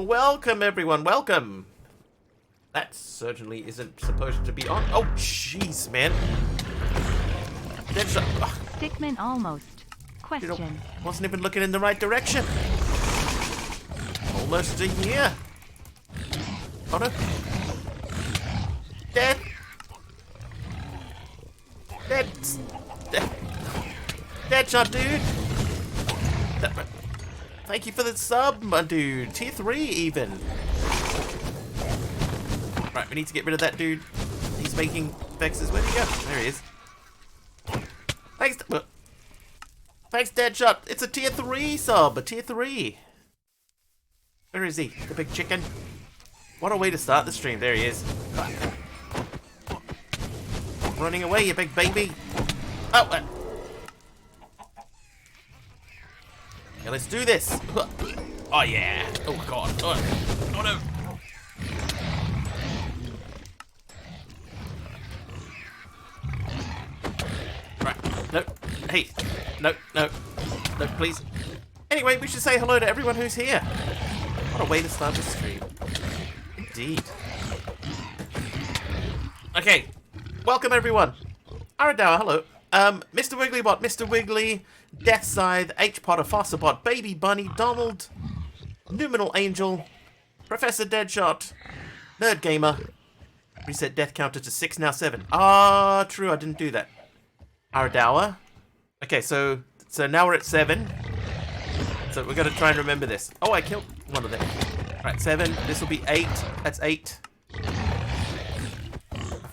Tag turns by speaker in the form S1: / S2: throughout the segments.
S1: Welcome, everyone. Welcome. That certainly isn't supposed to be on. Oh, jeez, man.
S2: Stickman almost. Question.
S1: Wasn't even looking in the right direction. Almost a year. Oh, no. Dead. Dead. Deadshot, dude. Thank you for the sub, my dude. Tier 3 even. Right, we need to get rid of that dude. He's making vexes. Where'd he go? There he is. Thanks. Thanks, Deadshot. It's a tier 3 sub. A tier 3. Where is he? The big chicken. What a way to start the stream. There he is. Running away, you big baby. Oh, yeah, let's do this. Oh, yeah. Oh, God. Oh no. Right. No. Hey. No, please. Anyway, we should say hello to everyone who's here. What a way to start the stream. Indeed. Okay. Welcome, everyone. Aradawa, hello. Mr. Wigglybot, Mr. Wiggly, Death Scythe, H-Potter, Fossabot, Baby Bunny, Donald, Numinal Angel, Professor Deadshot, Nerd Gamer. Reset death counter to 6, now 7. Ah, true, I didn't do that. Aradawa. Okay, so now we're at 7. So we're going to try and remember this. Oh, I killed one of them. Right, 7. This will be 8. That's 8.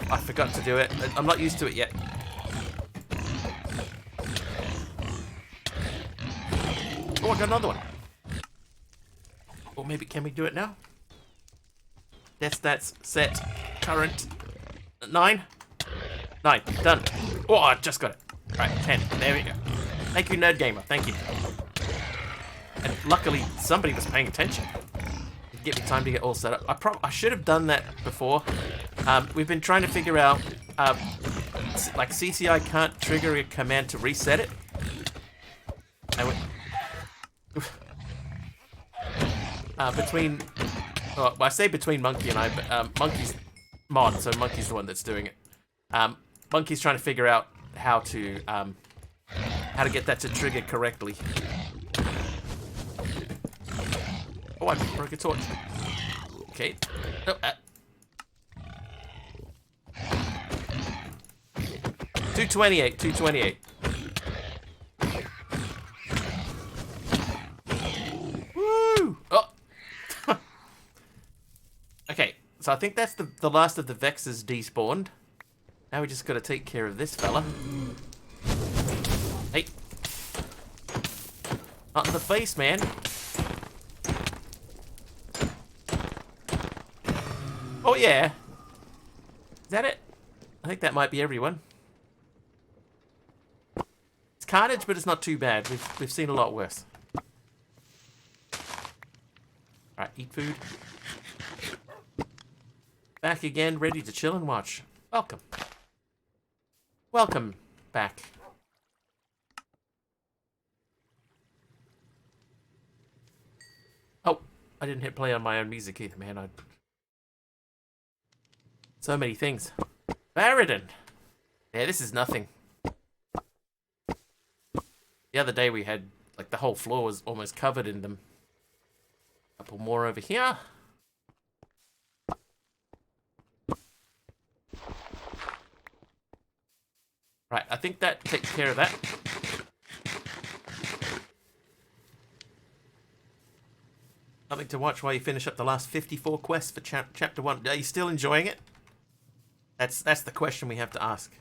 S1: I forgot to do it. I'm not used to it yet. Oh, I got another one. Or maybe, can we do it now? Death stats, set, current. 9. 9, done. Oh, I just got it. Right, 10. There we go. Thank you, Nerd Gamer. Thank you. And luckily, somebody was paying attention. Give me time to get all set up. I should have done that before. We've been trying to figure out, like CCI can't trigger a command to reset it. Well, I say between Monkey and I, but Monkey's mod, so Monkey's the one that's doing it. Monkey's trying to figure out how to get that to trigger correctly. Oh, I broke a torch. Okay. Oh, 228, 228. Woo! Oh! Okay, so I think that's the last of the Vexes despawned. Now we just gotta take care of this fella. Hey. Not in the face, man. Oh, yeah. Is that it? I think that might be everyone. It's carnage, but it's not too bad. We've seen a lot worse. Alright, eat food. Back again, ready to chill and watch. Welcome. Welcome back. Oh, I didn't hit play on my own music either, man. So many things. Baradin. Yeah, this is nothing. The other day we had, like, the whole floor was almost covered in them. Couple more over here. Right, I think that takes care of that. Something to watch while you finish up the last 54 quests for chapter 1. Are you still enjoying it? That's the question we have to ask.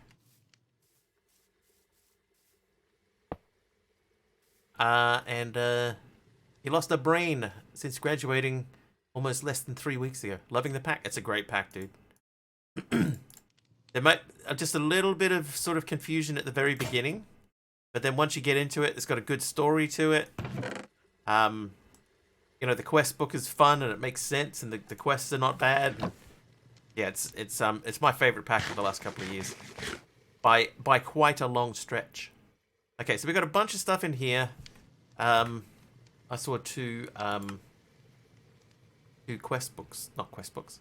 S1: He lost a brain since graduating almost less than 3 weeks ago. Loving the pack. It's a great pack, dude. There might just a little bit of sort of confusion at the very beginning, but then once you get into it, it's got a good story to it. You know, the quest book is fun and it makes sense, and the quests are not bad. Yeah, it's my favorite pack of the last couple of years, by quite a long stretch. Okay, so we got a bunch of stuff in here. I saw 2 2 quest books. Not quest books.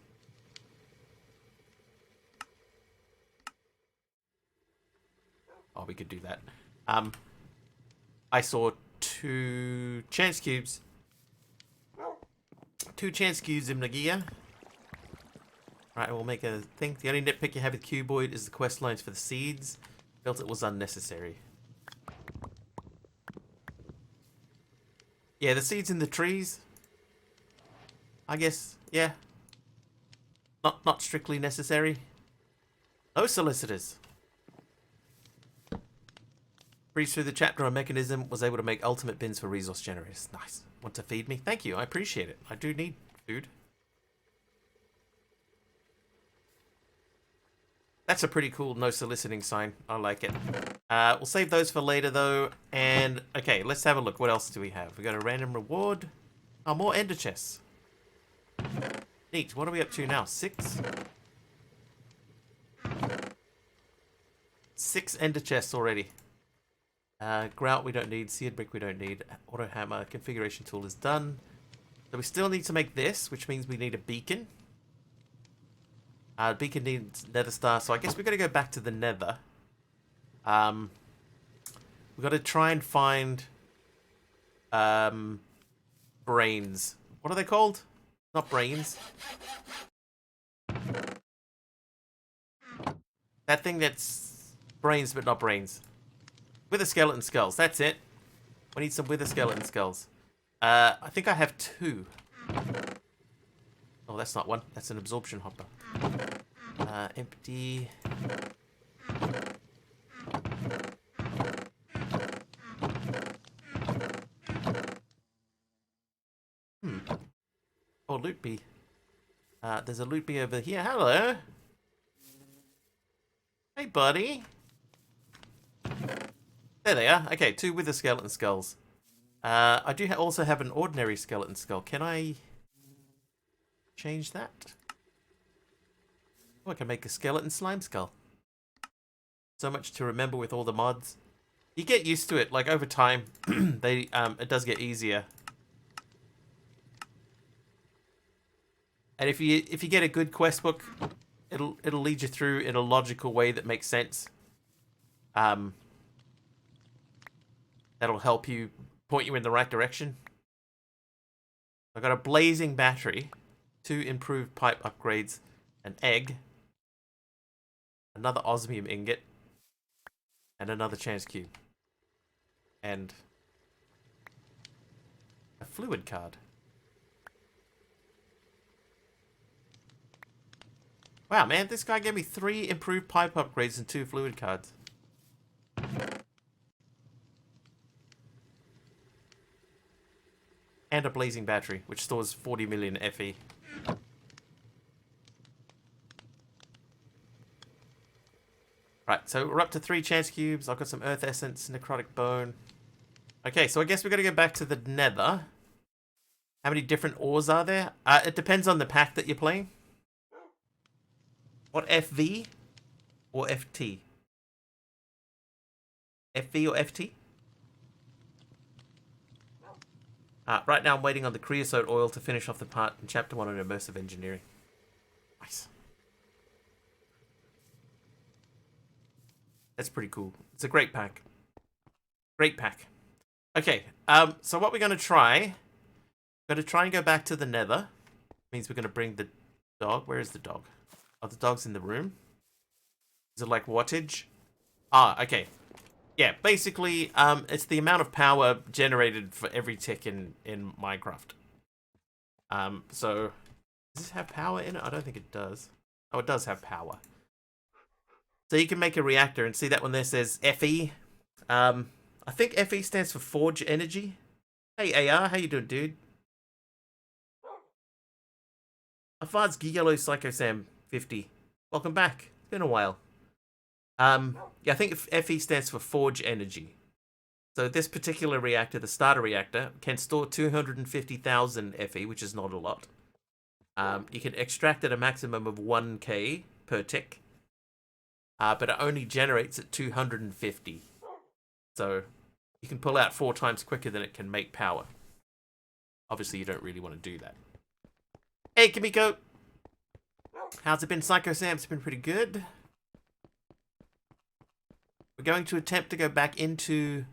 S1: Oh, we could do that. I saw 2 chance cubes. 2 chance cubes in the gear. Right, we'll make a thing. The only nitpick you have with Cuboid is the quest lines for the seeds. Felt it was unnecessary. Yeah, the seeds in the trees. I guess, yeah. Not strictly necessary. No solicitors. Breeze through the chapter on mechanism, was able to make ultimate bins for resource generators. Nice. Want to feed me? Thank you, I appreciate it. I do need food. That's a pretty cool no soliciting sign. I like it. We'll save those for later though. And okay, let's have a look. What else do we have? We got a random reward. Oh, more ender chests. Neat. What are we up to now? 6? 6 ender chests already. Grout we don't need. Seared brick we don't need. Auto hammer configuration tool is done. So we still need to make this, which means we need a beacon. Beacon needs nether star, so I guess we've got to go back to the nether. We've got to try and find brains. What are they called? Not brains. That thing that's brains but not brains. Wither skeleton skulls, that's it. We need some wither skeleton skulls. I think I have 2. Oh, that's not one. That's an absorption hopper. Empty. Oh, loot bee. There's a loot bee over here. Hello. Hey, buddy. There they are. Okay, 2 wither skeleton skulls. I do also have an ordinary skeleton skull. Can I change that? Oh, I can make a skeleton slime skull. So much to remember with all the mods. You get used to it. Like over time, it does get easier. And if you get a good quest book, it'll lead you through in a logical way that makes sense. That'll help you point you in the right direction. I got a blazing battery, 2 improved pipe upgrades, an egg, another osmium ingot, and another chance cube, and a fluid card. Wow, man, this guy gave me 3 improved pipe upgrades and 2 fluid cards. And a blazing battery, which stores 40 million FE. Right, so we're up to 3 chance cubes. I've got some earth essence, necrotic bone. Okay, so I guess we've got to go back to the nether. How many different ores are there? It depends on the pack that you're playing. What, FV or FT? FV or FT? Right now I'm waiting on the creosote oil to finish off the part in Chapter 1 on Immersive Engineering. Nice. That's pretty cool. It's a great pack. Great pack. Okay, so what we're going to try... We're going to try and go back to the nether. Means we're going to bring the dog. Where is the dog? Oh, the dog's in the room. Is it like wattage? Ah, okay. Yeah, basically, it's the amount of power generated for every tick in Minecraft. So, does this have power in it? I don't think it does. Oh, it does have power. So you can make a reactor and see that one there says FE. I think FE stands for Forge Energy. Hey, AR, how you doing, dude? Afard's Yellow Psycho Sam 50. Welcome back. It's been a while. Yeah, I think FE stands for Forge Energy. So this particular reactor, the starter reactor, can store 250,000 FE, which is not a lot. You can extract at a maximum of 1k per tick. But it only generates at 250. So you can pull out 4 times quicker than it can make power. Obviously, you don't really want to do that. Hey, Kimiko. How's it been, Psycho Sam? It's been pretty good. We're going to attempt to go back into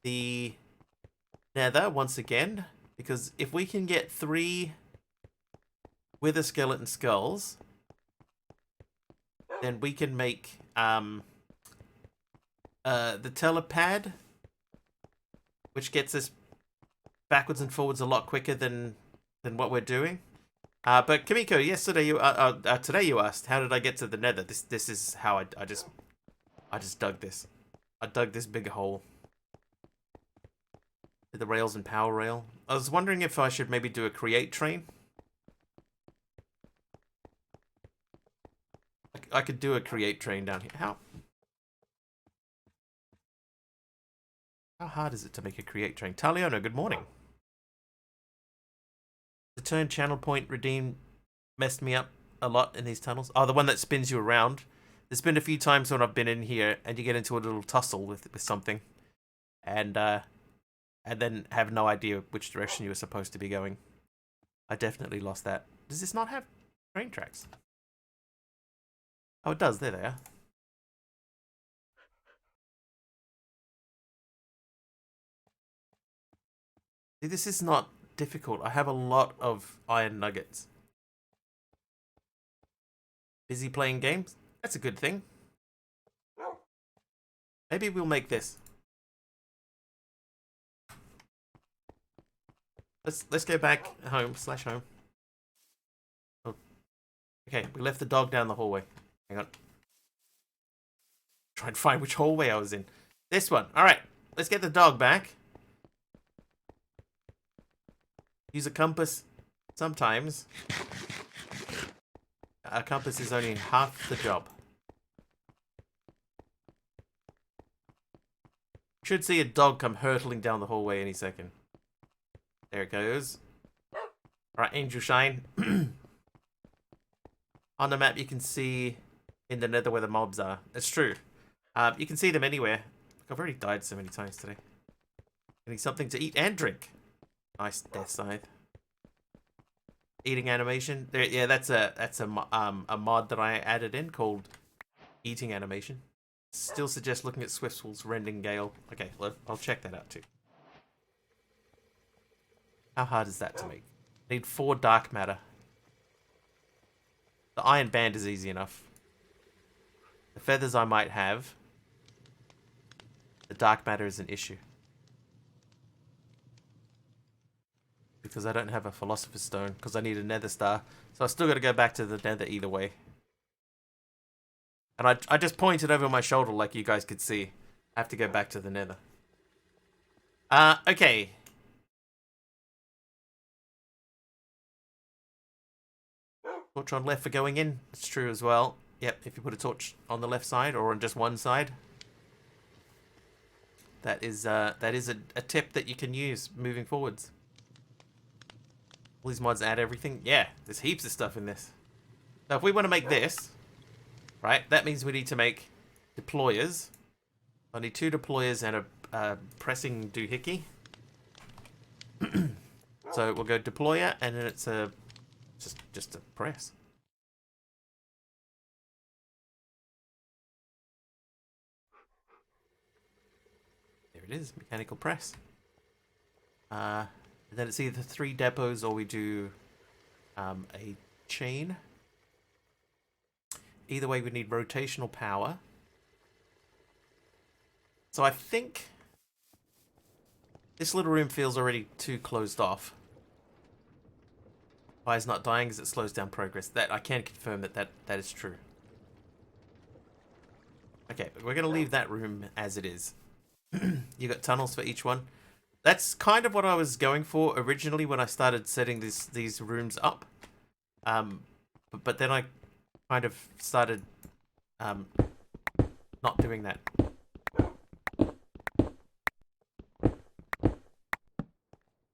S1: the Nether once again, because if we can get 3 wither skeleton skulls, then we can make the telepad, which gets us backwards and forwards a lot quicker than what we're doing. But Kimiko, yesterday today you asked, how did I get to the Nether? This is how I just dug this. I dug this big hole. Did the rails and power rail. I was wondering if I should maybe do a create train. I could do a create train down here. How hard is it to make a create train? Taliona, good morning. The turn channel point redeem messed me up a lot in these tunnels. Oh, the one that spins you around. There's been a few times when I've been in here and you get into a little tussle with something, and then have no idea which direction you were supposed to be going. I definitely lost that. Does this not have train tracks? Oh, it does. There they are. See, this is not difficult. I have a lot of iron nuggets. Busy playing games? That's a good thing. Maybe we'll make this. Let's go back home / home. Oh. Okay, we left the dog down the hallway. Hang on. Try and find which hallway I was in. This one. Alright, let's get the dog back. Use a compass sometimes. A compass is only half the job. Should see a dog come hurtling down the hallway any second. There it goes. Alright, Angel Shine. On the map you can see in the Nether where the mobs are. It's true. You can see them anywhere. I've already died so many times today. I need something to eat and drink. Nice death scythe. Eating animation. There, yeah, that's a mod that I added in called eating animation. Still suggest looking at Swiftfall's Rending Gale. Okay, I'll check that out too. How hard is that to make? I need 4 dark matter. The iron band is easy enough. The feathers I might have. The dark matter is an issue. Because I don't have a Philosopher's Stone. Because I need a Nether Star. So I still got to go back to the Nether either way. And I just pointed over my shoulder like you guys could see. I have to go back to the Nether. Okay. Torch on left for going in. It's true as well. Yep, if you put a torch on the left side or on just one side. That is a tip that you can use moving forwards. All these mods add everything. Yeah, there's heaps of stuff in this. Now if we want to make this, right, that means we need to make deployers. I need 2 deployers and a pressing doohickey. So we'll go deployer and then it's a just a press. There it is, mechanical press. And then it's either 3 depots or we do a chain. Either way, we need rotational power. So I think this little room feels already too closed off. Why is not dying as it slows down progress. That I can confirm that is true. Okay, but we're going to leave that room as it is. You got tunnels for each one. That's kind of what I was going for originally when I started setting these rooms up. But then I kind of started not doing that.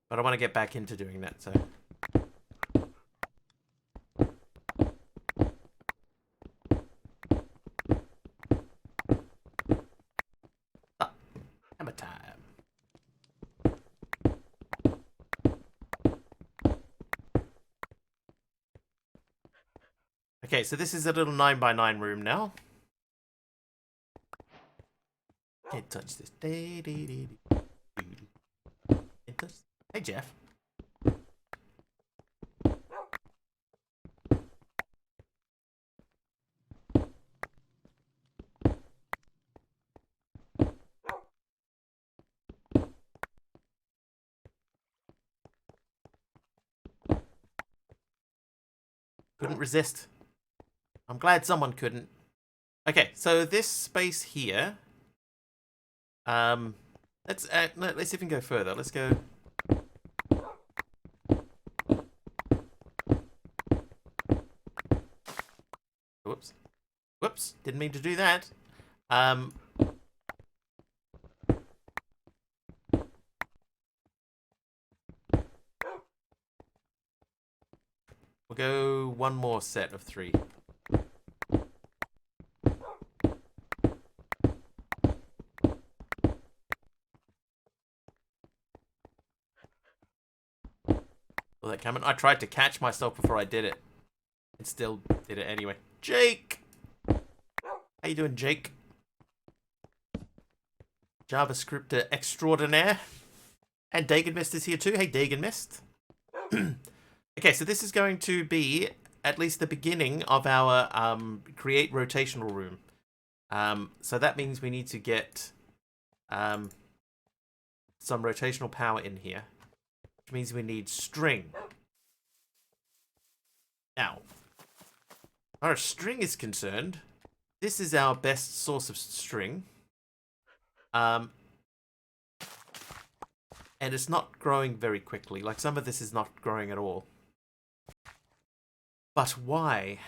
S1: But I want to get back into doing that, so... Hammer time. Okay, so this is a little 9x9 room now. Can't touch this. Can't touch. Hey, Jeff. Couldn't resist. I'm glad someone couldn't. Okay, so this space here. Let's see if we can go further. Let's go. Whoops. Whoops. Didn't mean to do that. We'll go one more set of 3. Will that come in? I tried to catch myself before I did it. And still did it anyway. Jake! How you doing, Jake? JavaScript extraordinaire. And Dagon Mist is here too. Hey, Dagon Mist. Okay, so this is going to be at least the beginning of our create rotational room. So that means we need to get some rotational power in here. Which means we need string. Now, as far as string is concerned, this is our best source of string. And it's not growing very quickly. Like, some of this is not growing at all. But why?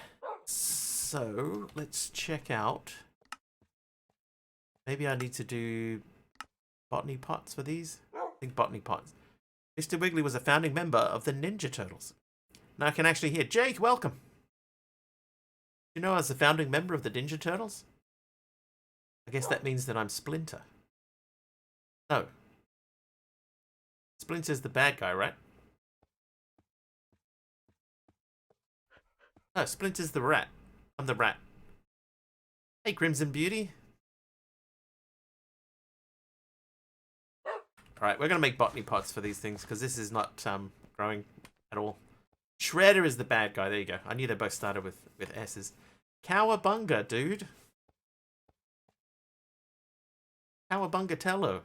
S1: So, let's check out. Maybe I need to do botany pots for these? I think botany pots. Mr. Wiggly was a founding member of the Ninja Turtles. Now I can actually hear. Jake, welcome! You know I was a founding member of the Ninja Turtles? I guess that means that I'm Splinter. No. Splinter's the bad guy, right? No, Splinter's the rat. I'm the rat. Hey, Crimson Beauty. Alright, we're going to make botany pots for these things, because this is not growing at all. Shredder is the bad guy. There you go. I knew they both started with S's. Cowabunga, dude. Cowabunga Tello.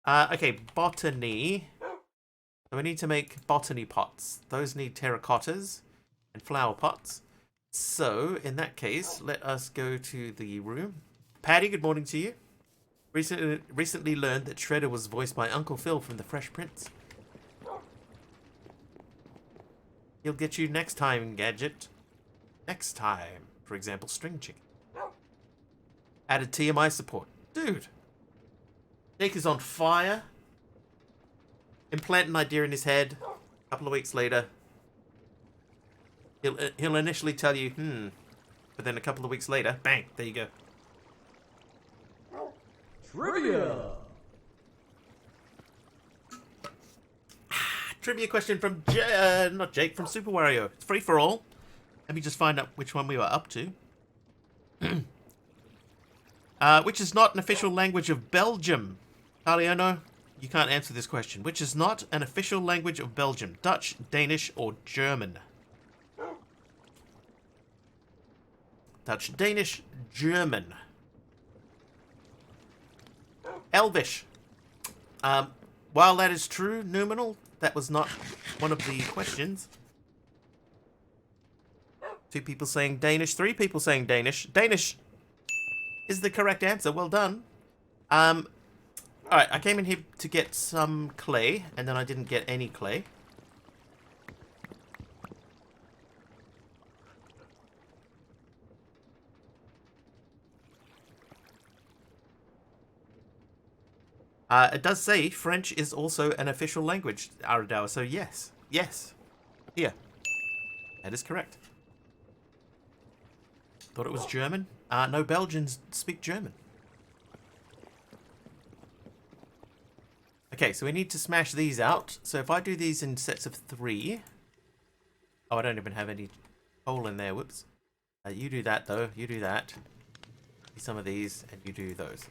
S1: Okay, botany. So we need to make botany pots. Those need terracottas and flower pots. So, in that case, let us go to the room. Patty, good morning to you. Recently learned that Shredder was voiced by Uncle Phil from The Fresh Prince. He'll get you next time, Gadget. Next time. For example, String Chicken. Added TMI support. Dude. Jake is on fire. Implant an idea in his head. A couple of weeks later. He'll initially tell you, But then a couple of weeks later, bang, there you go.
S3: Trivia!
S1: Trivia question from not Jake, from Super Wario. It's free for all. Let me just find out which one we were up to. Which is not an official language of Belgium? Aliano, you can't answer this question. Which is not an official language of Belgium? Dutch, Danish, or German? Dutch, Danish, German. Elvish. While that is true, Numinal, that was not one of the questions. 2 people saying Danish, 3 people saying Danish. Danish is the correct answer. Well done. Alright, I came in here to get some clay, and then I didn't get any clay. It does say French is also an official language, Aradawa, so yes. Yes. Here. That is correct. Thought it was German? No, Belgians speak German. Okay, so we need to smash these out. So if I do these in sets of 3... Oh, I don't even have any coal in there, whoops. You do that, though. You do that. Some of these, and you do those.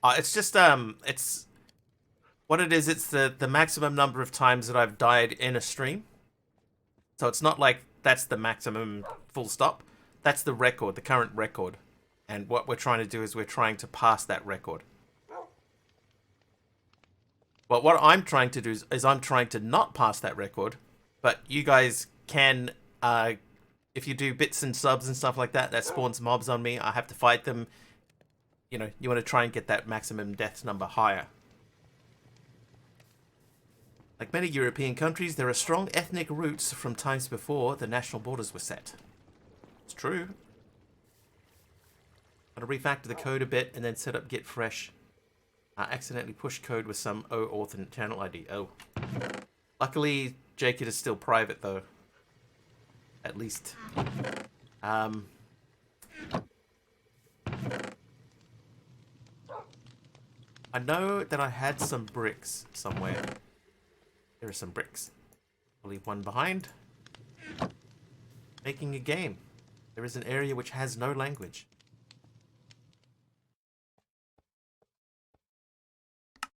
S1: It's just, it's... What it is, it's the maximum number of times that I've died in a stream. So it's not like that's the maximum full stop. That's the record, the current record. And what we're trying to do is we're trying to pass that record. Well, what I'm trying to do is I'm trying to not pass that record. But you guys can... if you do bits and subs and stuff like that, that spawns mobs on me. I have to fight them. You know, you want to try and get that maximum deaths number higher. Like many European countries, there are strong ethnic roots from times before the national borders were set. It's true. I'm going to refactor the code a bit and then set up git fresh. I accidentally pushed code with some auth and channel ID. Oh. Luckily, Jake, it is still private though. At least. I know that I had some bricks somewhere. There are some bricks. I'll leave one behind. Making a game. There is an area which has no language.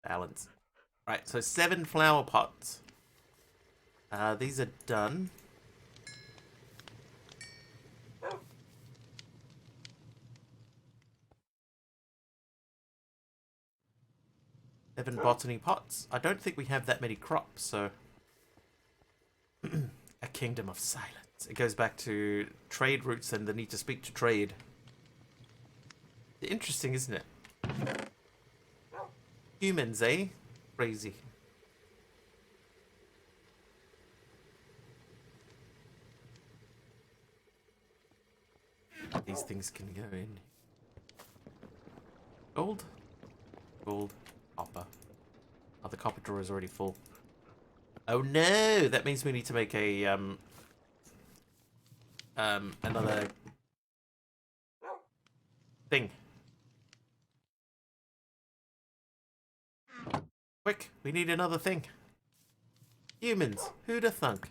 S1: Balance. Right, so 7 flower pots. These are done. Seven botany pots. I don't think we have that many crops, so... A kingdom of silence. It goes back to trade routes and the need to speak to trade. Interesting, isn't it? Humans, eh? Crazy. These things can go in. Gold? Gold. Copper. Oh, the copper drawer is already full. Oh no! That means we need to make a, another thing. Quick! We need another thing. Humans! Who'd have thunk?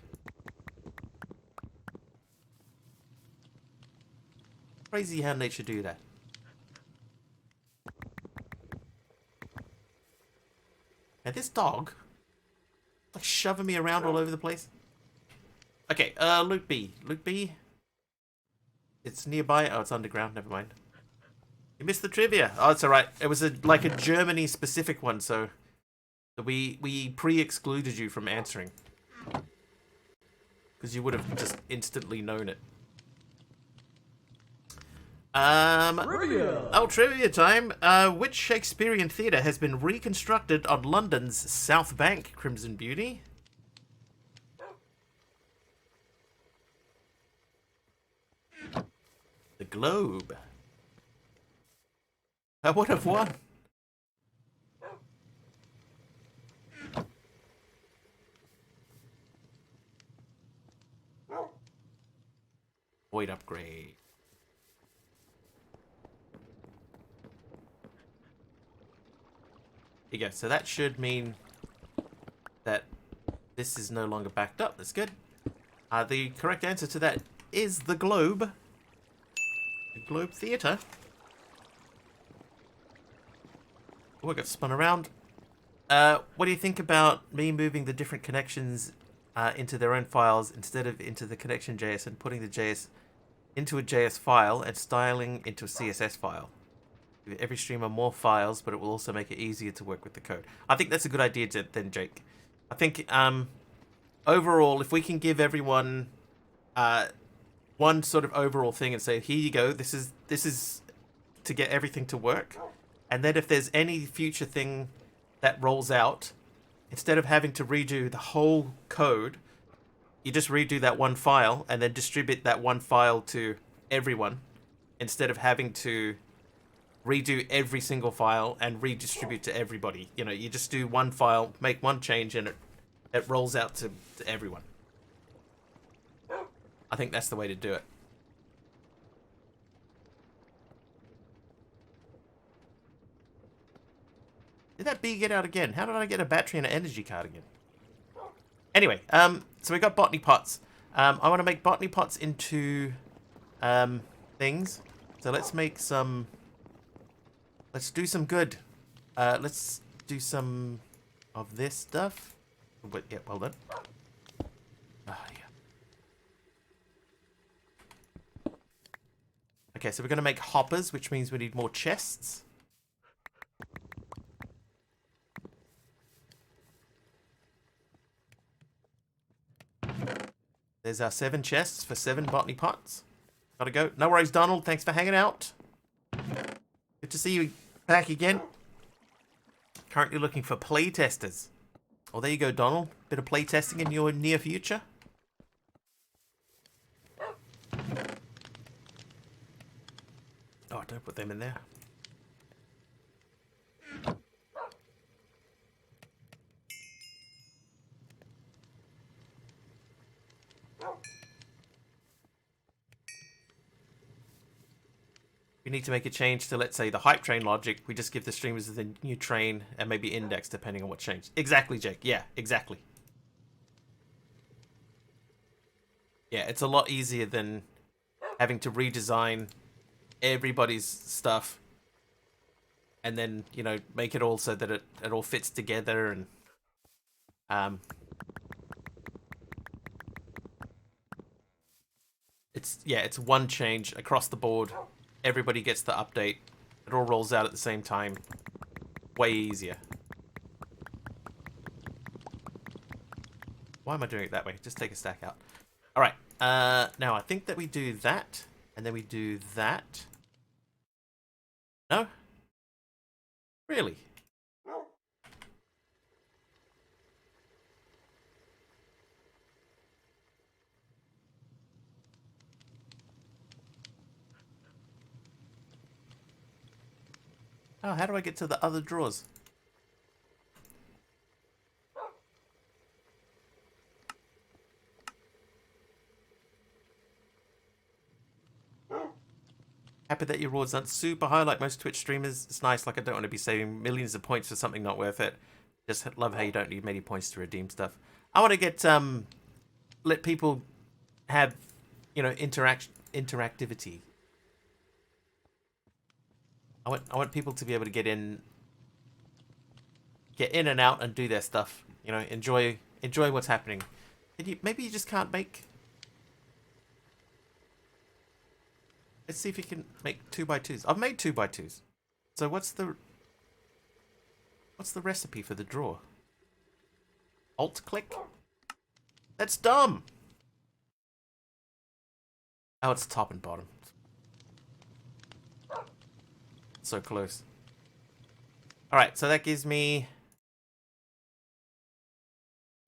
S1: Crazy how nature do that. And this dog, like shoving me around all over the place. Okay, Luke B. Luke B. It's nearby. Oh, it's underground. Never mind. You missed the trivia. Oh, it's alright. It was like a Germany specific one, so we pre-excluded you from answering. Because you would have just instantly known it.
S3: Trivia!
S1: Oh, trivia time. Which Shakespearean theatre has been reconstructed on London's South Bank, Crimson Beauty? The Globe. I would have won. Void upgrade. There you go. So that should mean that this is no longer backed up. That's good. The correct answer to that is the Globe. The Globe Theatre. Oh, I got spun around. What do you think about me moving the different connections into their own files instead of into the connection.js and putting the JS into a JS file and styling into a CSS file? Give every streamer more files, but it will also make it easier to work with the code. I think that's a good idea then, Jake. I think overall, if we can give everyone one sort of overall thing and say, here you go, this is to get everything to work. And then if there's any future thing that rolls out, instead of having to redo the whole code, you just redo that one file and then distribute that one file to everyone instead of having to redo every single file and redistribute to everybody. You know, you just do one file, make one change, and it rolls out to everyone. I think that's the way to do it. Did that bee get out again? How did I get a battery and an energy card again? Anyway, so we got botany pots. I want to make botany pots into things. So let's make some. Let's do some good. Let's do some of this stuff. But yeah, well done. Ah, yeah. Okay, so we're gonna make hoppers, which means we need more chests. There's our 7 chests for 7 botany pots. Gotta go. No worries, Donald. Thanks for hanging out. Good to see you back again. Currently looking for play testers. Oh, there you go, Donald. Bit of play testing in your near future. Oh, don't put them in there. We need to make a change to, let's say, the hype train logic. We just give the streamers the new train and maybe index depending on what changed. Exactly, Jake. Yeah, exactly. Yeah, it's a lot easier than having to redesign everybody's stuff and then, you know, make it all so that it all fits together and it's one change across the board. Everybody gets the update. It all rolls out at the same time. Way easier. Why am I doing it that way? Just take a stack out. Alright, now I think that we do that, and then we do that. No? Really? Oh, how do I get to the other drawers? Happy that your rewards aren't super high like most Twitch streamers. It's nice, like I don't want to be saving millions of points for something not worth it. Just love how you don't need many points to redeem stuff. I want to get, let people have, you know, interactivity. I want people to be able to get in and out and do their stuff. You know, enjoy what's happening. Maybe you just can't make. Let's see if you can make 2x2s. I've made 2x2s. So what's the recipe for the drawer? Alt click? That's dumb. Oh, it's top and bottom. So close. Alright, so that gives me.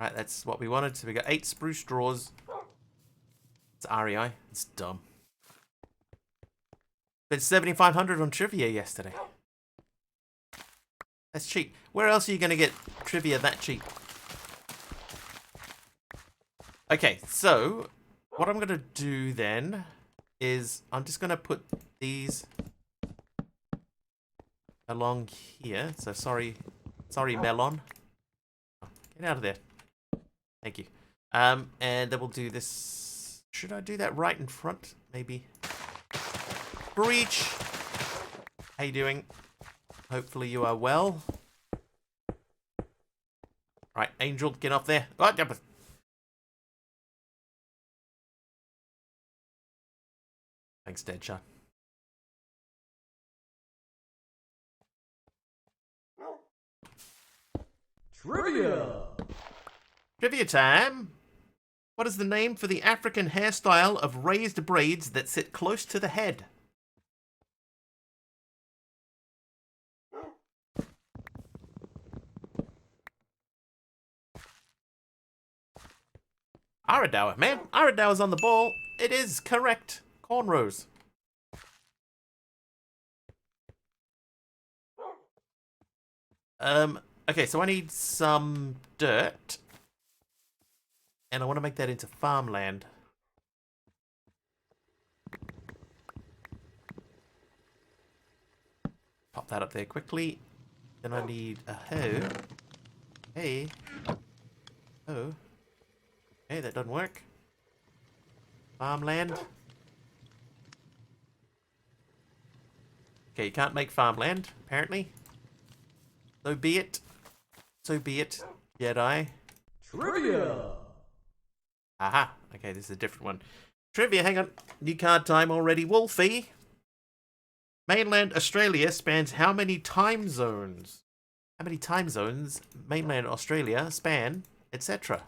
S1: Right, that's what we wanted. So we got 8 spruce drawers. It's REI. It's dumb. But 7,500 on trivia yesterday. That's cheap. Where else are you going to get trivia that cheap? Okay, so what I'm going to do then is I'm just going to put these along here. So sorry, Melon. Get out of there. Thank you. And then we'll do this. Should I do that right in front? Maybe. Breach. How you doing? Hopefully you are well. Right, Angel, get off there. Oh, thanks, Deadshot.
S3: Trivia!
S1: Trivia time! What is the name for the African hairstyle of raised braids that sit close to the head? Aradour, man. Aradour's on the ball. It is correct. Cornrows. Okay, so I need some dirt. And I want to make that into farmland. Pop that up there quickly. Then I need a hoe. Hey. Oh. Hey, that doesn't work. Farmland. Okay, you can't make farmland, apparently. So be it. So be it, Jedi.
S3: Trivia.
S1: Aha. Okay, this is a different one. Trivia, hang on. New card time already. Wolfie. Mainland Australia spans how many time zones? How many time zones mainland Australia span, etc.?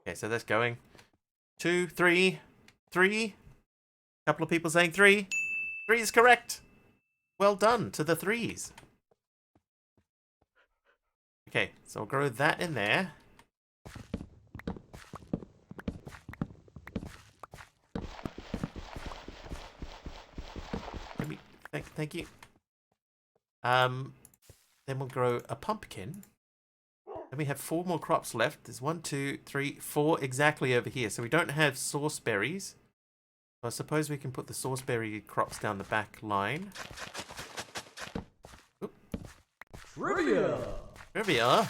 S1: Okay, so that's going. 2, 3, 3. Couple of people saying 3. 3 is correct. Well done to the 3s. Okay, so I'll grow that in there. Thank you. Then we'll grow a pumpkin. And we have 4 more crops left. There's 1, 2, 3, 4 exactly over here. So we don't have sauce berries. So I suppose we can put the sauce berry crops down the back line. Oop.
S3: Trivia.
S1: Trivia.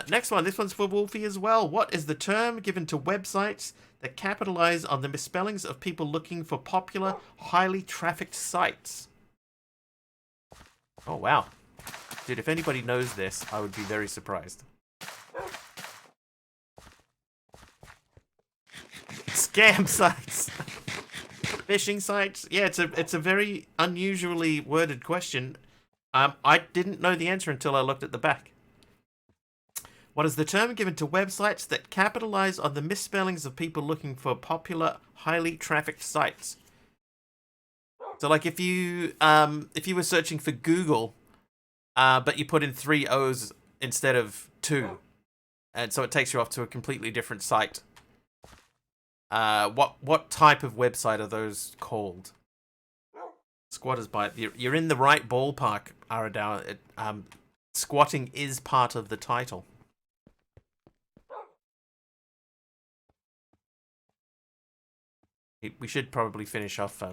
S1: Next one. This one's for Wolfie as well. What is the term given to websites that capitalize on the misspellings of people looking for popular, highly trafficked sites? Oh, wow. Dude, if anybody knows this, I would be very surprised. Scam sites. Phishing sites. Yeah, it's a very unusually worded question. I didn't know the answer until I looked at the back. What is the term given to websites that capitalize on the misspellings of people looking for popular, highly trafficked sites? So, like, if you were searching for Google, but you put in 3 O's instead of 2, and so it takes you off to a completely different site. What type of website are those called? Squatters Bite. You're in the right ballpark, Aradawa. Squatting is part of the title. We should probably finish off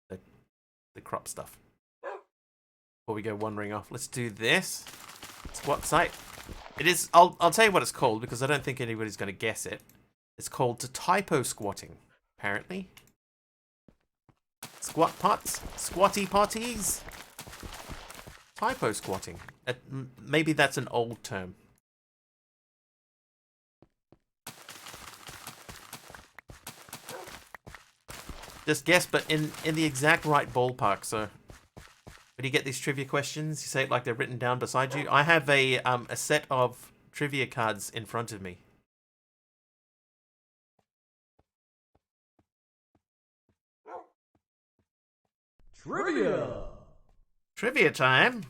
S1: the crop stuff before we go wandering off. Let's do this. Squat site. It is. I'll tell you what it's called because I don't think anybody's going to guess it. It's called typo squatting, apparently. Squat pots, squatty potties. Typo squatting. Maybe that's an old term. Just guess, but in the exact right ballpark. So when you get these trivia questions, you say it like they're written down beside you. I have a set of trivia cards in front of me.
S3: Trivia.
S1: Trivia time.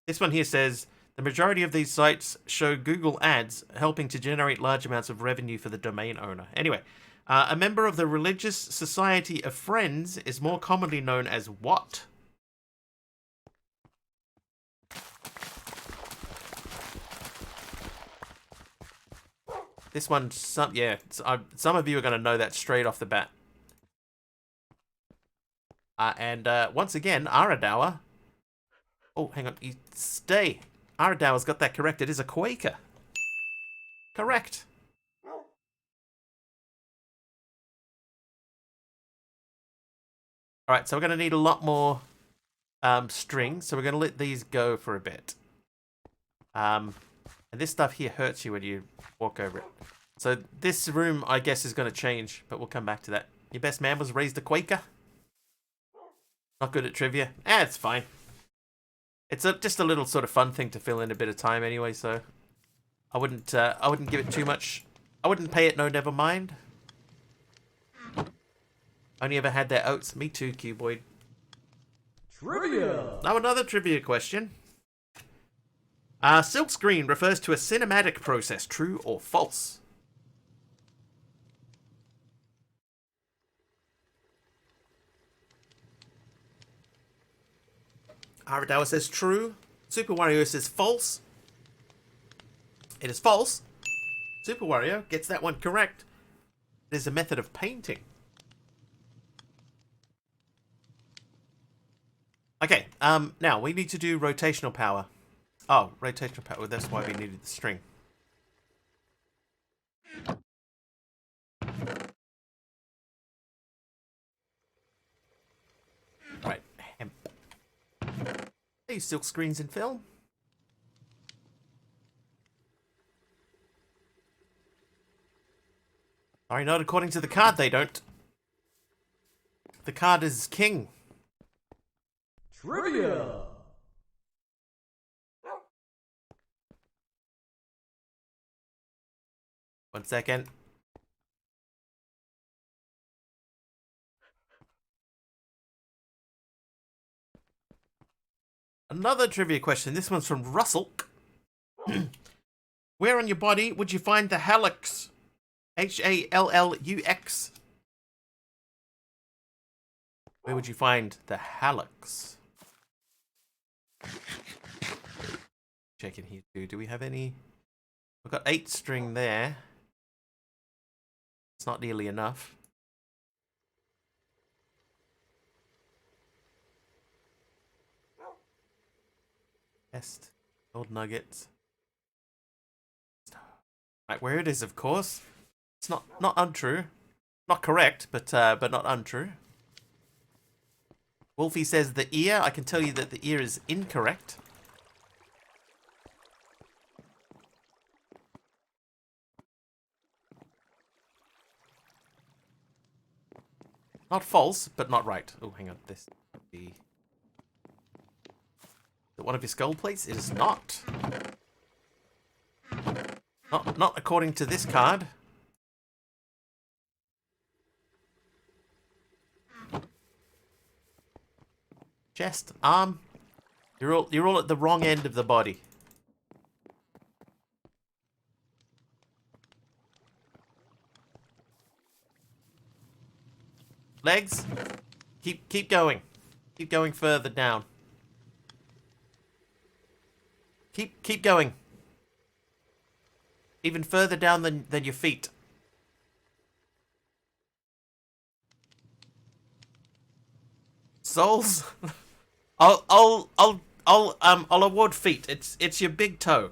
S1: This one here says, the majority of these sites show Google ads helping to generate large amounts of revenue for the domain owner. Anyway, a member of the Religious Society of Friends is more commonly known as what? This one, some of you are going to know that straight off the bat. And once again, Aradawa. Oh, hang on. Stay. Aradawa's got that correct. It is a Quaker. Correct. Alright, so we're going to need a lot more string. So we're going to let these go for a bit. And this stuff here hurts you when you walk over it. So this room, I guess, is going to change. But we'll come back to that. Your best man was raised a Quaker. Not good at trivia. It's fine. It's just a little sort of fun thing to fill in a bit of time anyway, so I wouldn't give it too much. I wouldn't pay it no never mind. Only ever had their oats. Me too, Cuboid.
S3: Trivia.
S1: Now another trivia question. Silkscreen refers to a cinematic process, true or false? Aradawa says true. Super Wario says false. It is false. Super Wario gets that one correct. It is a method of painting. Okay, now we need to do rotational power. Oh, rotational power, that's why we needed the string. Right, hemp. Hey, silk screens in film. Sorry, not according to the card, they don't. The card is king.
S3: Trivia.
S1: One second. Another trivia question. This one's from Russell. Where on your body would you find the hallux? Hallux. Where would you find the hallux? Checking here too. Do we have any? We've got 8 string there. It's not nearly enough. Test. Gold nuggets. Right, where it is, of course. It's not untrue. Not correct, but not untrue. Wolfie says the ear. I can tell you that the ear is incorrect. Not false, but not right. Oh, hang on. This would be... Is it one of your skull plates? It is not. Not according to this card. Chest, arm. You're all at the wrong end of the body. Legs. Keep going. Keep going further down. Keep going. Even further down than your feet. Soles. I'll award feet. It's your big toe.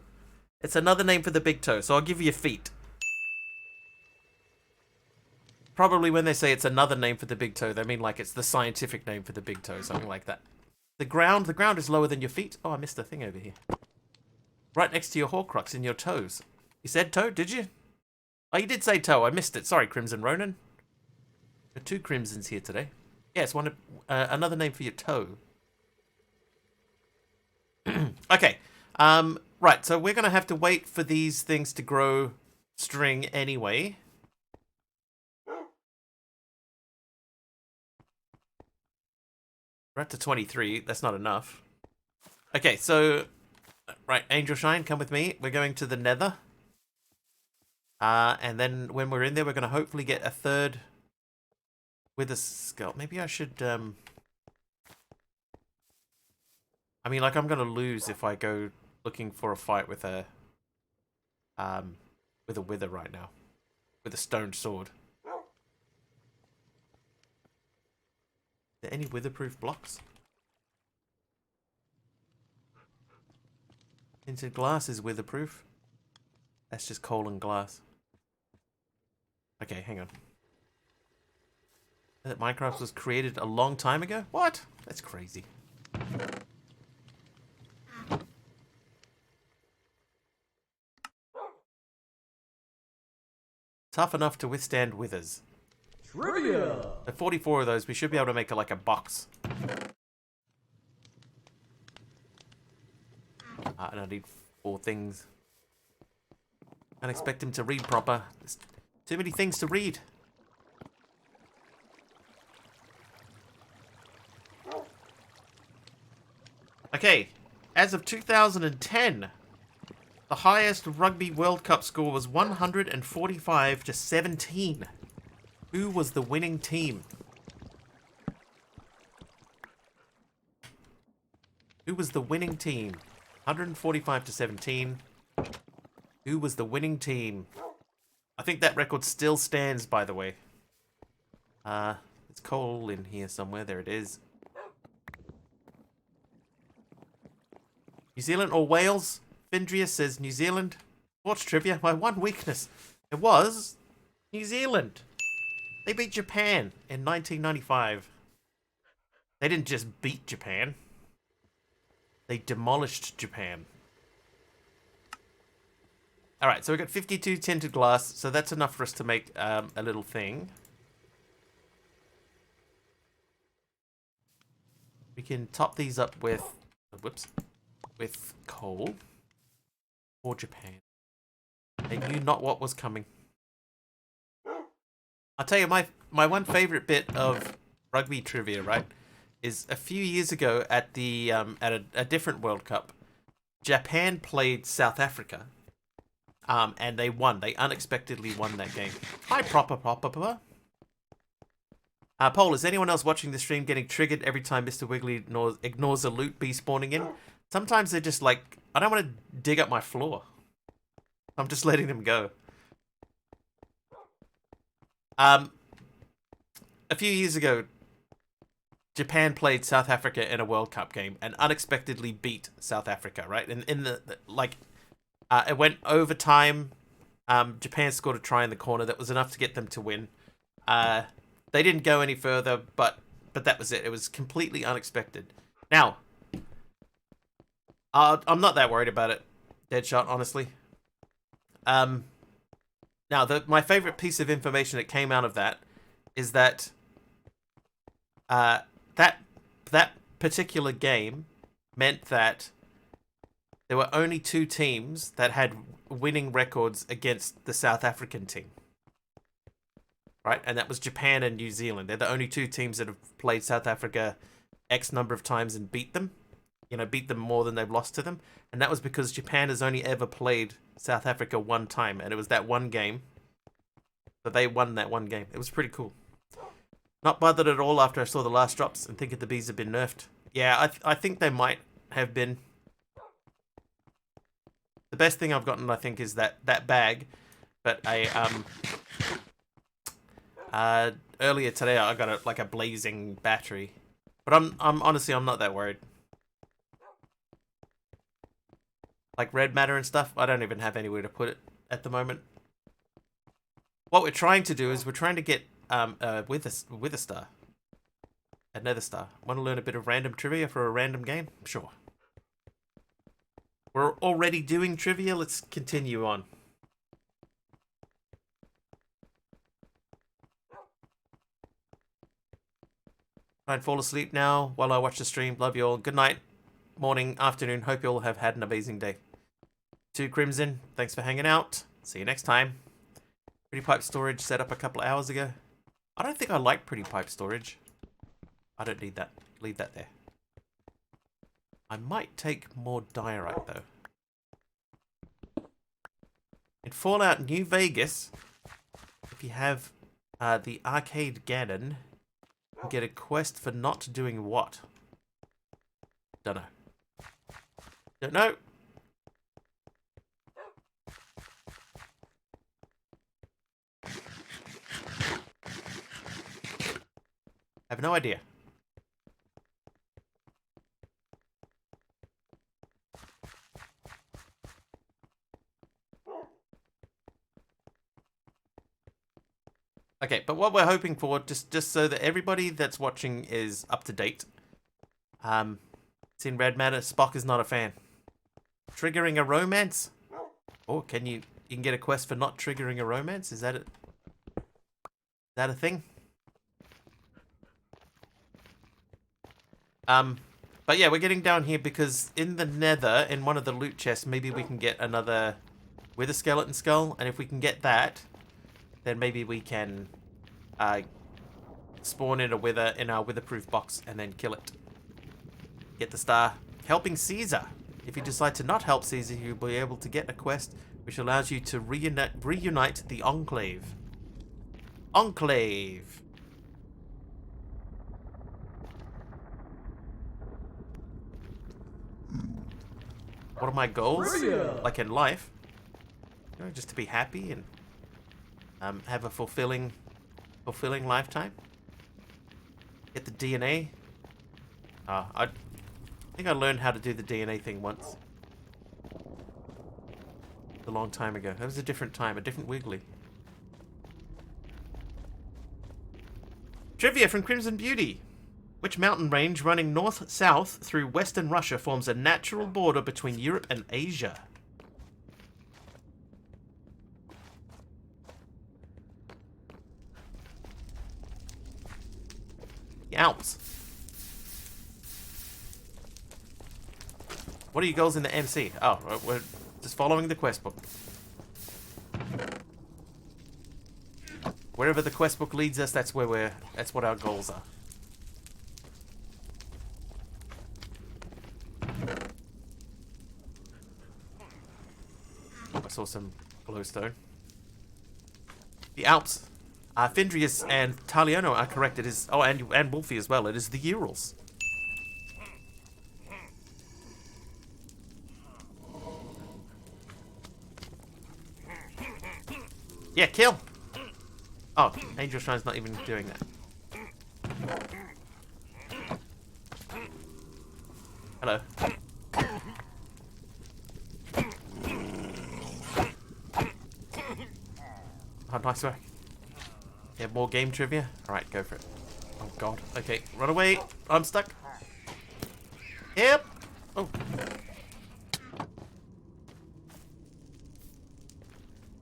S1: It's another name for the big toe, so I'll give you feet. Probably when they say it's another name for the big toe, they mean like it's the scientific name for the big toe, something like that. The ground is lower than your feet. Oh, I missed a thing over here. Right next to your horcrux in your toes. You said toe, did you? Oh, you did say toe. I missed it. Sorry, Crimson Ronin. There are 2 crimsons here today. Yes, another name for your toe. Okay. Right, so we're going to have to wait for these things to grow string anyway. We're up to 23. That's not enough. Okay, so... Right, Angel Shine, come with me. We're going to the Nether. And then when we're in there, we're going to hopefully get a 3rd with a skull. Maybe I should... I mean, like, I'm going to lose if I go looking for a fight with a wither right now. With a stone sword. Are there any witherproof blocks? Tinted glass is witherproof. That's just coal and glass. Okay, hang on. That Minecraft was created a long time ago? What? That's crazy. Tough enough to withstand withers.
S3: Trivia.
S1: So 44 of those, we should be able to make like a box. And I need 4 things. Can't expect him to read proper. There's too many things to read. Okay, as of 2010, the highest Rugby World Cup score was 145 to 17. Who was the winning team? Who was the winning team? 145 to 17. Who was the winning team? I think that record still stands, by the way. It's coal in here somewhere. There it is. New Zealand or Wales? Findria says New Zealand. Sports trivia. My one weakness. It was New Zealand. They beat Japan in 1995. They didn't just beat Japan. They demolished Japan. Alright, so we got 52 tinted glass, so that's enough for us to make a little thing. We can top these up with, whoops, with coal. For Japan. They knew not what was coming. I'll tell you, my one favorite bit of rugby trivia, right, is a few years ago at the at a different World Cup, Japan played South Africa. And they won. They unexpectedly won that game. Hi, proper. Poll, is anyone else watching the stream getting triggered every time Mr. Wiggly ignores a loot bee spawning in? Sometimes they're just like, I don't want to dig up my floor. I'm just letting them go. A few years ago, Japan played South Africa in a World Cup game and unexpectedly beat South Africa, right? And in the like... it went overtime. Japan scored a try in the corner that was enough to get them to win. They didn't go any further, but that was it. It was completely unexpected. Now, I'm not that worried about it, Deadshot, honestly. Now, my favorite piece of information that came out of that is that that particular game meant that there were only 2 teams that had winning records against the South African team. Right? And that was Japan and New Zealand. They're the only 2 teams that have played South Africa X number of times and beat them. You know, beat them more than they've lost to them. And that was because Japan has only ever played South Africa 1 time. And it was that one game that they won that one game. It was pretty cool. Not bothered at all after I saw the last drops and thinking the bees have been nerfed. Yeah, I think they might have been. The best thing I've gotten, I think, is that bag. But earlier today I got a blazing battery. But I'm honestly I'm not that worried. Like red matter and stuff, I don't even have anywhere to put it at the moment. What we're trying to do is we're trying to get Wither Star. A Nether Star. Want to learn a bit of random trivia for a random game? Sure. We're already doing trivia. Let's continue on. Try and fall asleep now while I watch the stream. Love you all. Good night, morning, afternoon. Hope you all have had an amazing day. To Crimson, thanks for hanging out. See you next time. Pretty pipe storage set up a couple of hours ago. I don't think I like pretty pipe storage. I don't need that. Leave that there. I might take more diorite, though. In Fallout New Vegas, if you have the Arcade Ganon, you get a quest for not doing what? Don't know. Don't know. I have no idea. Okay, but what we're hoping for, just so that everybody that's watching is up to date. It's in red matter. Spock is not a fan. Triggering a romance? Oh, you can get a quest for not triggering a romance? Is that it? Is that a thing? But yeah, we're getting down here because in the nether, in one of the loot chests, maybe we can get another Wither Skeleton Skull, and if we can get that, then maybe we can spawn in a wither in our witherproof box and then kill it. Get the star. Helping Caesar. If you decide to not help Caesar, you'll be able to get a quest which allows you to reunite the Enclave. Enclave! What are my goals? Like in life? You know, just to be happy and have a fulfilling lifetime. Get the DNA. I think I learned how to do the DNA thing once. a long time ago. That was a different time, a different Wiggly. Trivia from Crimson Beauty. Which mountain range running north-south through western Russia forms a natural border between Europe and Asia? The Alps. What are your goals in the MC? Oh, we're just following the quest book. Wherever the quest book leads us, that's where that's what our goals are. I saw some glowstone. The Alps. Findrius and Taliano are correct. It is... Oh, and Wolfie as well. It is the Urals. Yeah, kill! Oh, Angel Shrine's not even doing that. Hello. Oh, nice work. Yeah, more game trivia? Alright, go for it. Oh god. Okay, run away. I'm stuck. Yep. Oh.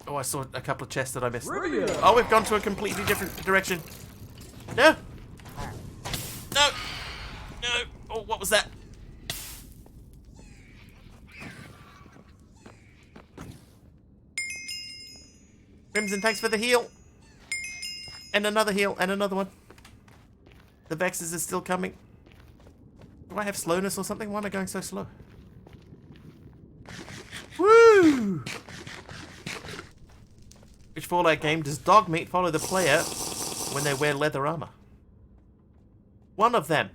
S1: Oh, I saw a couple of chests that I missed.
S3: Trivia.
S1: Oh, we've gone to a completely different direction. No. No. No. Oh, what was that? Crimson, thanks for the heal. And another heal, and another one. The Vexes are still coming. Do I have slowness or something? Why am I going so slow? Woo! Which Fallout game does Dogmeat follow the player when they wear leather armor? One of them.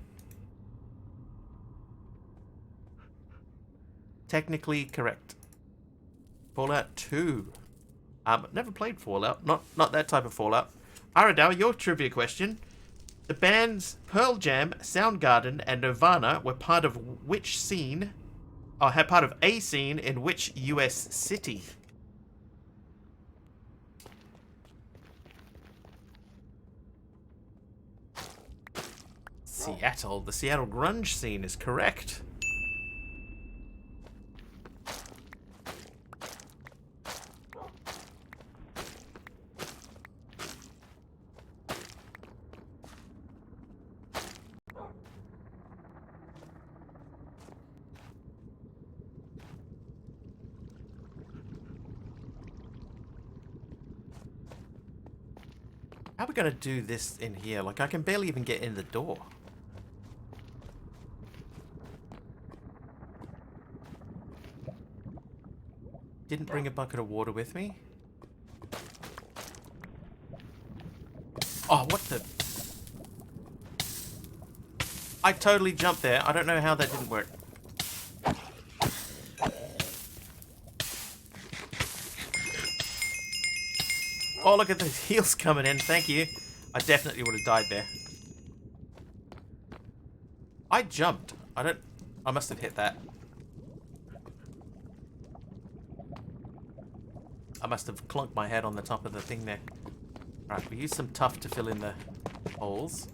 S1: Technically correct. Fallout 2. Never played Fallout. Not that type of Fallout. Aradao, your trivia question. The bands Pearl Jam, Soundgarden, and Nirvana were part of which scene, or had part of a scene in which US city? Seattle. The Seattle grunge scene is correct. How are we going to do this in here? Like, I can barely even get in the door. Didn't bring a bucket of water with me. Oh, what the... I totally jumped there. I don't know how that didn't work. Oh, look at the heals coming in. Thank you. I definitely would have died there. I jumped. I must have hit that. I must have clunked my head on the top of the thing there. Right, we use some tuff to fill in the holes.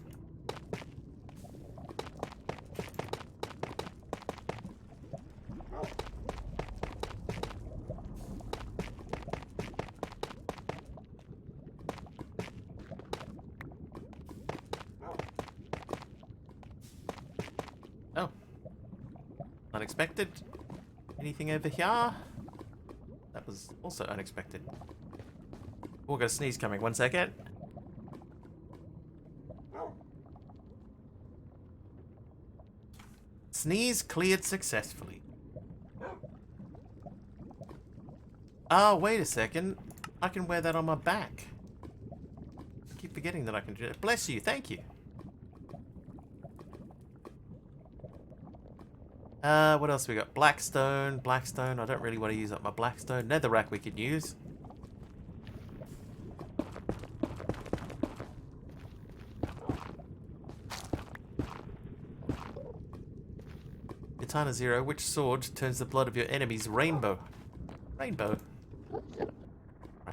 S1: Oh. Unexpected. Anything over here? That was also unexpected. Oh, got a sneeze coming. 1 second. Sneeze cleared successfully. Oh, wait a second. I can wear that on my back. I keep forgetting that I can do it. Bless you. Thank you. What else we got? Blackstone. Blackstone. I don't really want to use up my Blackstone. Netherrack we could use. Katana Zero. Which sword turns the blood of your enemies rainbow? Rainbow.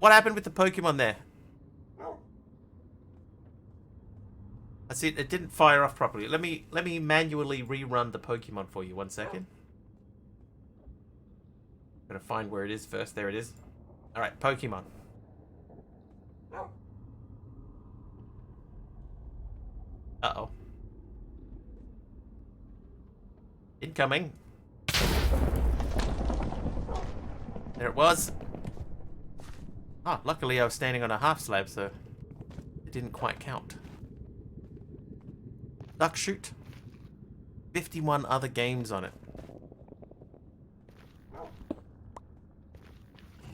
S1: What happened with the Pokemon there? I see it didn't fire off properly. Let me manually rerun the Pokemon for you. 1 second. Gotta find where it is first. There it is. Alright, Pokemon. Uh-oh. Incoming. There it was. Ah, luckily I was standing on a half slab, so it didn't quite count. Duck shoot. 51 other games on it.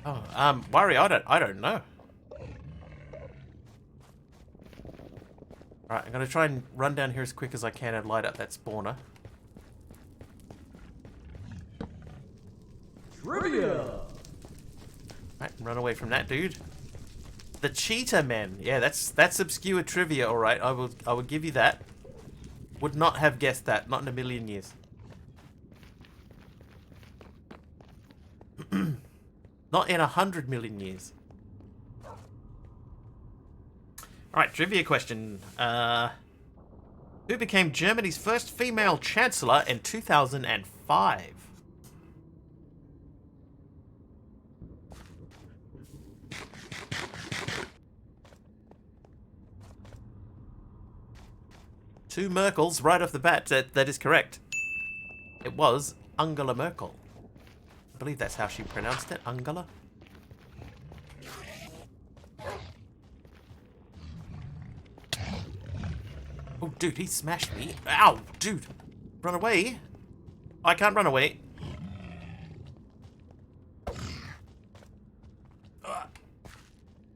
S1: Oh, worry, I don't know. Alright, I'm gonna try and run down here as quick as I can and light up that spawner.
S3: Trivia.
S1: Right, run away from that dude. The Cheetah Men. Yeah, that's obscure trivia, alright. I will give you that. Would not have guessed that, not in a million years. Not in 100 million years. Alright, trivia question. Who became Germany's first female chancellor in 2005? Two Merkels right off the bat. That is correct. It was Angela Merkel. I believe that's how she pronounced it. Angela. Oh, dude, he smashed me. Ow, dude. Run away. I can't run away.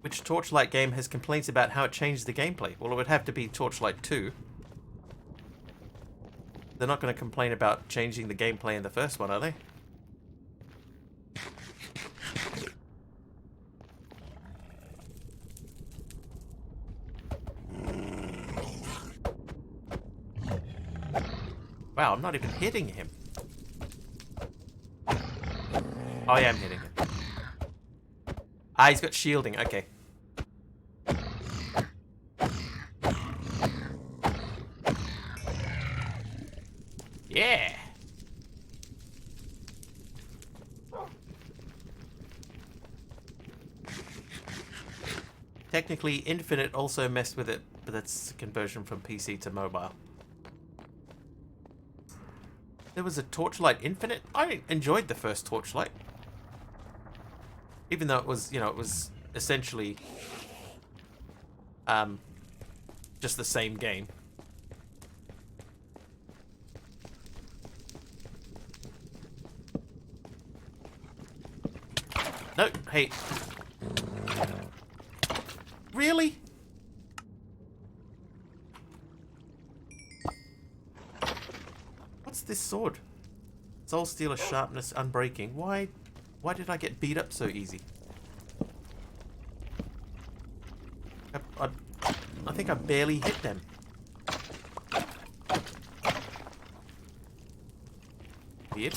S1: Which Torchlight game has complaints about how it changed the gameplay? Well, it would have to be Torchlight 2. They're not going to complain about changing the gameplay in the first one, are they? Wow, I'm not even hitting him. I am hitting him. Ah, he's got shielding. Okay. Yeah. Technically, Infinite also messed with it, but that's a conversion from PC to mobile. There was a Torchlight Infinite. I enjoyed the first Torchlight. Even though it was, it was essentially just the same game. No, hey. Really? What's this sword? Soul Stealer, Sharpness, Unbreaking. Why did I get beat up so easy? I think I barely hit them. Weird.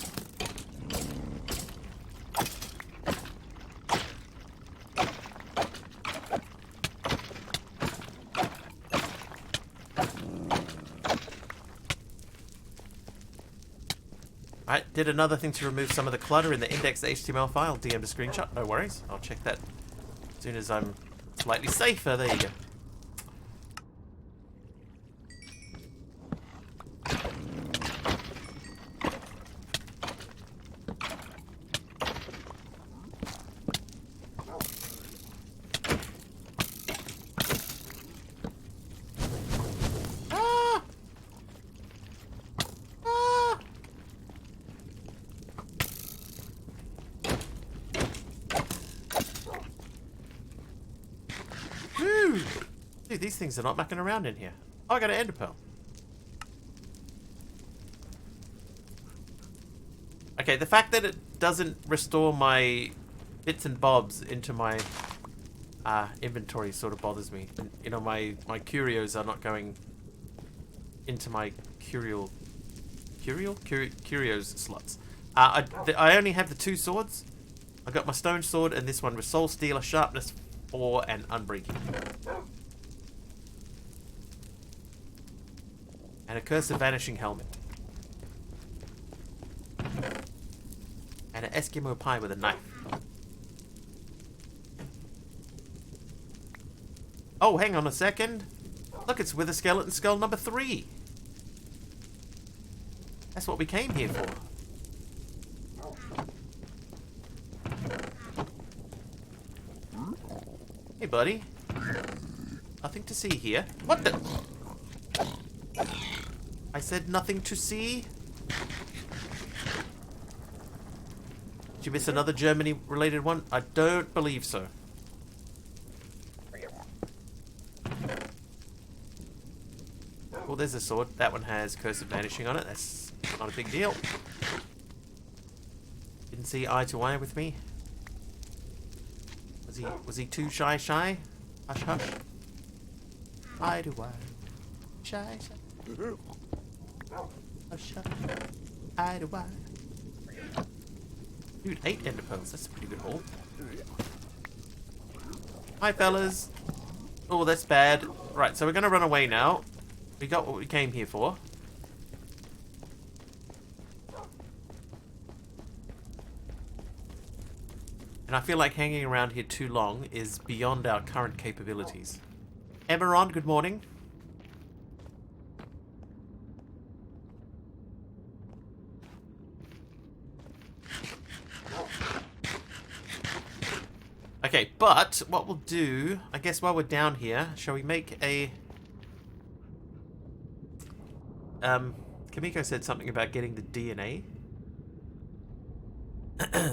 S1: Alright, did another thing to remove some of the clutter in the indexed HTML file. DM'd a screenshot, no worries. I'll check that as soon as I'm slightly safer. There you go. Dude, these things are not mucking around in here. Oh, I got an ender pearl. Okay, the fact that it doesn't restore my bits and bobs into my inventory sort of bothers me. And, you know, my curios are not going into my curios slots. I only have the 2 swords, I got my stone sword, and this one was Soul Stealer, Sharpness 4, and Unbreaking. And a Curse of Vanishing Helmet. And an Eskimo pie with a knife. Oh, hang on a second. Look, it's Wither Skeleton Skull number 3. That's what we came here for. Hey, buddy. Nothing to see here. What the? I said nothing to see. Did you miss another Germany-related one? I don't believe so. Oh, there's a sword. That one has Curse of Vanishing on it. That's not a big deal. Didn't see eye to eye with me. Was he too shy? Hush hush. Eye to eye. Shy. Hush hush. Eye to eye. Dude, 8 ender pearls. That's a pretty good haul. Hi, fellas. Oh, that's bad. Right, so we're gonna run away now. We got what we came here for. And I feel like hanging around here too long is beyond our current capabilities. Emeron, good morning. Okay, but what we'll do, I guess while we're down here, shall we make a... Kamiko said something about getting the DNA.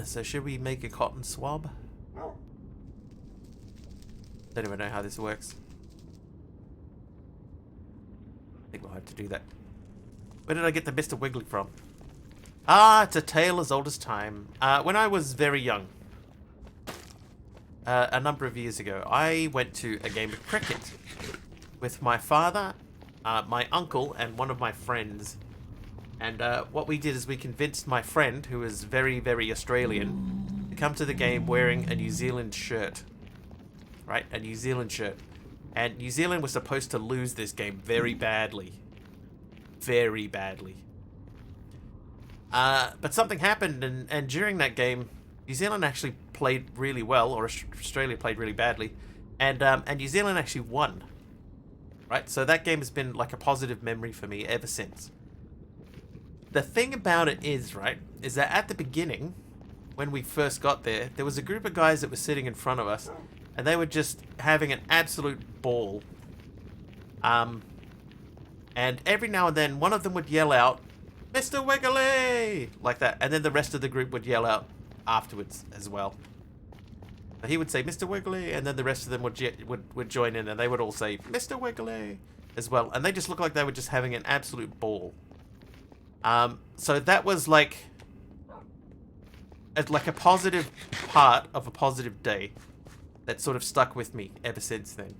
S1: So should we make a cotton swab? Don't even know how this works. I think we'll have to do that. Where did I get the Mr. Wiggly from? Ah, it's a tale as old as time. When I was very young, a number of years ago, I went to a game of cricket with my father, my uncle, and one of my friends. And what we did is we convinced my friend, who is very, very Australian, to come to the game wearing a New Zealand shirt. Right? A New Zealand shirt. And New Zealand was supposed to lose this game very badly. Very badly. But something happened, and during that game, New Zealand actually played really well, or Australia played really badly, and New Zealand actually won. Right? So that game has been like a positive memory for me ever since. The thing about it is, right, is that at the beginning, when we first got there, there was a group of guys that were sitting in front of us, and they were just having an absolute ball. And every now and then, one of them would yell out, "Mr. Wiggly!" like that, and then the rest of the group would yell out afterwards as well. So he would say, "Mr. Wiggly," and then the rest of them would join in, and they would all say, "Mr. Wiggly," as well, and they just looked like they were just having an absolute ball. So that was like a positive part of a positive day that sort of stuck with me ever since then.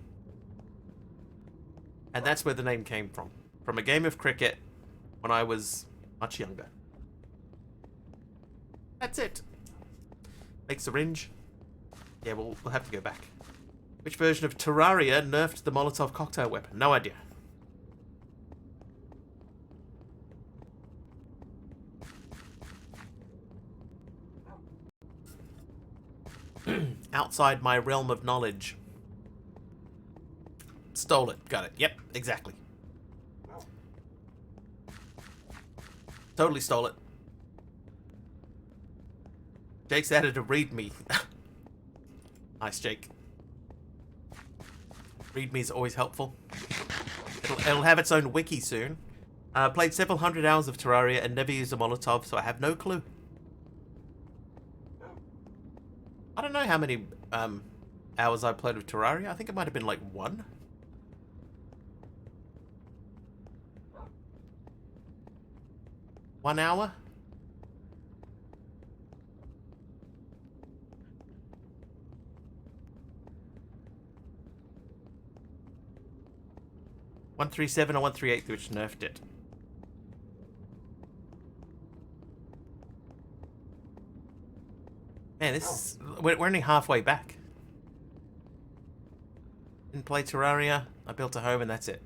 S1: And that's where the name came from a game of cricket when I was much younger. That's it. Make syringe. Yeah, we'll have to go back. Which version of Terraria nerfed the Molotov cocktail weapon? No idea. Outside my realm of knowledge. Stole it. Got it. Yep, exactly. Totally stole it. Jake's added a readme. Nice, Jake. Readme is always helpful. It'll have its own wiki soon. Played several hundred hours of Terraria and never used a Molotov, so I have no clue. I don't know how many hours I played with Terraria. I think it might have been like 1. One hour? .137 or 138, which nerfed it. Man, man, this is... We're only halfway back. Didn't play Terraria. I built a home and that's it.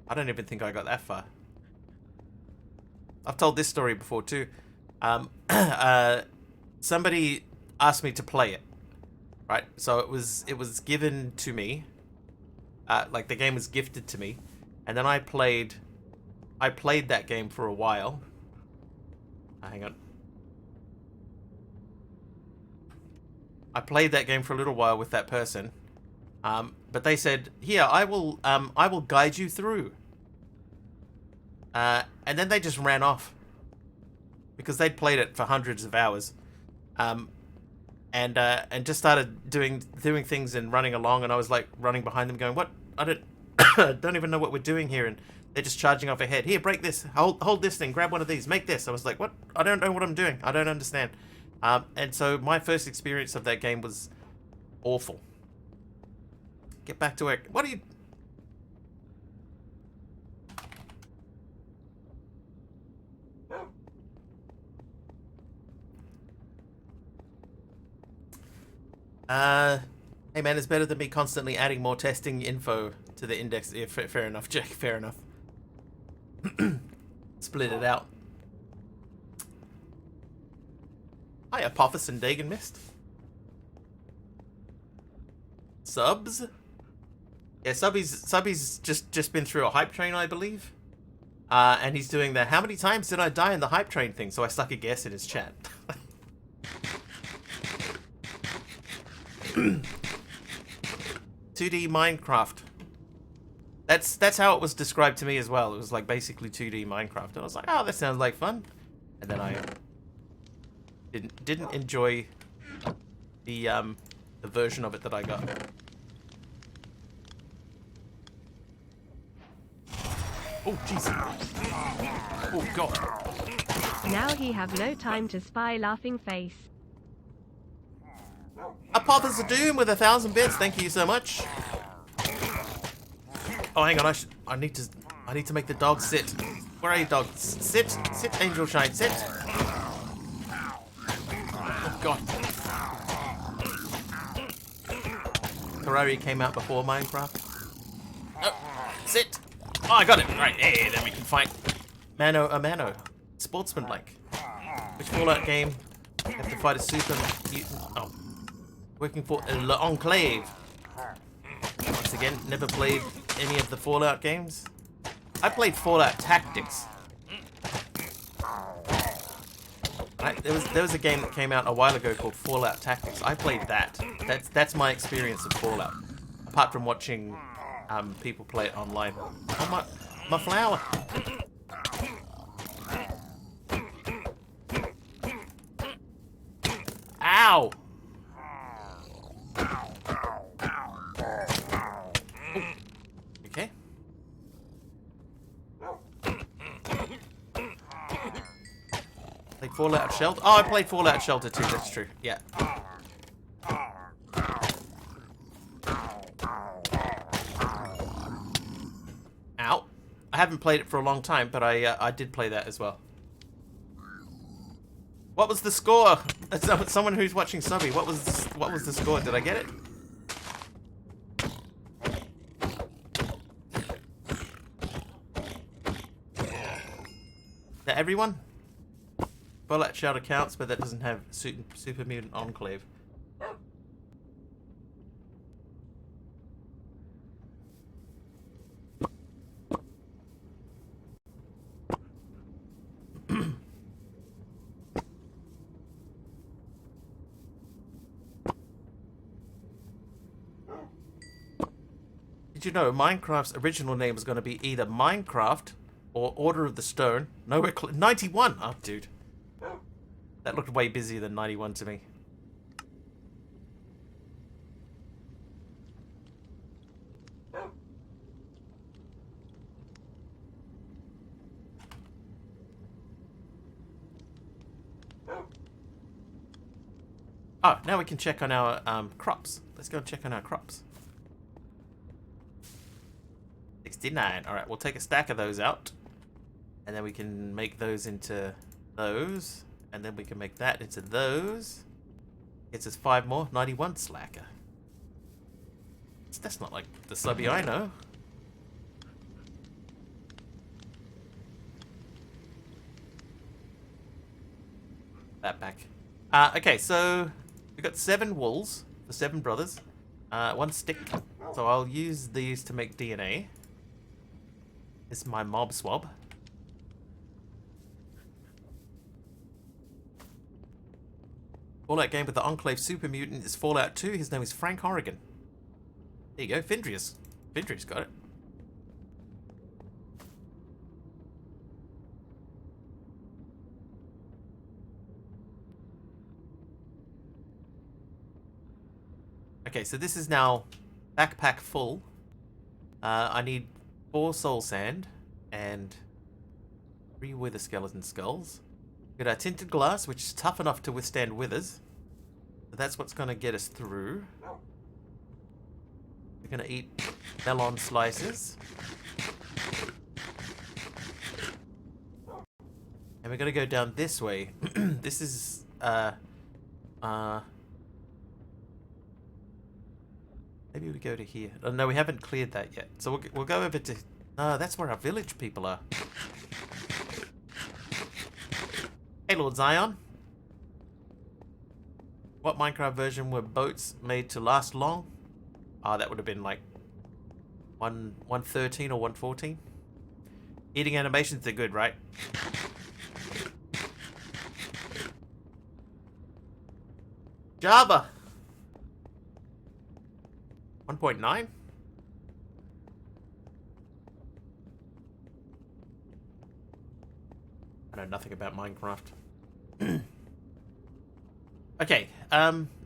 S1: I don't even think I got that far. I've told this story before too. Somebody asked me to play it. Right? So it was given to me. Like the game was gifted to me. And then I played that game for a while. Hang on. I played that game for a little while with that person. But they said, "Here, I will guide you through." And then they just ran off because they'd played it for hundreds of hours, and just started doing things and running along. And I was like running behind them, going, "What? I don't even know what we're doing here." And they're just charging off ahead. "Here, break this. Hold this thing. Grab one of these. Make this." I was like, "What? I don't know what I'm doing. I don't understand." And so my first experience of that game was awful. Get back to work. What are you... Hey man, it's better than me constantly adding more testing info to the index. Yeah, fair enough, Jack. Fair enough. Split it out. Hi, Apophis and Dagon Mist. Subs? Yeah, Subby's just been through a hype train, I believe. And he's doing the "how many times did I die in the hype train" thing, so I stuck a guess in his chat. 2D Minecraft. That's how it was described to me as well. It was like basically 2D Minecraft. And I was like, "Oh, that sounds like fun." And then I didn't enjoy the version of it that I got. Oh, jeez. Oh, God.
S2: Now he have no time to spy laughing face.
S1: Apophis of Doom with 1,000 bits. Thank you so much. Oh, hang on. I need to make the dog sit. Where are you, dog? Sit, Angel Shine, sit. Oh, God. Terraria came out before Minecraft. Oh, sit. Oh, I got it. Right, hey, then we can fight mano a mano. Sportsman-like. Which Fallout game you have to fight a super mutant? Oh. Working for L'Enclave. Once again, never played any of the Fallout games. I played Fallout Tactics. There was a game that came out a while ago called Fallout Tactics. I played that. That's my experience of Fallout. Apart from watching people play it online. Oh, my flower. Ow! Okay. Played Fallout Shelter. Oh, I played Fallout Shelter too. That's true. Yeah. Ow. I haven't played it for a long time, but I did play that as well. What was the score? Someone who's watching Subby. What was the score? Did I get it? Is that everyone? Fallout Shelter counts, but that doesn't have Super Mutant Enclave. Did you know Minecraft's original name was going to be either Minecraft or Order of the Stone? Nowhere 91! Oh, dude. That looked way busier than 91 to me. Oh, now we can check on our crops. Let's go and check on our crops. 69. Alright, we'll take a stack of those out. And then we can make those into those. And then we can make that into those. Gets us 5 more. 91 slacker. That's not like the subby I know. That back. Okay, so we've got 7 wolves, the 7 brothers. 1 stick. So I'll use these to make DNA. This is my mob swab. Fallout game with the Enclave super mutant is Fallout 2. His name is Frank Horrigan. There you go, Findrius. Findrius got it. Okay, so this is now backpack full. I need 4 soul sand and 3 wither skeleton skulls. We've got our tinted glass, which is tough enough to withstand withers. So that's what's going to get us through. We're going to eat melon slices. And we're going to go down this way. This is, maybe we go to here. Oh, no, we haven't cleared that yet. So we'll go over to... No, that's where our village people are. Hey, Lord Zion. What Minecraft version were boats made to last long? Ah, that would have been like 113 or 114. Eating animations, they're good, right? Java. 1.9? I know nothing about Minecraft. Okay,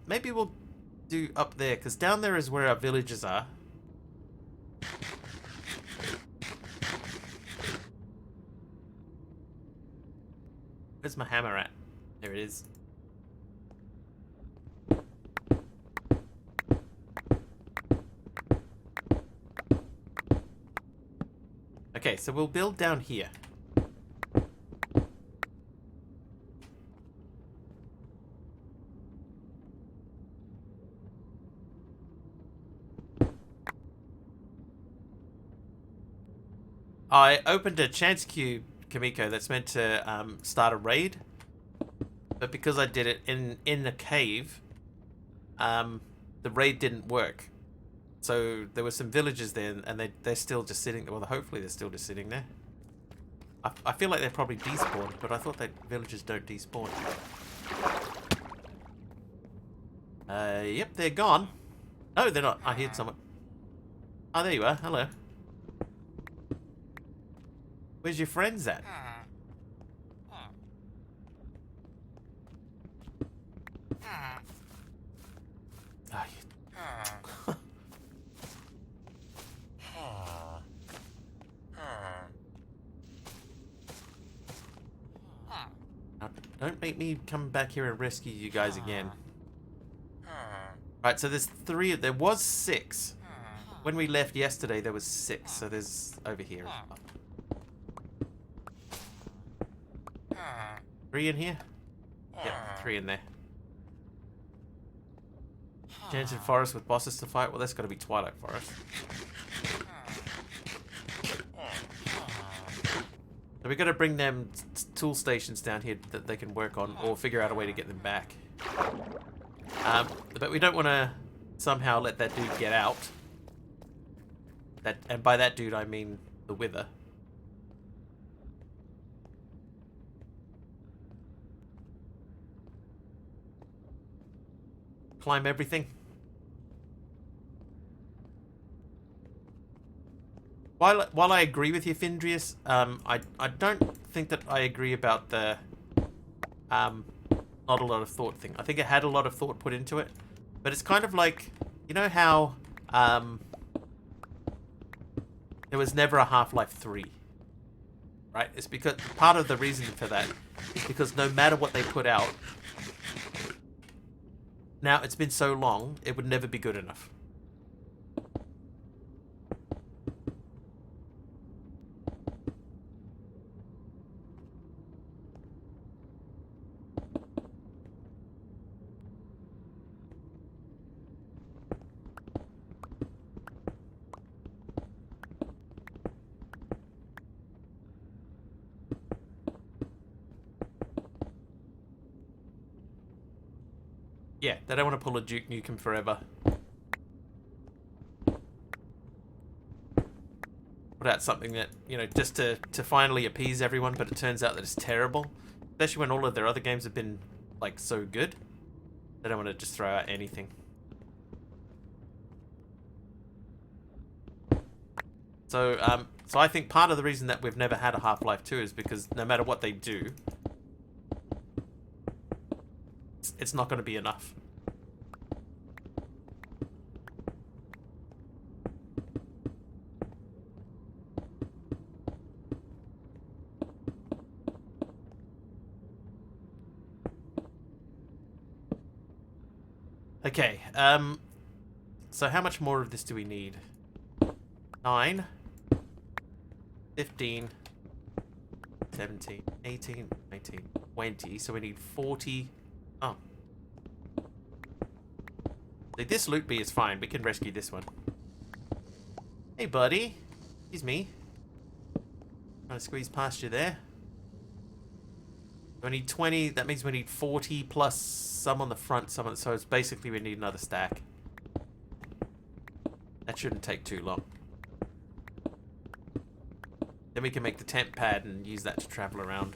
S1: maybe we'll do up there, because down there is where our villages are. Where's my hammer at? There it is. Okay, so we'll build down here. I opened a chance queue, Kamiko, that's meant to start a raid. But because I did it in a cave, the raid didn't work. So there were some villagers there, and they're still just sitting there. Well, hopefully they're still just sitting there. I feel like they're probably despawned, but I thought that villagers don't despawn. Yep, they're gone. No, they're not. I heard someone. Oh, there you are. Hello. Where's your friends at? Oh, you... Don't make me come back here and rescue you guys again. Right, so there's 3. There was 6. When we left yesterday, there was 6. So there's over here. 3 in here? Yep, 3 in there. Enchanted forest with bosses to fight? Well, that's got to be Twilight Forest. So we got to bring them tool stations down here that they can work on, or figure out a way to get them back. But we don't want to somehow let that dude get out. And by that dude, I mean the Wither. Climb everything. While I agree with you, Findrius, I don't think that I agree about the not a lot of thought thing. I think it had a lot of thought put into it, but it's kind of like, you know how there was never a Half-Life 3, right? It's because part of the reason for that is because no matter what they put out, now it's been so long, it would never be good enough. Yeah, they don't want to pull a Duke Nukem forever. Put out something that, you know, just to finally appease everyone, but it turns out that it's terrible. Especially when all of their other games have been, like, so good. They don't want to just throw out anything. So I think part of the reason that we've never had a Half-Life 2 is because no matter what they do, it's not going to be enough. Okay, so how much more of this do we need? 9, 15, 17, 18, 19, 20, so we need 40. Oh. Like, this loot bee is fine, we can rescue this one. Hey buddy, excuse me. Trying to squeeze past you there. We need 20, that means we need 40 plus some on the front, some on the, so it's basically we need another stack. That shouldn't take too long. Then we can make the tent pad and use that to travel around.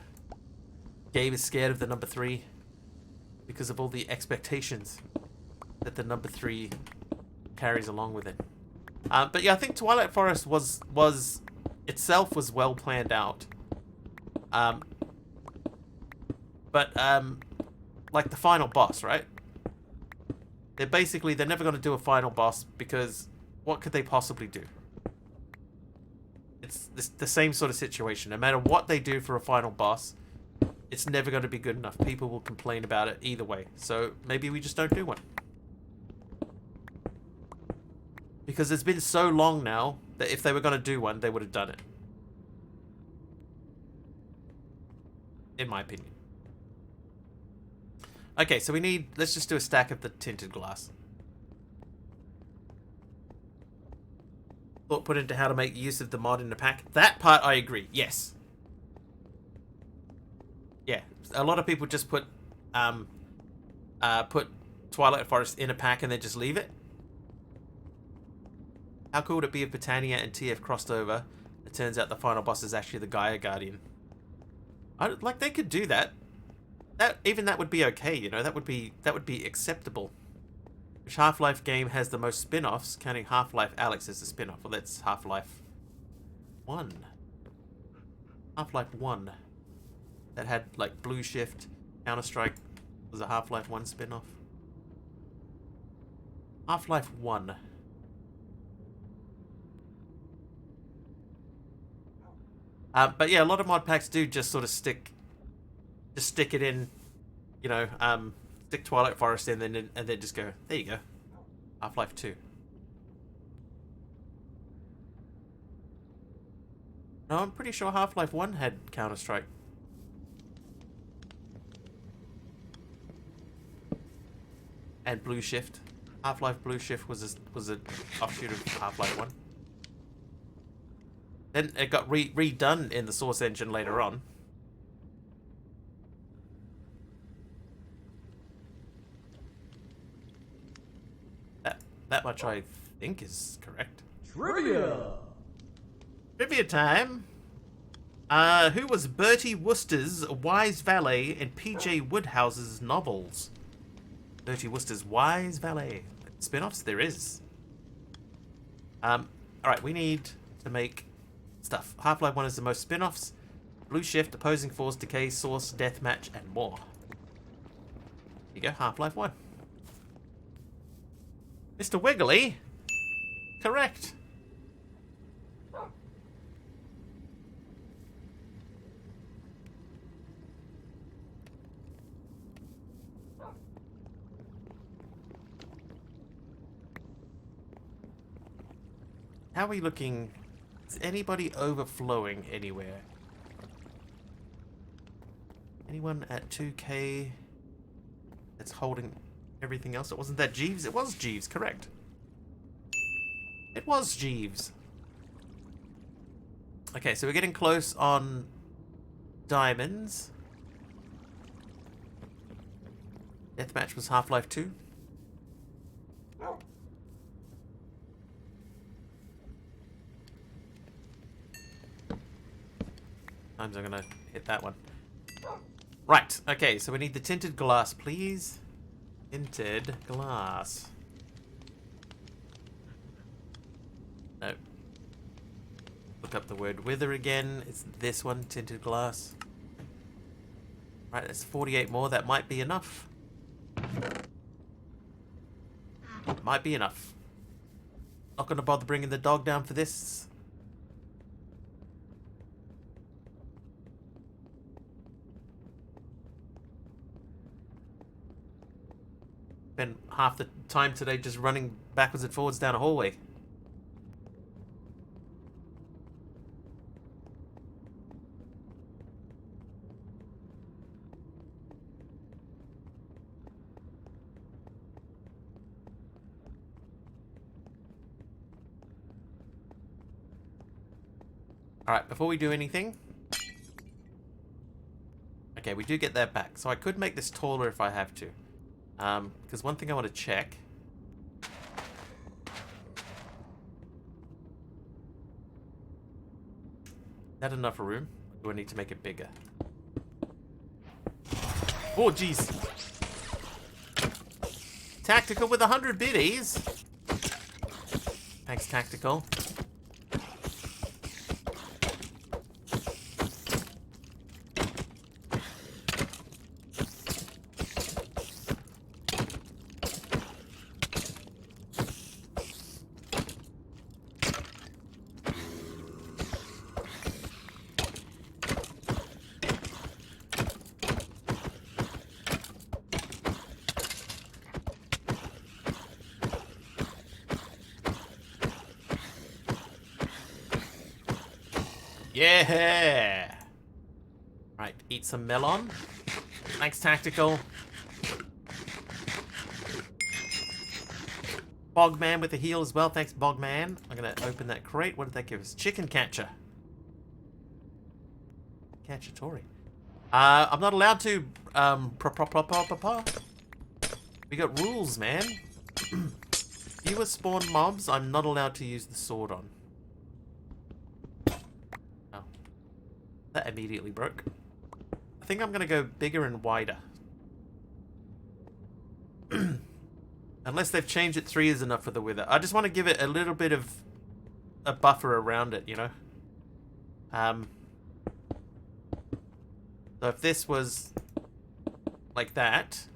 S1: Gabe is scared of the number 3 because of all the expectations that the number 3 carries along with it. But yeah, I think Twilight Forest was itself was well planned out. But like the final boss, right? They're never going to do a final boss because what could they possibly do? It's the same sort of situation. No matter what they do for a final boss, it's never going to be good enough. People will complain about it either way. So maybe we just don't do one. Because it's been so long now that if they were going to do one, they would have done it. In my opinion. Okay, so let's just do a stack of the tinted glass. Thought put into how to make use of the mod in the pack. That part I agree, yes. Yeah, a lot of people just put Twilight Forest in a pack and then just leave it. How cool would it be if Britannia and TF crossed over? It turns out the final boss is actually the Gaia Guardian. Like, they could do that. Even that would be okay, you know. That would be acceptable. Which Half-Life game has the most spin-offs? Counting Half-Life Alyx as a spin-off. Well, that's Half-Life 1. Half-Life 1. That had, like, Blue Shift. Counter-Strike was a Half-Life 1 spin-off. Half-Life 1. But yeah, a lot of mod packs do just sort of stick it in, you know, stick Twilight Forest in and then just go, there you go. Half-Life 2. No, I'm pretty sure Half-Life 1 had Counter-Strike. And Blue Shift. Half-Life Blue Shift was a offshoot of Half-Life 1. Then it got redone in the Source engine later on. That much I think is correct.
S3: Trivia!
S1: Trivia time! Who was Bertie Wooster's wise valet in P.J. Woodhouse's novels? Bertie Wooster's wise valet. Spin-offs? There is. Alright, we need to make stuff. Half-Life 1 is the most spin-offs. Blue Shift, Opposing Force, Decay, Source, Deathmatch, and more. Here you go, Half-Life 1. Mr. Wiggly? Correct. How are we looking? Is anybody overflowing anywhere? Anyone at 2K that's holding everything else? It wasn't that Jeeves? It was Jeeves, correct. It was Jeeves. Okay, so we're getting close on diamonds. Deathmatch was Half-Life 2. Times I'm gonna hit that one. Right, okay, so we need the tinted glass, please. Tinted glass. No. Look up the word wither again. It's this one, tinted glass. Right, that's 48 more. That might be enough. Might be enough. Not gonna bother bringing the dog down for this. Spent half the time today just running backwards and forwards down a hallway. Alright, before we do anything... Okay, we do get that back. So I could make this taller if I have to. Because one thing I want to check... Is that enough room? Or do I need to make it bigger? Oh, jeez. Tactical with 100 biddies. Thanks, Tactical. Yeah! Right, eat some melon. Thanks, Tactical. Bogman with the heal as well. Thanks, Bogman. I'm going to open that crate. What did that give us? Chicken catcher. Cacciatore. I'm not allowed to... We got rules, man. Viewer spawn mobs, I'm not allowed to use the sword on. That immediately broke. I think I'm going to go bigger and wider. Unless they've changed it, 3 is enough for the wither. I just want to give it a little bit of a buffer around it, you know? So if this was like that,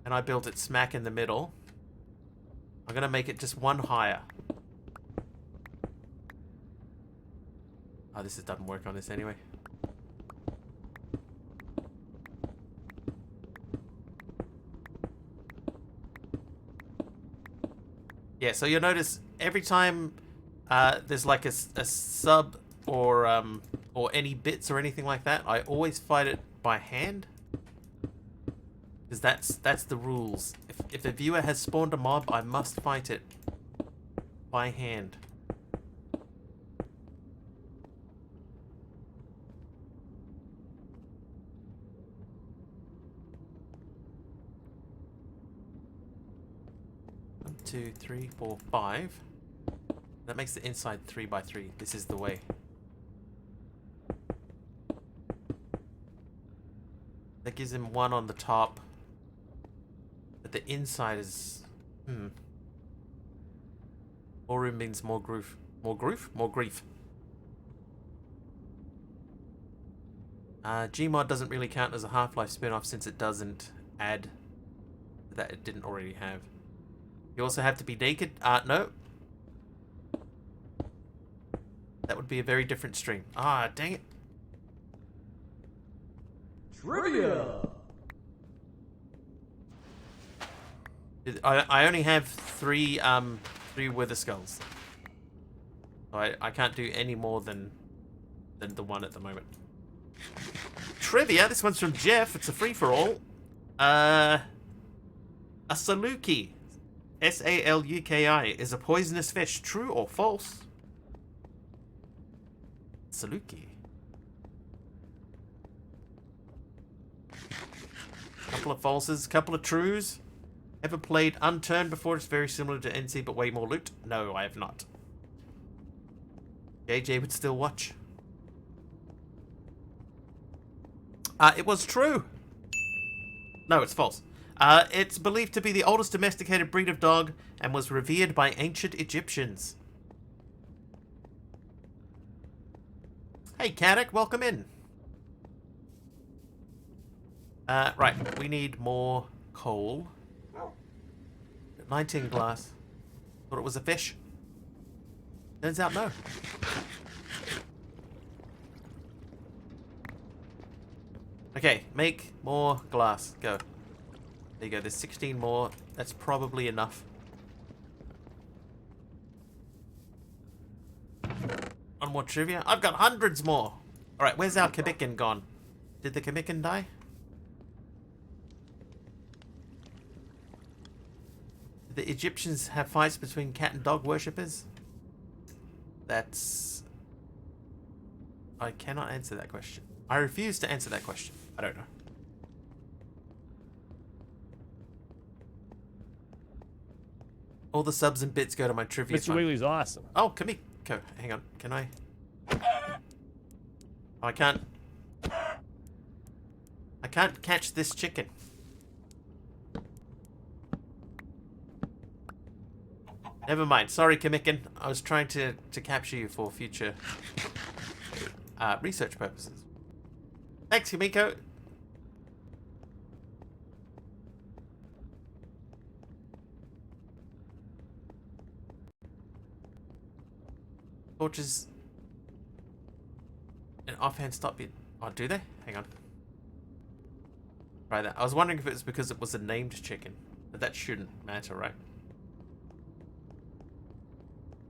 S1: and I built it smack in the middle, I'm going to make it just 1 higher. Oh, this doesn't work on this anyway. Yeah, so you'll notice every time there's like a sub or any bits or anything like that, I always fight it by hand. Because that's the rules. If a viewer has spawned a mob, I must fight it by hand. One, 2, 3, 4, 5. That makes the inside 3 by 3. This is the way. That gives him 1 on the top. But the inside is... More room means more groove. More groove? More grief. Gmod doesn't really count as a Half-Life spin-off since it doesn't add that it didn't already have. You also have to be naked? No. That would be a very different stream. Ah, dang it.
S3: Trivia.
S1: I only have 3 wither skulls. So I can't do any more than the 1 at the moment. Trivia. This one's from Jeff. It's a free-for-all. A saluki, S-A-L-U-K-I, is a poisonous fish. True or false? Saluki. Come Couple of falses, couple of trues. Ever played Unturned before? It's very similar to NC, but way more loot. No, I have not. JJ would still watch. It was true. No, it's false. It's believed to be the oldest domesticated breed of dog and was revered by ancient Egyptians. Hey, Caddock, welcome in. Right, we need more coal. 19 glass. Thought it was a fish. Turns out no. Okay, make more glass. Go. There you go, there's 16 more. That's probably enough. One more trivia. I've got hundreds more. Alright, where's our Kabikin gone? Did the Kabikin die? Did the Egyptians have fights between cat and dog worshippers? That's... I cannot answer that question. I refuse to answer that question. I don't know. All the subs and bits go to my trivia
S4: Mr.
S1: fund.
S4: Wiggly's awesome.
S1: Oh, Kamiko. Hang on. Can I? Oh, I can't. I can't catch this chicken. Never mind. Sorry, Kamikin. I was trying to capture you for future research purposes. Thanks, Kamiko. Torches. An offhand stop it. Oh, do they? Hang on. Try that. I was wondering if it was because it was a named chicken. But that shouldn't matter, right?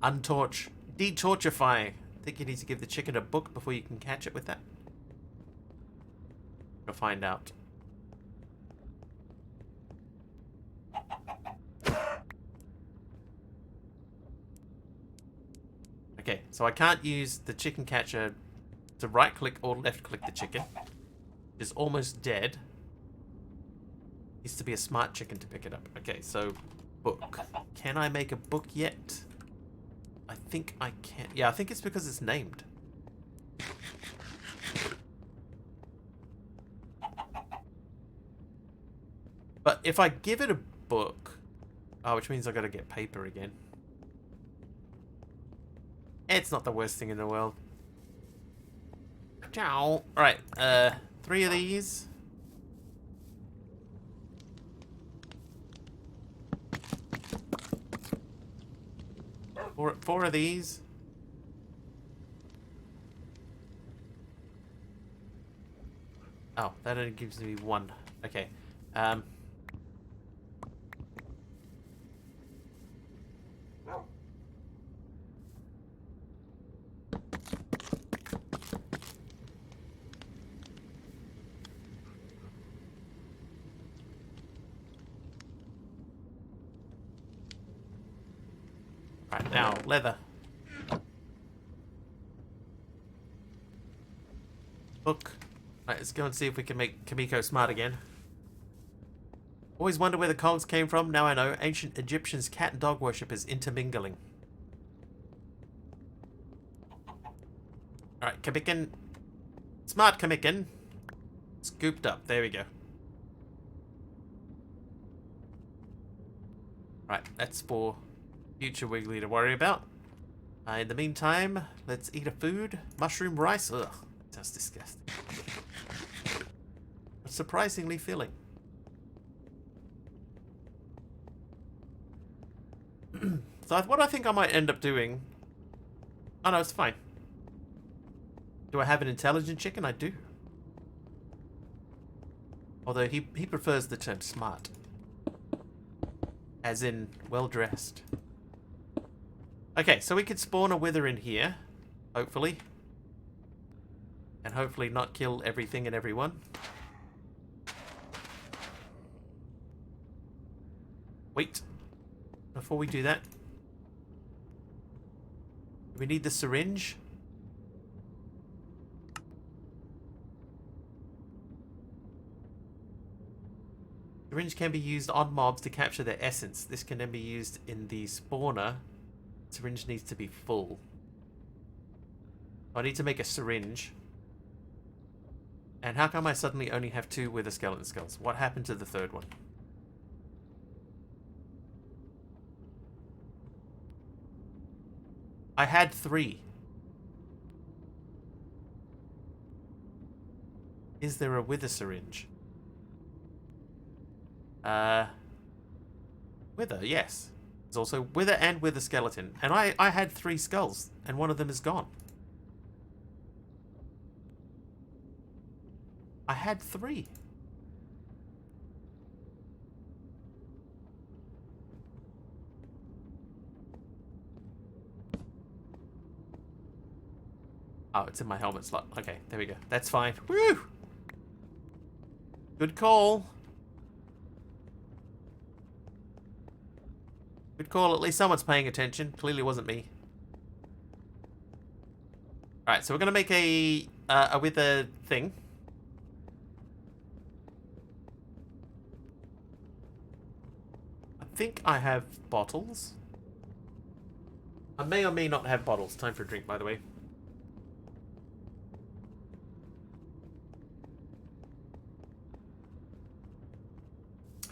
S1: Untorch. Detorchify. I think you need to give the chicken a book before you can catch it with that. We'll find out. Okay, so I can't use the chicken catcher to right click or left click the chicken. It's almost dead. Needs to be a smart chicken to pick it up. Okay, so book. Can I make a book yet? I think I can. Yeah, I think it's because it's named. But if I give it a book, oh, which means I gotta get paper again. It's not the worst thing in the world. Ciao. Right, 3 of these. Four of these. Oh, that only gives me 1. Okay. Right, now, leather. Book. Right, let's go and see if we can make Kamiko smart again. Always wonder where the cogs came from. Now I know. Ancient Egyptians, cat and dog worshippers intermingling. Alright, Kamikin. Smart Kamikin. Scooped up. There we go. Right, that's for future Wiggly to worry about. In the meantime, let's eat a food. Mushroom rice. Ugh, that sounds disgusting. But surprisingly filling. So what I think I might end up doing... Oh no, it's fine. Do I have an intelligent chicken? I do. Although he prefers the term smart. As in, well-dressed. Okay, so we could spawn a wither in here. Hopefully. And hopefully not kill everything and everyone. Wait. Before we do that. We need the syringe. Syringe can be used on mobs to capture their essence. This can then be used in the spawner. Syringe needs to be full. I need to make a syringe. And how come I suddenly only have 2 wither skeleton skulls? What happened to the third one? I had 3. Is there a wither syringe? Wither, yes. There's also wither and wither skeleton. And I had 3 skulls, and one of them is gone. I had 3. Oh, it's in my helmet slot. Okay, there we go. That's fine. Woo! Good call. Good call. At least someone's paying attention. Clearly wasn't me. Alright, so we're going to make a wither thing. I think I have bottles. I may or may not have bottles. Time for a drink, by the way.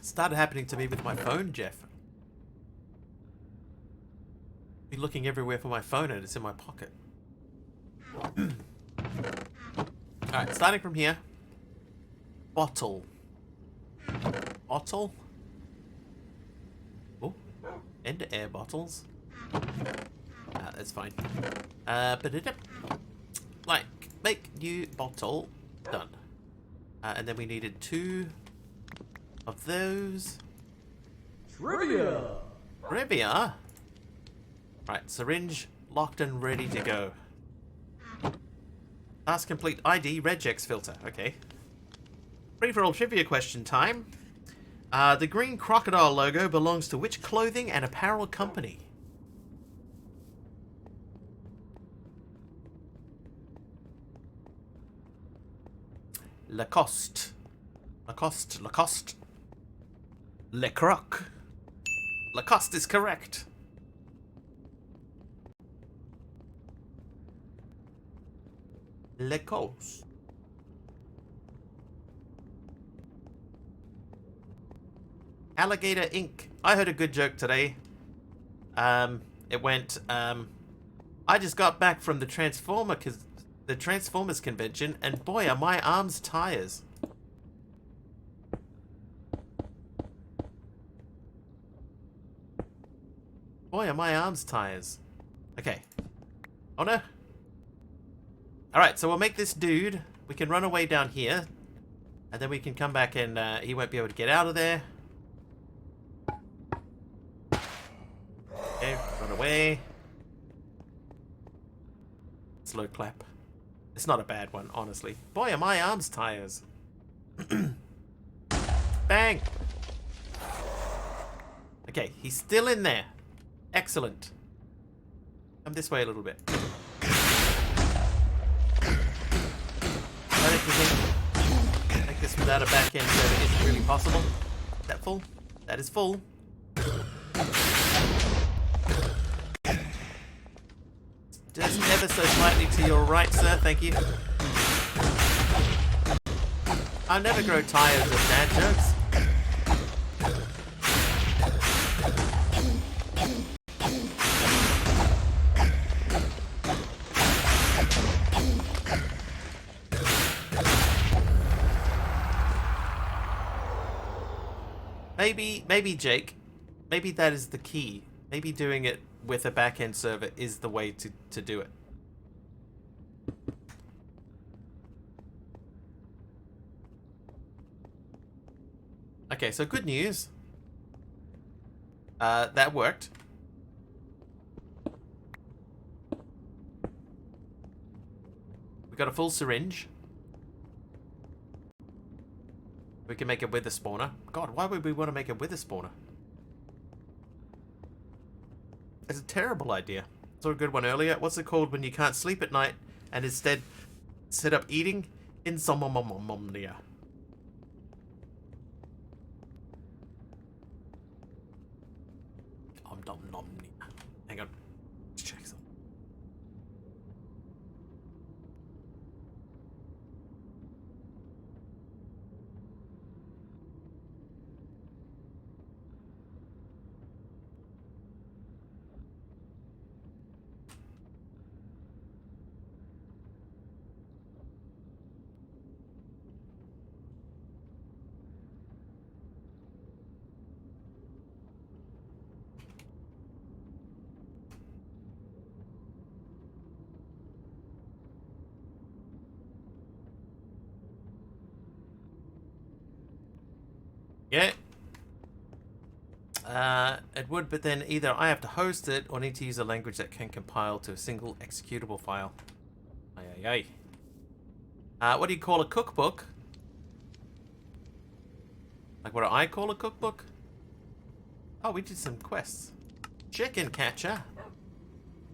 S1: Started happening to me with my phone, Jeff. Be looking everywhere for my phone and it's in my pocket. Alright, starting from here. Bottle. Bottle? Oh, and air bottles. That's fine. Like, make new bottle. Done. And then we needed 2 of those.
S3: Trivia!
S1: Trivia? Right, syringe locked and ready to go. Task complete. ID regex filter. Okay. Free-for-all trivia question time. The green crocodile logo belongs to which clothing and apparel company? Lacoste. Lacoste. Lacoste. Le Croc. Lacoste is correct. Lacoste. Alligator Inc. I heard a good joke today. It went, I just got back from the Transformers convention, and boy, are my arms tires. Boy, are my arms tires. Okay. Oh no. Alright, so we'll make this dude. We can run away down here. And then we can come back and he won't be able to get out of there. Okay, run away. Slow clap. It's not a bad one, honestly. Boy, are my arms tires. Bang! Okay, he's still in there. Excellent. Come this way a little bit. I think make this without a back end server isn't really possible. Is that full? That is full. Just ever so slightly to your right, sir. Thank you. I'll never grow tired of dad jokes. Maybe Jake, maybe that is the key. Maybe doing it with a back-end server is the way to do it. Okay, so good news. That worked. We got a full syringe. We can make a wither spawner. God, why would we want to make a wither spawner? It's a terrible idea. Saw a good one earlier. What's it called when you can't sleep at night and instead sit up eating? Insomnia. Yeah. It would, but then either I have to host it or need to use a language that can compile to a single executable file. Aye, aye, aye. What do you call a cookbook? Like what do I call a cookbook? Oh, we did some quests. Chicken catcher.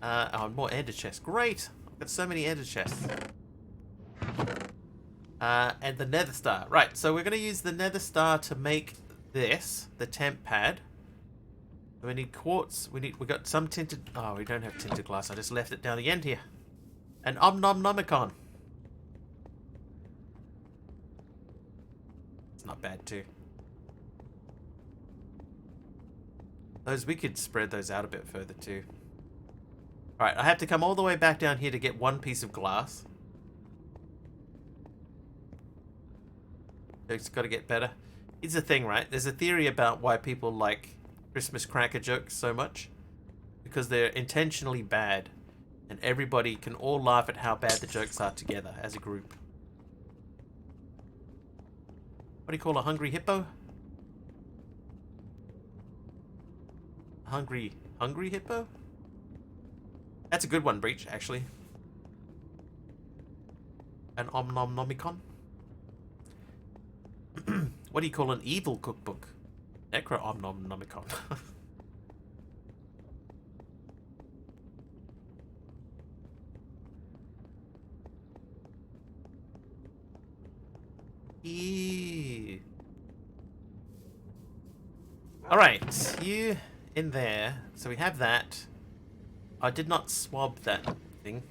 S1: Oh, more ender chests. Great. I've got so many ender chests. And the nether star. Right, so we're going to use the nether star to make this, the temp pad. We need quartz. We got some tinted. Oh, we don't have tinted glass. I just left it down the end here. An omnomnomicon. It's not bad too. Those, we could spread those out a bit further too. Alright, I have to come all the way back down here to get one piece of glass. It's got to get better. Here's the thing, right? There's a theory about why people like Christmas cracker jokes so much. Because they're intentionally bad. And everybody can all laugh at how bad the jokes are together as a group. What do you call a hungry hippo? Hungry hippo? That's a good one, Breach, actually. An omnomnomicon? What do you call an evil cookbook? Necro omnomnomicon. Eee. Alright, you in there. So we have that. I did not swab that thing.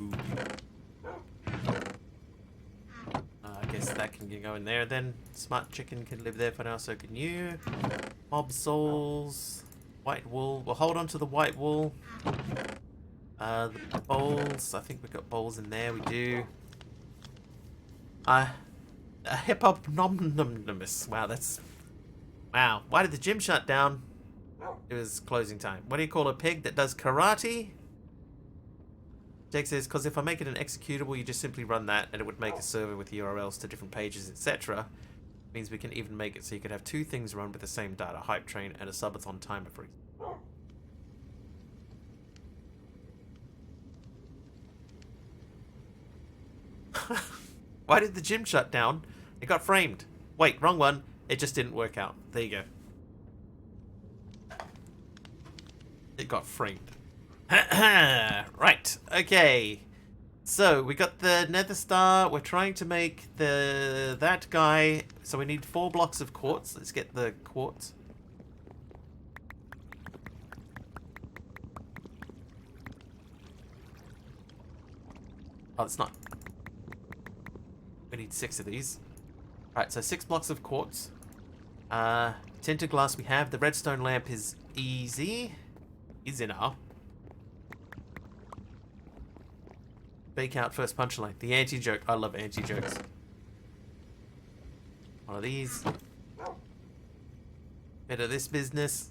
S1: Ooh. I guess that can go in there then. Smart chicken can live there for now, so can you. Mob souls. White wool. We'll hold on to the white wool. The bowls. I think we've got bowls in there. We do. A hip hop nomnomus. Wow, that's. Wow. Why did the gym shut down? It was closing time. What do you call a pig that does karate? Jake says, because if I make it an executable, you just simply run that and it would make a server with URLs to different pages, etc. Means we can even make it so you could have two things run with the same data, hype train and a subathon timer for example. Why did the gym shut down? It got framed. Wait, wrong one. It just didn't work out. There you go. It got framed. Right, okay. So, we got the nether star. We're trying to make that guy. So we need 4 blocks of quartz. Let's get the quartz. Oh, it's not. We need 6 of these. Alright, so 6 blocks of quartz. Tinted glass we have. The redstone lamp is easy. Easy now. Bake out first punchline. The anti-joke. I love anti-jokes. One of these. Bit of this business.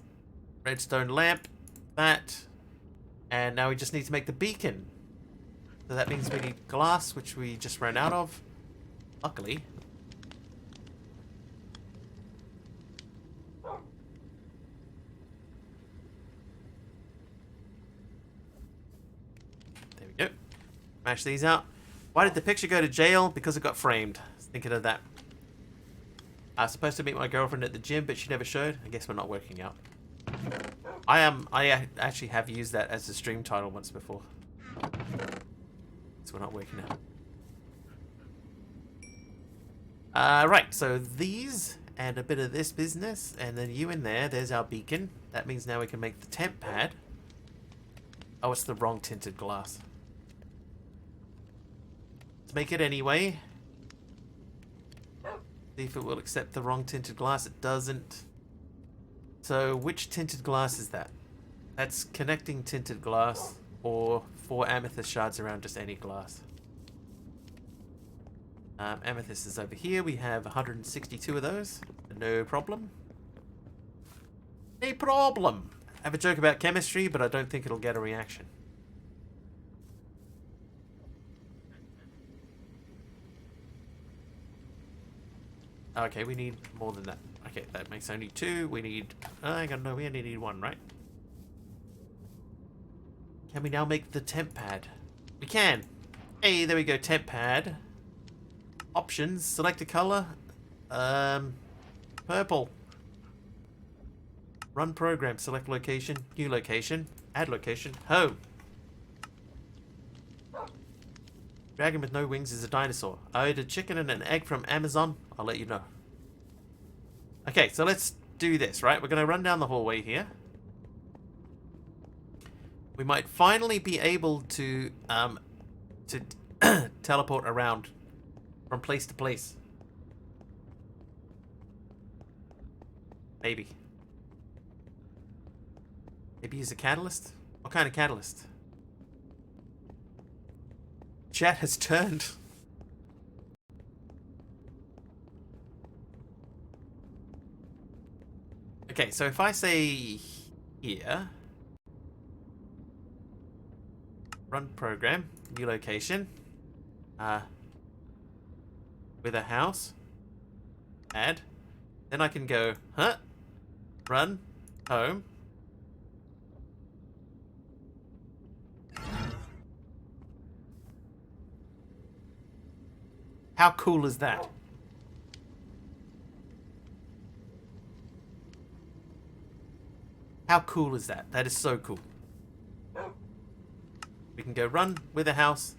S1: Redstone lamp. That. And now we just need to make the beacon. So that means we need glass, which we just ran out of. Luckily. There we go. Smash these out. Why did the picture go to jail? Because it got framed. I was thinking of that. I was supposed to meet my girlfriend at the gym, but she never showed. I guess we're not working out. I actually have used that as a stream title once before. So we're not working out. Right, so these and a bit of this business, and then you in there. There's our beacon. That means now we can make the temp pad. Oh, it's the wrong tinted glass. Let's make it anyway. See if it will accept the wrong tinted glass. It doesn't. So which tinted glass is that? That's connecting tinted glass or 4 amethyst shards around just any glass. Amethyst is over here. We have 162 of those. No problem. No problem. I have a joke about chemistry, but I don't think it'll get a reaction. Okay, we need more than that. Okay, that makes only 2. We need... hang on, no, we only need 1, right? Can we now make the temp pad? We can! Hey, there we go, temp pad. Options, select a color. Purple. Run program, select location, new location, add location, home. Dragon with no wings is a dinosaur. I ate a chicken and an egg from Amazon. I'll let you know. Okay, so let's do this, right? We're going to run down the hallway here. We might finally be able to teleport around from place to place. Maybe. Maybe use a catalyst? What kind of catalyst? Chat has turned. Okay, so if I say here, run program, new location, with a house, add, then I can go, run, home. How cool is that? How cool is that? That is so cool. We can go run with a house.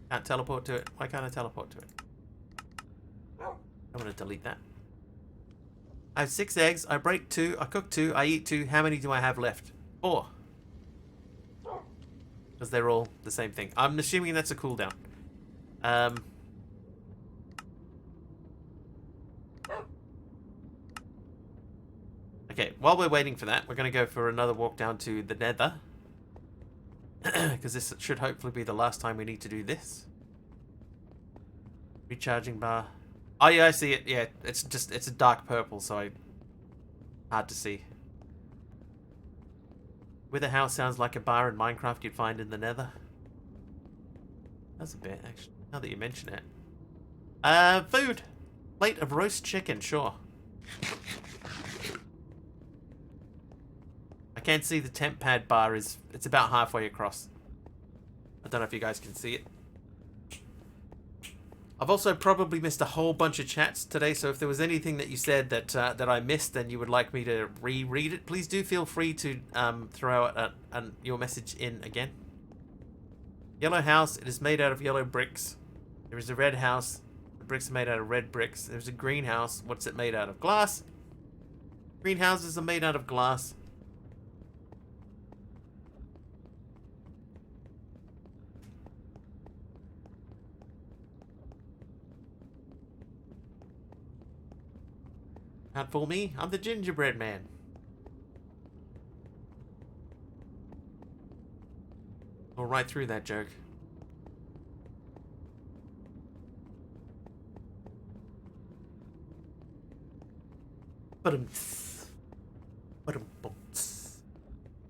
S1: Can't teleport to it. Why can't I teleport to it? I'm gonna delete that. I have 6 eggs. I break 2. I cook 2. I eat 2. How many do I have left? 4. Because they're all the same thing. I'm assuming that's a cooldown. Okay, while we're waiting for that, we're going to go for another walk down to the Nether. Because this should hopefully be the last time we need to do this. Recharging bar. Oh yeah, I see it. Yeah, it's a dark purple, so hard to see. With a house sounds like a bar in Minecraft you'd find in the Nether. That's a bit, actually, now that you mention it. Food! Plate of roast chicken, sure. I can't see the temp pad bar it's about halfway across. I don't know if you guys can see it. I've also probably missed a whole bunch of chats today, so if there was anything that you said that I missed and you would like me to reread it, please do feel free to throw out your message in again. Yellow house, it is made out of yellow bricks. There is a red house, the bricks are made out of red bricks. There's a green house, what's it made out of? Glass. Greenhouses are made out of glass. Can't fool me, I'm the gingerbread man. Go right through that joke.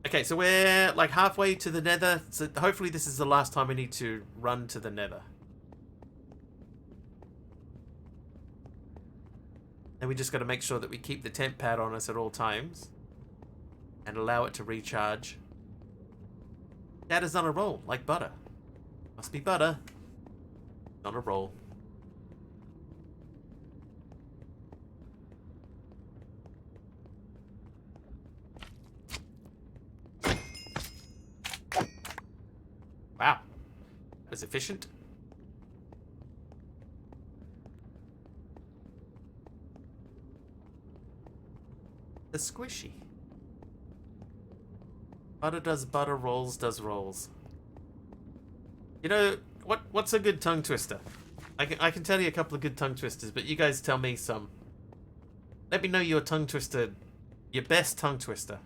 S1: Okay, so we're like halfway to the Nether, so hopefully this is the last time we need to run to the Nether. Then we just got to make sure that we keep the temp pad on us at all times. And allow it to recharge. That is on a roll, like butter. Must be butter. On a roll. Wow. That was efficient. The squishy. Butter does butter, rolls does rolls. You know, what's a good tongue twister? I can tell you a couple of good tongue twisters, but you guys tell me some. Let me know your tongue twister, your best tongue twister.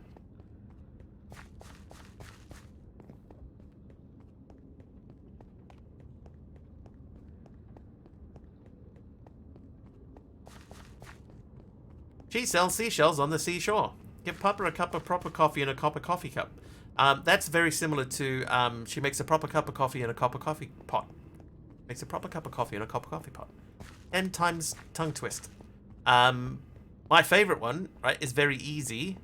S1: She sells seashells on the seashore. Give Papa a cup of proper coffee in a copper coffee cup. That's very similar to she makes a proper cup of coffee in a copper coffee pot. Makes a proper cup of coffee in a copper coffee pot. 10 times tongue twist. My favorite one, right, is very easy,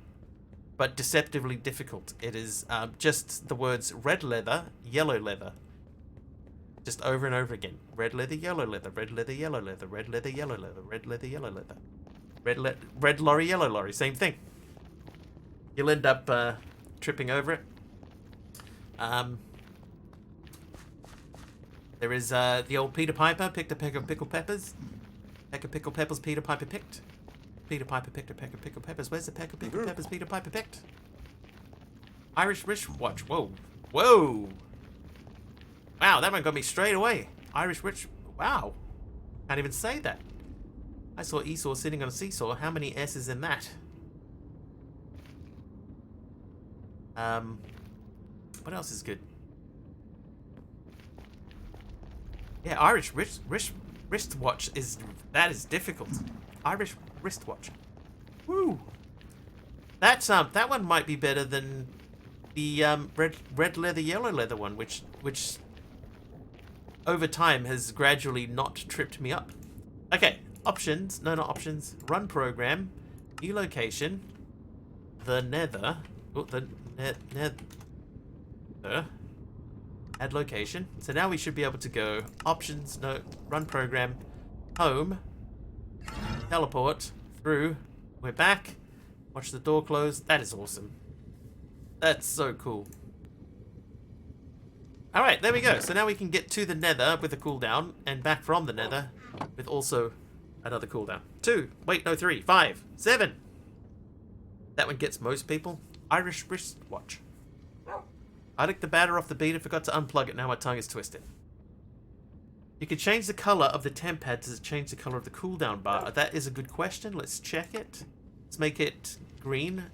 S1: but deceptively difficult. It is just the words red leather, yellow leather. Just over and over again. Red leather, yellow leather, red leather, yellow leather, red leather, yellow leather, red leather, yellow leather. Red lorry, yellow lorry, same thing. You'll end up tripping over it. There is the old Peter Piper picked a peck of pickled peppers. Peck of pickled peppers Peter Piper picked. Peter Piper picked a peck of pickled peppers. Where's the peck of pickled peppers Peter Piper picked? Irish wristwatch. Whoa. Whoa. Wow, that one got me straight away. Irish wrist. Wow. Can't even say that. I saw Esau sitting on a seesaw. How many S's in that? What else is good? Yeah, Irish wristwatch is difficult. Irish wristwatch. Woo. That's that one might be better than the red leather, yellow leather one, which over time has gradually not tripped me up. Okay, options. No, not options. Run program. New location. The nether. Oh, the nether. Add location. So now we should be able to go options, no, run program, home, teleport, through, we're back, watch the door close. That is awesome. That's so cool. Alright, there we go. So now we can get to the nether with a cooldown and back from the nether with also another cooldown. 2, wait, no, 3, 5, 7. That one gets most people. Irish wristwatch. I took the batter off the beater, forgot to unplug it, now my tongue is twisted. You can change the color of the temp pad. Does it change the color of the cooldown bar? That is a good question. Let's check it. Let's make it green.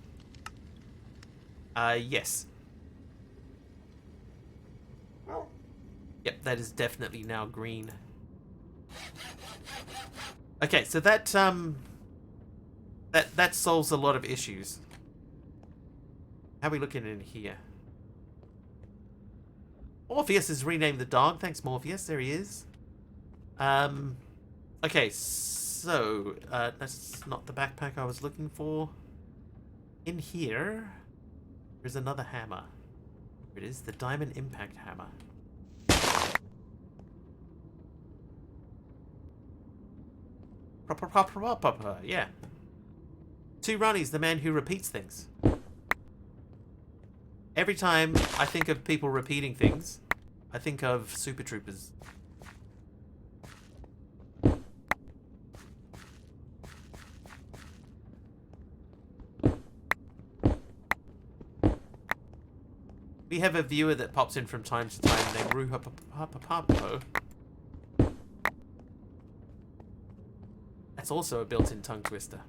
S1: Yes. Yep, that is definitely now green. Okay, so that solves a lot of issues. How are we looking in here? Morpheus has renamed the dog. Thanks, Morpheus. There he is. Okay, so that's not the backpack I was looking for. In here, there's another hammer. Here it is, the Diamond Impact Hammer. Proper, yeah. 2 Ronnies, the man who repeats things. Every time I think of people repeating things, I think of Super Troopers. We have a viewer that pops in from time to time named Ruhapapapo. That's also a built-in tongue twister.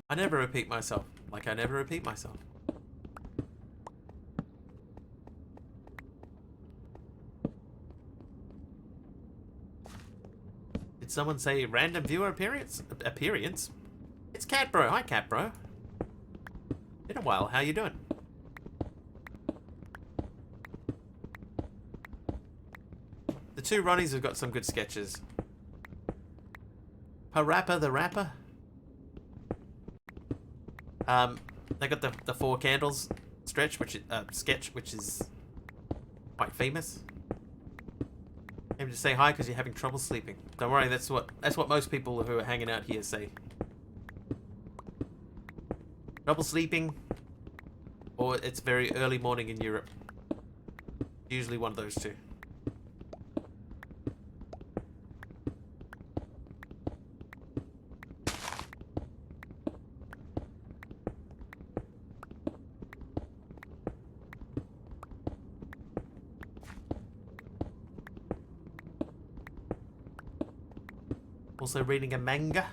S1: I never repeat myself. Like I never repeat myself. Did someone say random viewer appearance? Appearance? It's Cat Bro. Hi, Cat Bro. Been a while. How you doing? The 2 Ronnies have got some good sketches. Parappa the Rapper. They got the 4 candles sketch, which is quite famous. Came to say hi because you're having trouble sleeping. Don't worry, that's what most people who are hanging out here say. Trouble sleeping, or it's very early morning in Europe. Usually one of those two. Also reading a manga.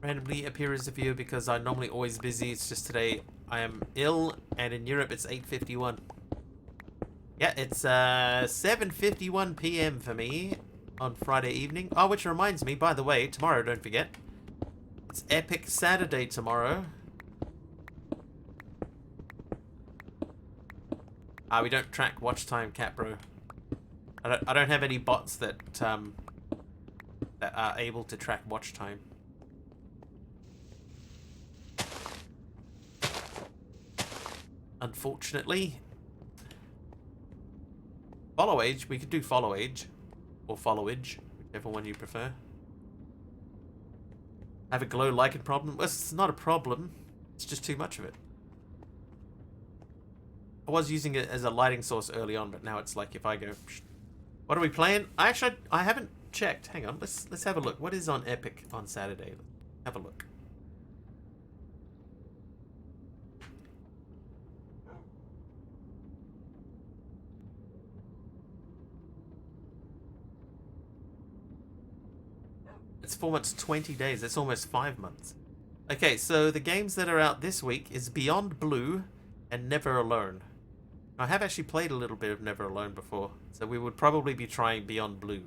S1: randomly appear as a viewer because I'm normally always busy. It's just today I am ill, and in Europe it's 8:51. Yeah, it's 7:51 p.m. for me on Friday evening. Oh, which reminds me, by the way, tomorrow, don't forget, it's Epic Saturday tomorrow. We don't track watch time, Capbro. I don't have any bots that that are able to track watch time. Unfortunately. Follow age, we could do follow age. Or followage, whichever one you prefer. Have a glow lichen problem? Well, it's not a problem. It's just too much of it. I was using it as a lighting source early on, but now it's like if I go... What are we playing? I haven't checked. Hang on, let's have a look. What is on Epic on Saturday? Have a look. It's 4 months, 20 days. That's almost 5 months. Okay, so the games that are out this week is Beyond Blue and Never Alone. I have actually played a little bit of Never Alone before, so we would probably be trying Beyond Blue.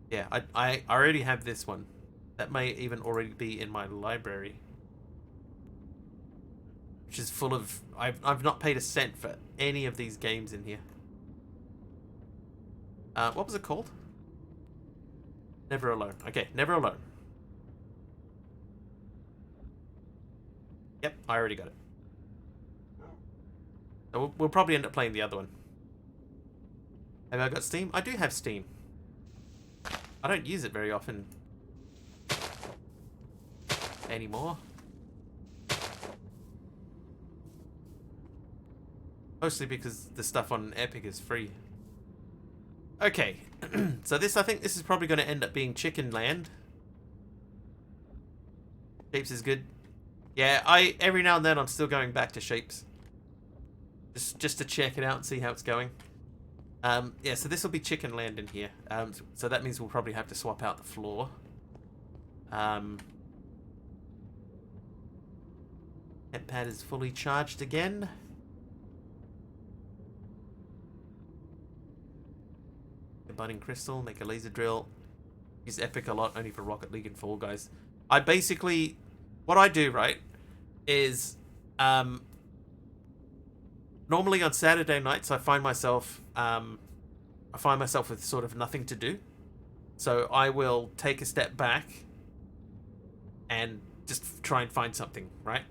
S1: Yeah, I already have this one. That may even already be in my library. Which is full of... I've not paid a cent for any of these games in here. What was it called? Never Alone. Okay, Never Alone. Yep, I already got it. So we'll probably end up playing the other one. Have I got Steam? I do have Steam. I don't use it very often anymore. Mostly because the stuff on Epic is free. Okay, so I think this is probably going to end up being Chicken Land. Shapes is good. Yeah, every now and then I'm still going back to Shapes. Just to check it out and see how it's going. Yeah, so this will be Chicken Land in here. So that means we'll probably have to swap out the floor. Pad is fully charged again. A budding crystal, make a laser drill. Use Epic a lot, only for Rocket League and Fall Guys. I basically, what I do, right, is normally on Saturday nights I find myself with sort of nothing to do. So I will take a step back and just try and find something, right?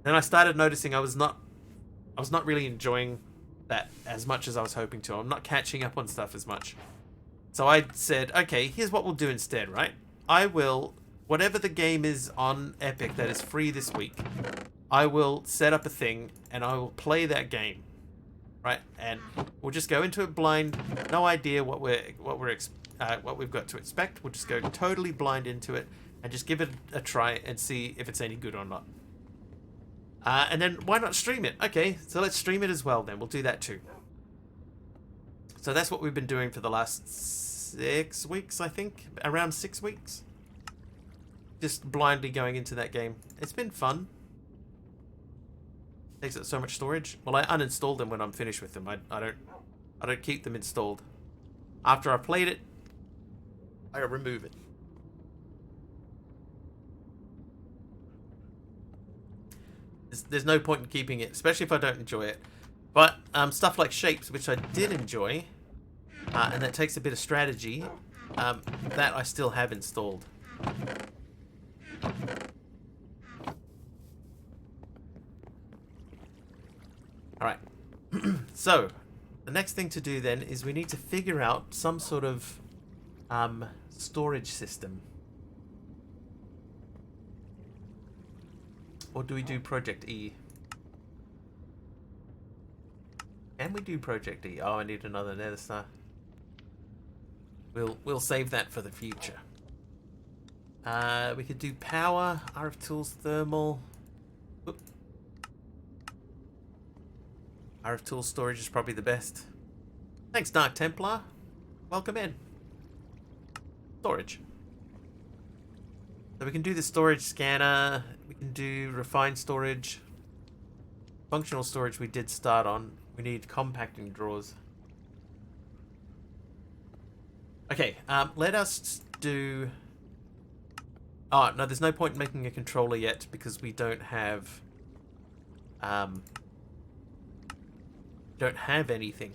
S1: Then I started noticing I was not really enjoying that as much as I was hoping to. I'm not catching up on stuff as much. So I said, okay, here's what we'll do instead, right? I will, whatever the game is on Epic that is free this week, I will set up a thing and I will play that game, right? And we'll just go into it blind, no idea what we've got to expect. We'll just go totally blind into it and just give it a try and see if it's any good or not. And then why not stream it? Okay, so let's stream it as well then. We'll do that too. So that's what we've been doing for the last 6 weeks, I think. Around 6 weeks. Just blindly going into that game. It's been fun. Takes up so much storage. Well, I uninstalled them when I'm finished with them. I don't keep them installed. After I've played it, I remove it. There's no point in keeping it, especially if I don't enjoy it. But stuff like Shapes, which I did enjoy, and that takes a bit of strategy, that I still have installed. Alright, so the next thing to do then is we need to figure out some sort of storage system. Or do we do Project E? Can we do Project E? Oh, I need another Nether Star. We'll save that for the future. We could do power, RF tools, thermal. Oop. RF tools storage is probably the best. Thanks, Dark Templar. Welcome in. Storage. So we can do the storage scanner. We can do refined storage. Functional storage we did start on. We need compacting drawers. Okay, let us do... Oh, no, there's no point in making a controller yet because we don't have... don't have anything.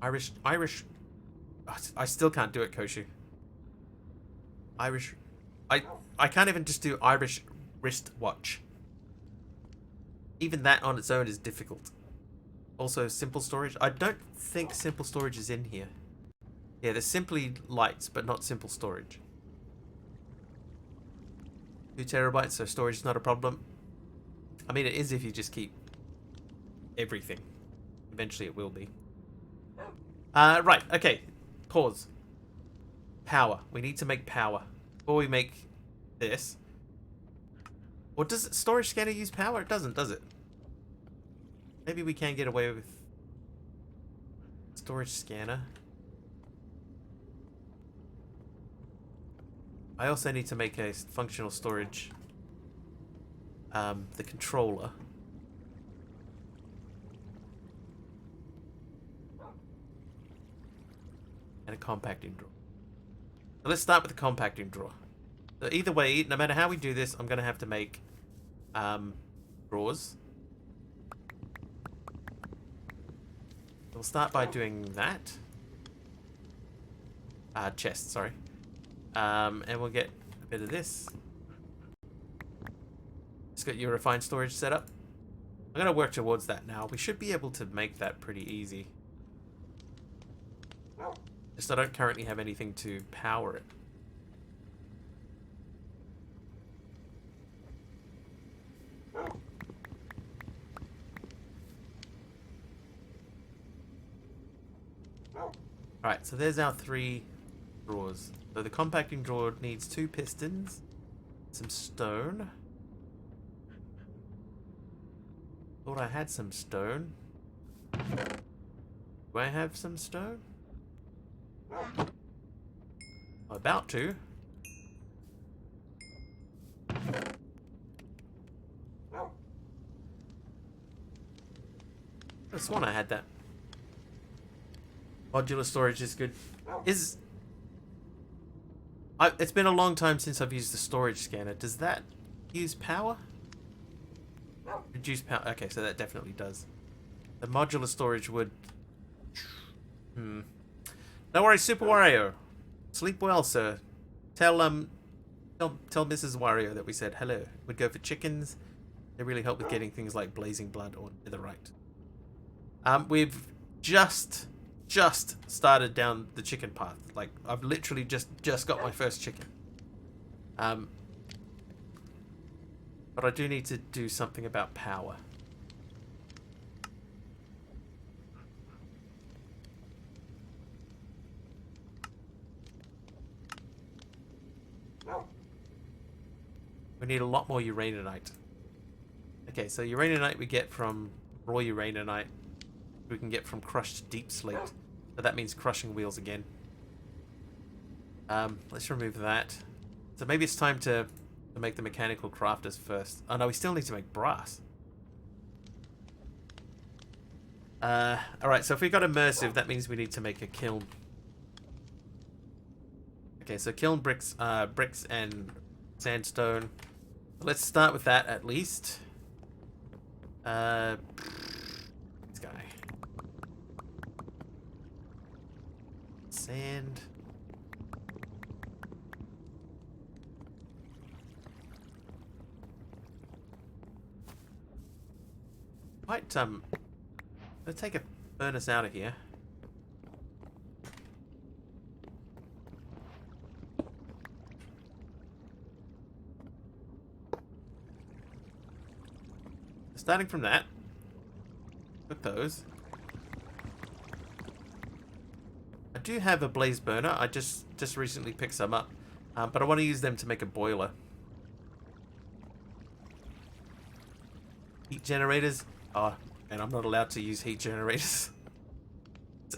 S1: Irish... Oh, I still can't do it, Koshu. Irish... I can't even just do Irish wristwatch. Even that on its own is difficult. Also, simple storage. I don't think simple storage is in here. Yeah, there's simply lights, but not simple storage. 2 terabytes, so storage is not a problem. I mean, it is if you just keep everything. Eventually it will be. Right, okay. Pause. Power. We need to make power. Before we make this. Or does storage scanner use power? It doesn't, does it? Maybe we can get away with storage scanner. I also need to make a functional storage. The controller. And a compacting drawer. So let's start with the compacting drawer. So either way, no matter how we do this, I'm going to have to make drawers. We'll start by doing that. Chest, sorry. And we'll get a bit of this. Just got your refined storage set up. I'm going to work towards that now. We should be able to make that pretty easy. Just I don't currently have anything to power it. Alright, so there's our 3 drawers. So the compacting drawer needs 2 pistons, some stone. Thought I had some stone. Do I have some stone? I'm about to. I sworn I had that. Modular storage is good. It's been a long time since I've used the storage scanner. Does that use power? Reduce power. Okay, so that definitely does. The modular storage would... Don't worry, Super Wario. Sleep well, sir. Tell Mrs. Wario that we said hello. We'd go for chickens. They really help with getting things like blazing blood or netherite. We've just started down the chicken path. Like, I've literally just got my first chicken. But I do need to do something about power. We need a lot more uraninite. Okay, so uraninite we get from raw uraninite. We can get from crushed deep slate. So that means crushing wheels again. Let's remove that. So maybe it's time to make the mechanical crafters first. Oh no, we still need to make brass. Alright, so if we got immersive, that means we need to make a kiln. Okay, so kiln bricks and sandstone. Let's start with that at least. This guy. Sand. Might let's take a furnace out of here. Starting from that, put those. I do have a blaze burner. I just recently picked some up, but I want to use them to make a boiler. Heat generators. Oh, and I'm not allowed to use heat generators.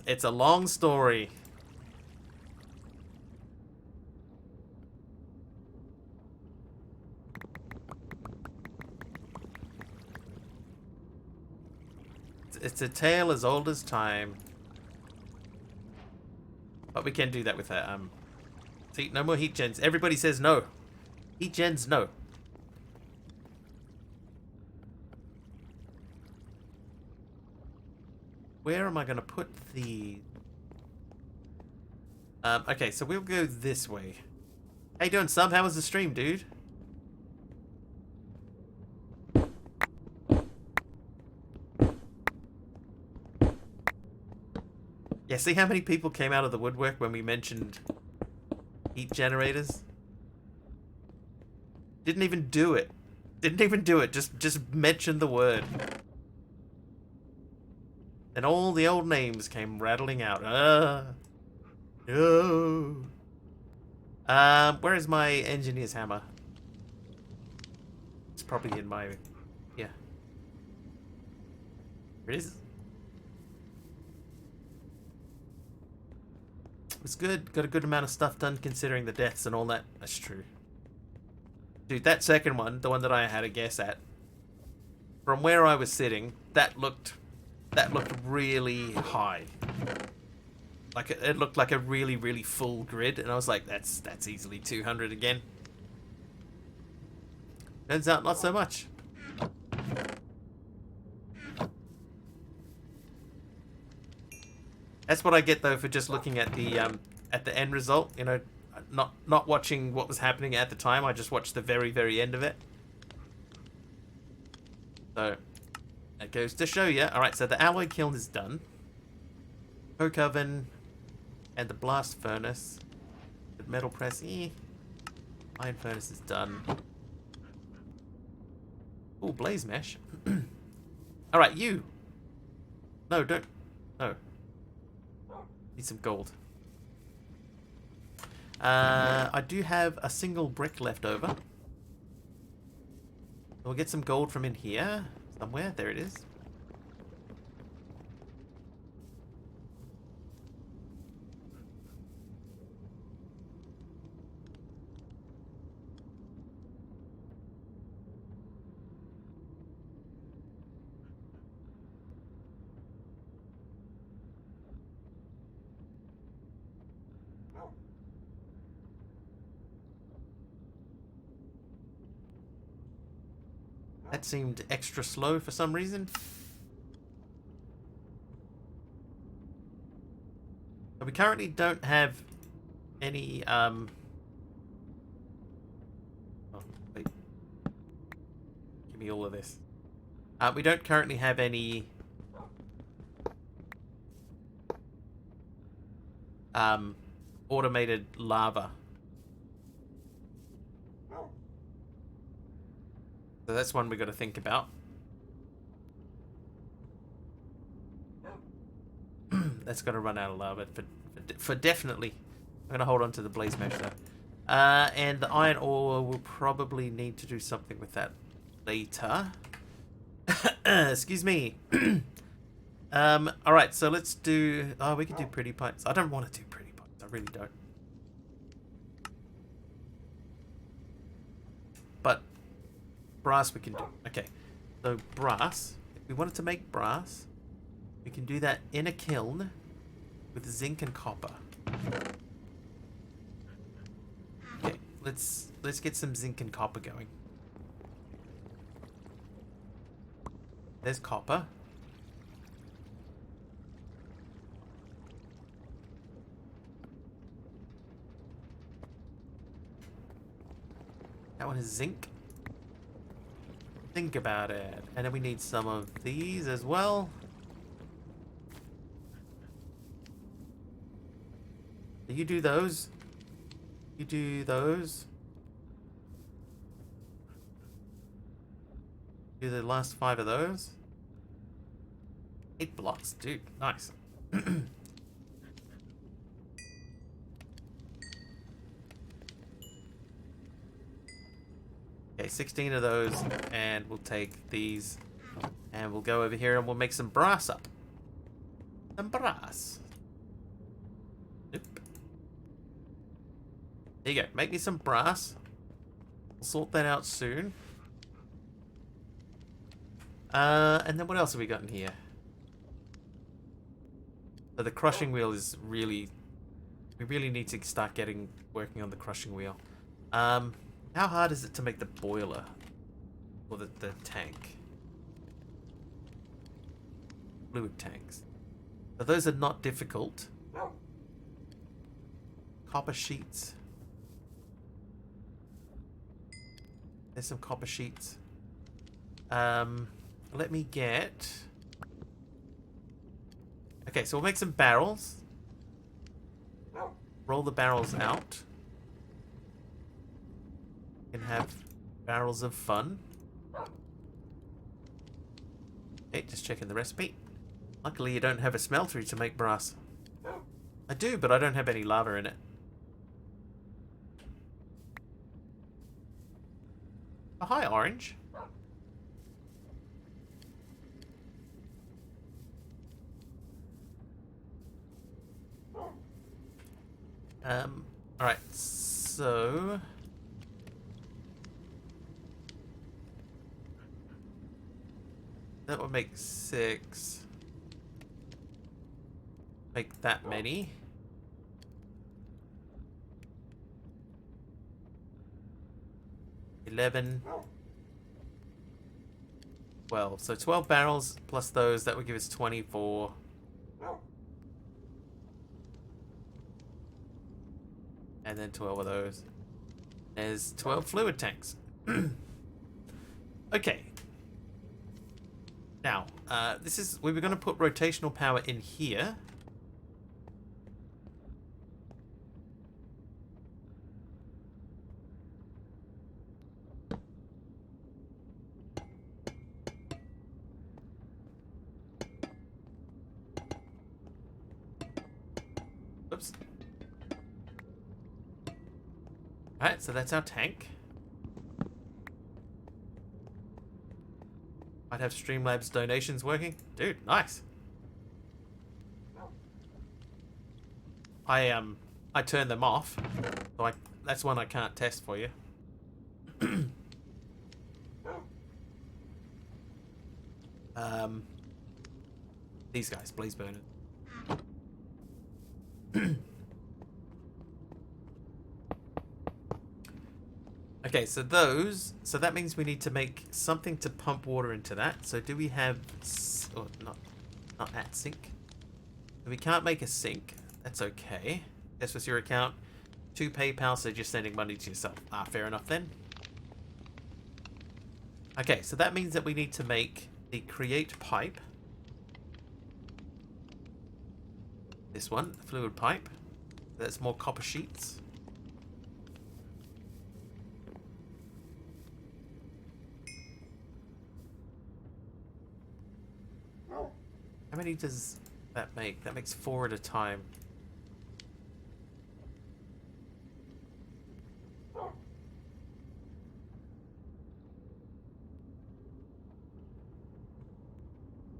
S1: It's a long story. It's a tale as old as time. But we can do that with that. See, no more heat gens. Everybody says no. Heat gens, no. Where am I going to put the... okay, so we'll go this way. How you doing, Sub? How was the stream, dude? Yeah, see how many people came out of the woodwork when we mentioned heat generators? Didn't even do it. Didn't even do it. Just mentioned the word. And all the old names came rattling out. No. Where is my engineer's hammer? It's probably in my... Yeah. Here it is. It's good. Got a good amount of stuff done considering the deaths and all that. That's true. Dude, that second one, the one that I had a guess at, from where I was sitting, that looked really high. Like it looked like a really, really full grid, and I was like, that's easily 200 again. Turns out not so much. That's what I get though for just looking at the end result. You know, not watching what was happening at the time. I just watched the very, very end of it. So that goes to show you. All right, so the alloy kiln is done. Coke oven and the blast furnace. The metal press. Iron furnace is done. Oh, blaze mesh. All right, you. No, don't. No. Need some gold. I do have a single brick left over. We'll get some gold from in here somewhere. There it is. That seemed extra slow for some reason. But we currently don't have any, oh, wait. Give me all of this. We don't currently have any, automated lava. So that's one we got to think about. That's going to run out of lava for definitely. I'm going to hold on to the blaze mesh though. And the iron ore, will probably need to do something with that later. Excuse me. All right, so let's do. Oh, we can do pretty pipes. I don't want to do pretty pipes. I really don't. But brass we can do. Okay, so brass. If we wanted to make brass, we can do that in a kiln with zinc and copper. Okay, let's get some zinc and copper going. There's copper. That one is zinc. Think about it. And then we need some of these as well. You do those. You do those. Do the last 5 of those. 8 blocks, dude. Nice. Okay, 16 of those, and we'll take these, and we'll go over here and we'll make some brass up. Some brass. Nope. There you go. Make me some brass. We'll sort that out soon. And then what else have we got in here? So the crushing wheel is really... We really need to start working on the crushing wheel. How hard is it to make the boiler? Or the tank? Fluid tanks. So those are not difficult. Copper sheets. There's some copper sheets. Let me get... Okay, so we'll make some barrels. Roll the barrels out. And have barrels of fun. Okay, just checking the recipe. Luckily you don't have a smeltery to make brass. I do, but I don't have any lava in it. Oh, hi, Orange. Alright, so... That would make 6. Make that many. $11. 12. So 12 barrels plus those, that would give us 24. And then 12 of those. There's 12 fluid tanks. Okay. Now, we were going to put rotational power in here. Oops. Alright, so that's our tank. Might have Streamlabs donations working. Dude, nice. I turned them off. So that's one I can't test for you. These guys, please burn it. Okay, so that means we need to make something to pump water into that. So do we have, oh, not at sink. We can't make a sink. That's okay. This was your account. 2 PayPal, so just sending money to yourself. Ah, fair enough then. Okay, so that means that we need to make the create pipe. This one, fluid pipe. That's more copper sheets. How many does that make? That makes 4 at a time.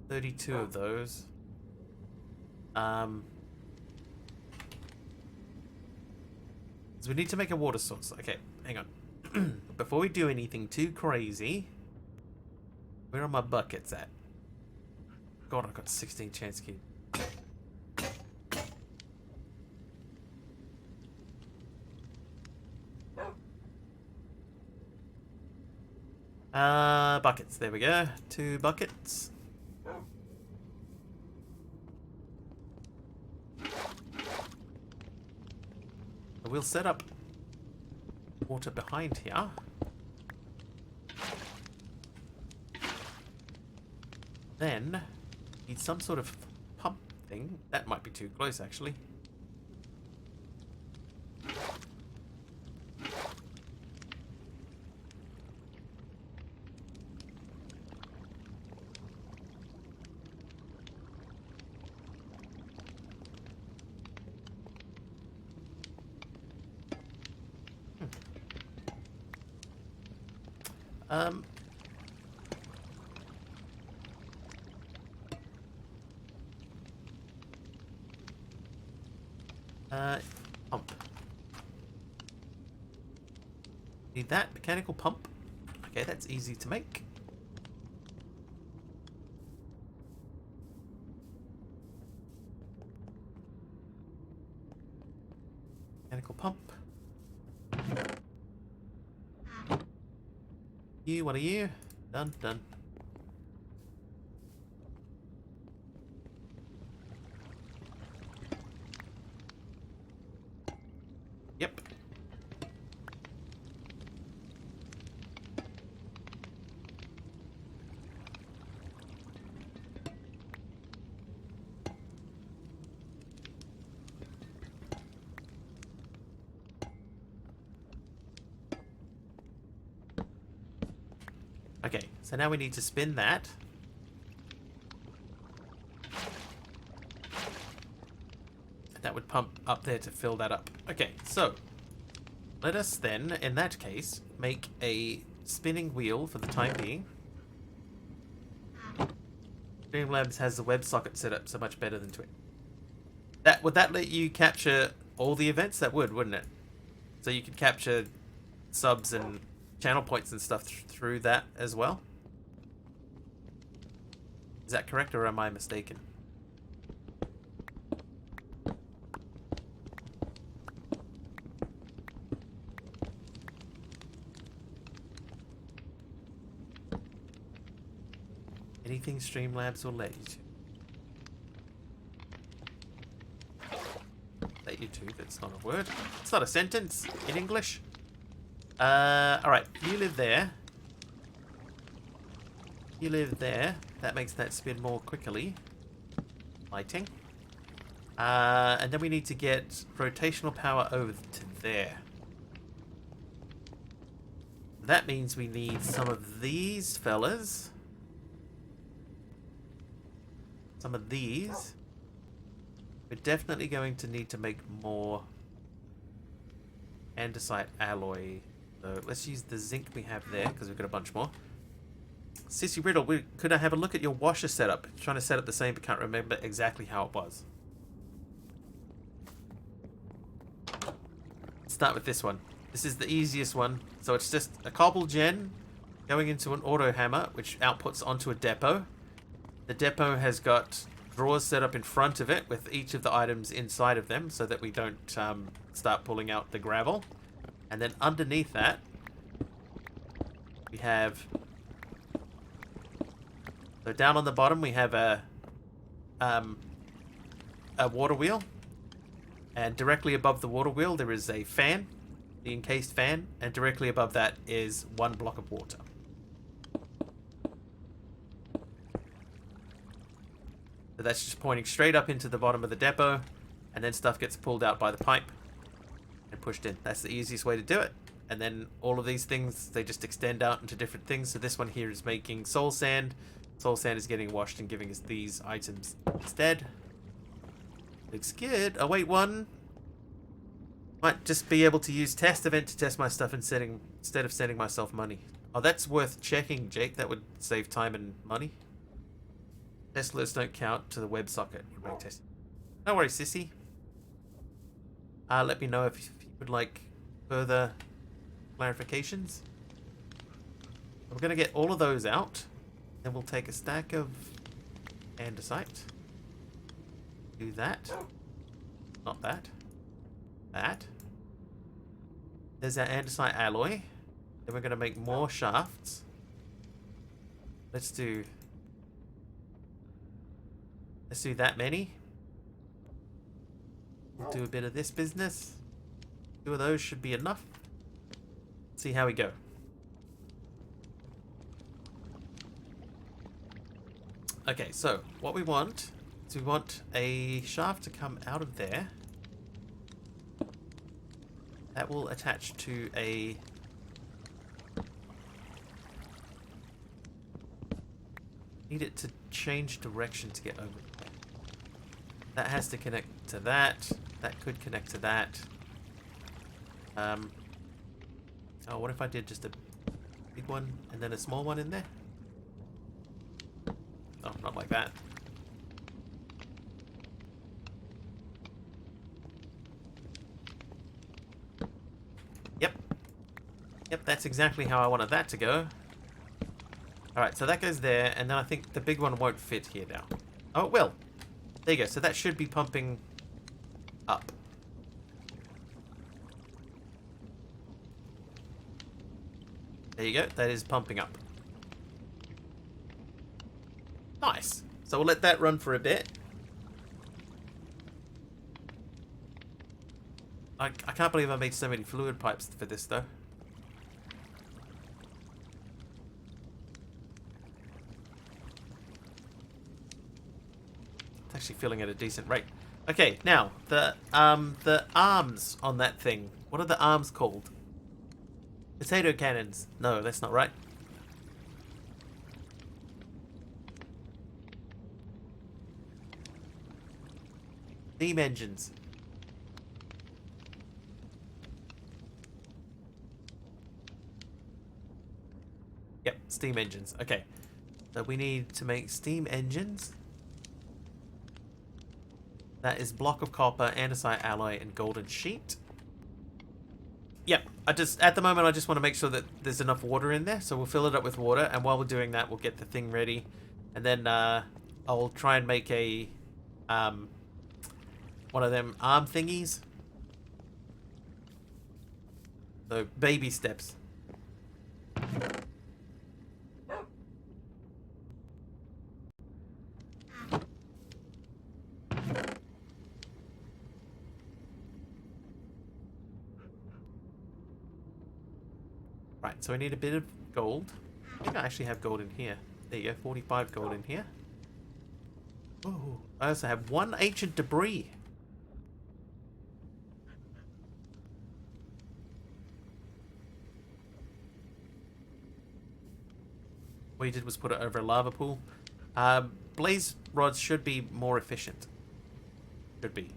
S1: $32 of those. So we need to make a water source. Okay, hang on. Before we do anything too crazy, where are my buckets at? God, I've got 16 chance keys. Buckets. There we go. 2 buckets. We'll set up water behind here. Then need some sort of pump thing. That might be too close, actually. Pump. Need that mechanical pump. Okay, that's easy to make. mechanical pump. You, what are you? Done, done. Yep. Okay, so now we need to spin that. That would pump up there to fill that up. Okay, so let us then, in that case, make a spinning wheel for the time being. Streamlabs has the WebSocket set up so much better than Twitch. Would that let you capture all the events? That would, wouldn't it? So you could capture subs and channel points and stuff through that as well? Is that correct, or am I mistaken? Anything Streamlabs will let you to. Let you to, that's not a word. It's not a sentence in English. Alright, you live there. You live there. That makes that spin more quickly. Lighting. And then we need to get rotational power over to there. That means we need some of these fellas. Some of these. We're definitely going to need to make more andesite alloy. So let's use the zinc we have there, because we've got a bunch more. Sissy Riddle, could I have a look at your washer setup? Trying to set up the same, but can't remember exactly how it was. Let's start with this one. This is the easiest one. So it's just a cobble gen going into an auto hammer, which outputs onto a depot. The depot has got drawers set up in front of it with each of the items inside of them so that we don't start pulling out the gravel. And then underneath that, we have... So down on the bottom, we have a water wheel. And directly above the water wheel, there is a fan, the encased fan. And directly above that is one block of water. So that's just pointing straight up into the bottom of the depot. And then stuff gets pulled out by the pipe and pushed in. That's the easiest way to do it. And then all of these things, they just extend out into different things. So this one here is making soul sand. Soul sand is getting washed and giving us these items instead. Looks good. Oh, wait, one. Might just be able to use test event to test my stuff instead of sending myself money. Oh, that's worth checking, Jake. That would save time and money. Test alerts don't count to the WebSocket. No worries, sissy. Let me know if you would like further clarifications. We're going to get all of those out. Then we'll take a stack of andesite. Do that. Not that. That. There's our andesite alloy. Then we're going to make more shafts. Let's do that many. We'll do a bit of this business. 2 of those should be enough. See how we go. Okay, so what we want is we want a shaft to come out of there. That will attach to a... Need it to change direction to get over there. That has to connect to that. That could connect to that. Oh, what if I did just a big one and then a small one in there? Oh, not like that. Yep. Yep, that's exactly how I wanted that to go. Alright, so that goes there, and then I think the big one won't fit here now. Oh, it will. There you go, so that should be pumping up. There you go. That is pumping up. Nice. So we'll let that run for a bit. I can't believe I made so many fluid pipes for this, though. It's actually filling at a decent rate. Okay, now, the arms on that thing. What are the arms called? Potato cannons. No, that's not right. Steam engines. Yep, steam engines. Okay. So we need to make steam engines. That is block of copper, andesite alloy, and golden sheet. Yep, at the moment I just want to make sure that there's enough water in there, so we'll fill it up with water, and while we're doing that, we'll get the thing ready, and then I'll try and make a one of them arm thingies. So baby steps. Right, so I need a bit of gold. I think I actually have gold in here. There you go, 45 gold in here. Oh, I also have 1 ancient debris. What you did was put it over a lava pool. Blaze rods should be more efficient. Should be.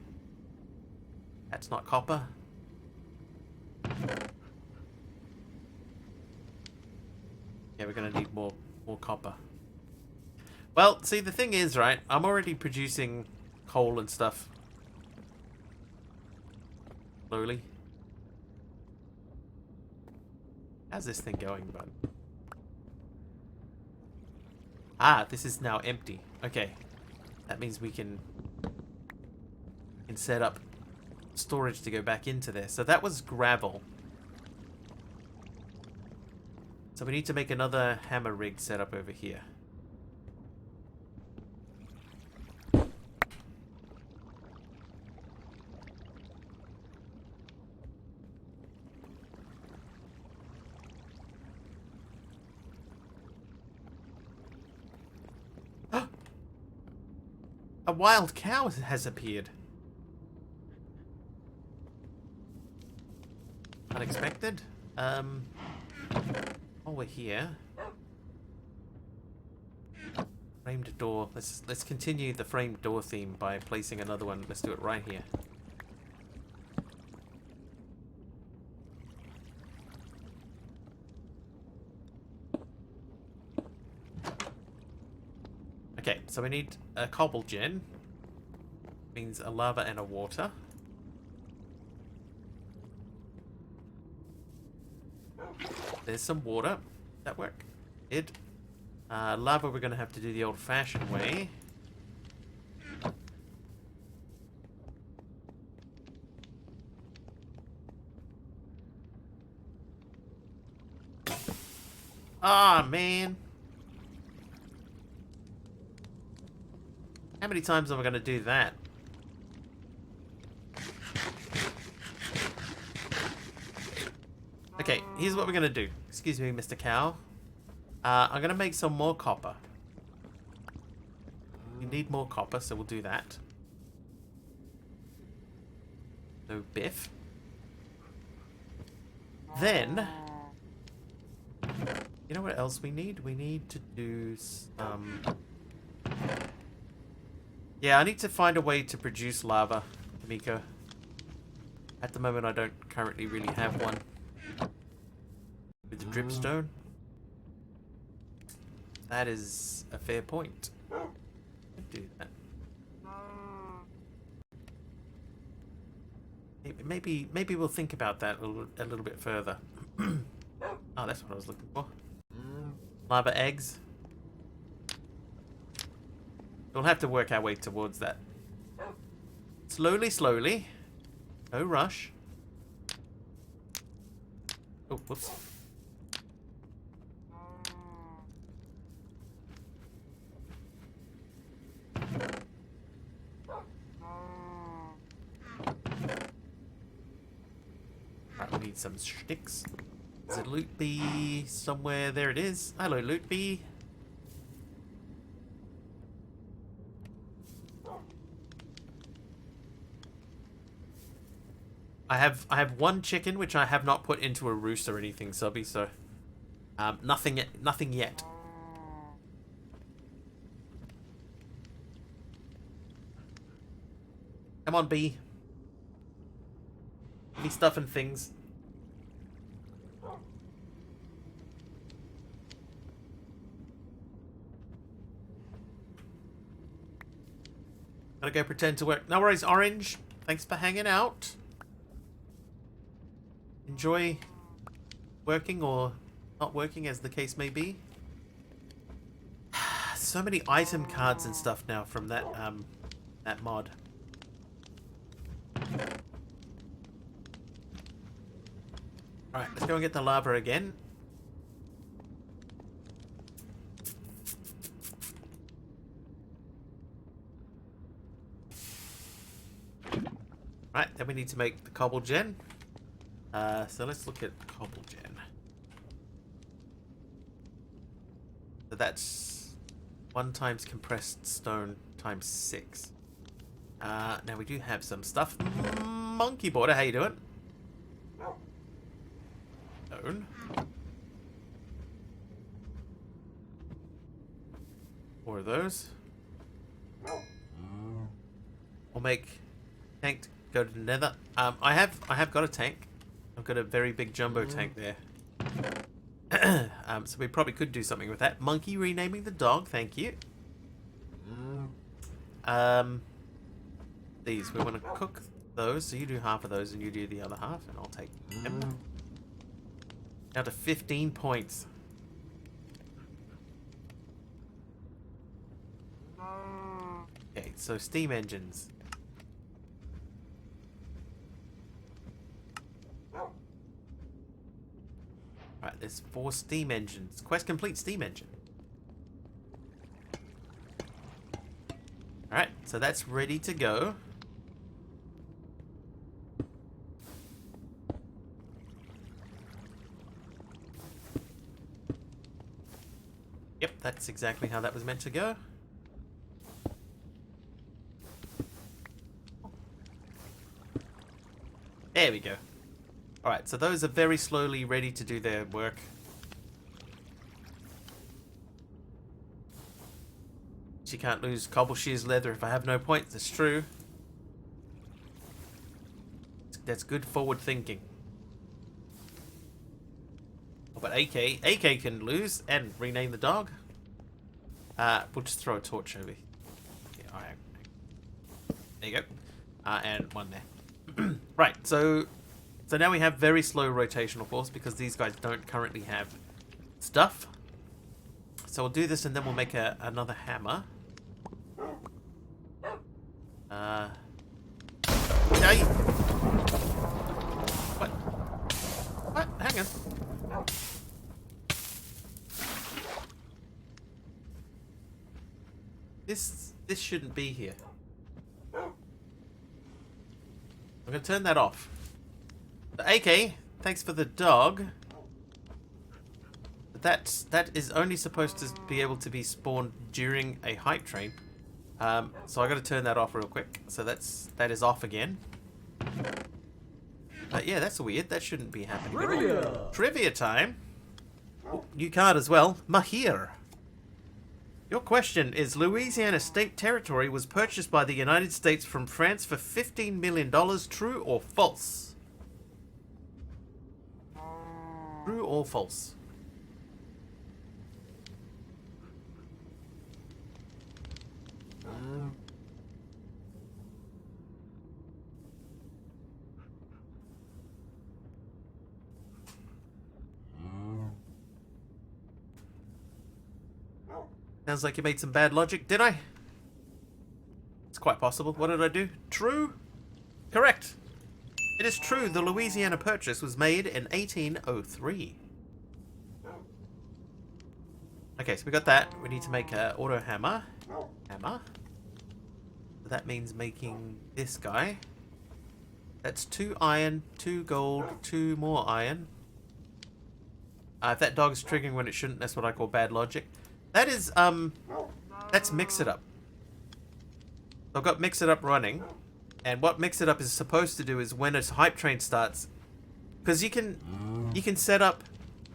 S1: That's not copper. Yeah, we're gonna need more copper. Well, see, the thing is, right, I'm already producing coal and stuff. Slowly. How's this thing going, bud? Ah, this is now empty. Okay. That means we can set up storage to go back into there. So that was gravel. So we need to make another hammer rig set up over here. A wild cow has appeared. Unexpected. While we're here, framed door. Let's continue the framed door theme by placing another one. Let's do it right here. Okay, so we need a cobble gen. Means a lava and a water. There's some water. That work? Lava we're going to have to do the old-fashioned way. Ah, man. How many times am I going to do that? Okay, here's what we're going to do. Excuse me, Mr. Cow. I'm going to make some more copper. We need more copper, so we'll do that. So, Biff. Then, you know what else we need? We need to do some... Yeah, I need to find a way to produce lava, Miko. At the moment, I don't currently really have one. With the dripstone. That is a fair point. Could do that. Maybe we'll think about that a little bit further. Oh, that's what I was looking for. Lava eggs. We'll have to work our way towards that. Slowly, slowly. No rush. Oh, whoops. need some sticks. Is it loot bee somewhere? There it is. Hello, loot bee. I have one chicken which I have not put into a roost or anything, Subby. So nothing yet. Come on, bee. Give me stuff and things. Gotta go pretend to work. No worries, Orange. Thanks for hanging out. Enjoy working or not working, as the case may be. So many item cards and stuff now from that that mod. Alright, let's go and get the lava again. Right, then we need to make the cobble gen. So let's look at cobble gen. So that's 1 times compressed stone times 6. Now we do have some stuff. Monkey border, how you doing? Stone. Four of those. We'll make tank. Go to the nether. I have got a tank. I've got a very big jumbo tank there. So we probably could do something with that. Monkey renaming the dog. Thank you. These we want to cook those. So you do half of those and you do the other half, and I'll take them. Now to 15 points. Okay, so steam engines. Right, there's 4 steam engines. Quest complete, steam engine. Alright, so that's ready to go. Yep, that's exactly how that was meant to go. There we go. Alright, so those are very slowly ready to do their work. You can't lose cobble shears leather if I have no points. That's true. That's good forward thinking. Oh, but AK can lose and rename the dog. We'll just throw a torch over. Yeah, alright. There you go. And one there. Right, so now we have very slow rotational force because these guys don't currently have stuff. So we'll do this and then we'll make another hammer. Hey! What? What? Hang on. This shouldn't be here. I'm gonna turn that off. The AK, thanks for the dog. But that is only supposed to be able to be spawned during a hype train. So I got to turn that off real quick. So that is off again. Yeah, that's weird. That shouldn't be happening.
S3: Trivia!
S1: Trivia time. Oh, new card as well. Mahir. Your question is: Louisiana state territory was purchased by the United States from France for $15 million. True or false? True or false? Sounds like you made some bad logic. Did I? It's quite possible. What did I do? True? Correct. It is true. The Louisiana Purchase was made in 1803. Okay, so we got that. We need to make an auto hammer. Hammer. So that means making this guy. That's 2 iron, 2 gold, 2 more iron. If that dog's triggering when it shouldn't, that's what I call bad logic. That is, that's Mix It Up. So I've got Mix It Up running. And what Mix It Up is supposed to do is when its hype train starts, because you can set up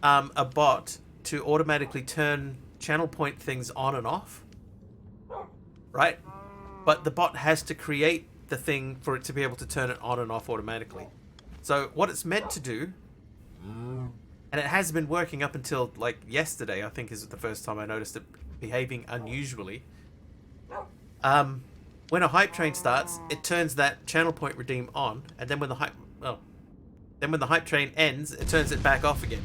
S1: a bot to automatically turn channel point things on and off, right? But the bot has to create the thing for it to be able to turn it on and off automatically. So what it's meant to do, and it has been working up until like yesterday, I think is the first time I noticed it behaving unusually. When a hype train starts, it turns that channel point redeem on, and then when the hype train ends, it turns it back off again.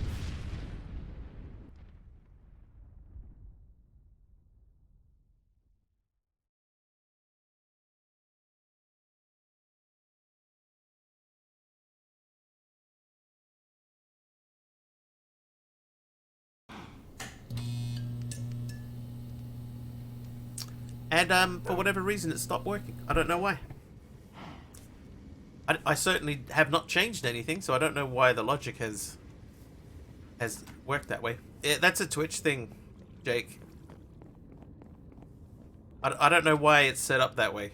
S1: And for whatever reason, it stopped working. I don't know why. I certainly have not changed anything, so I don't know why the logic has worked that way. That's a Twitch thing, Jake. I don't know why it's set up that way.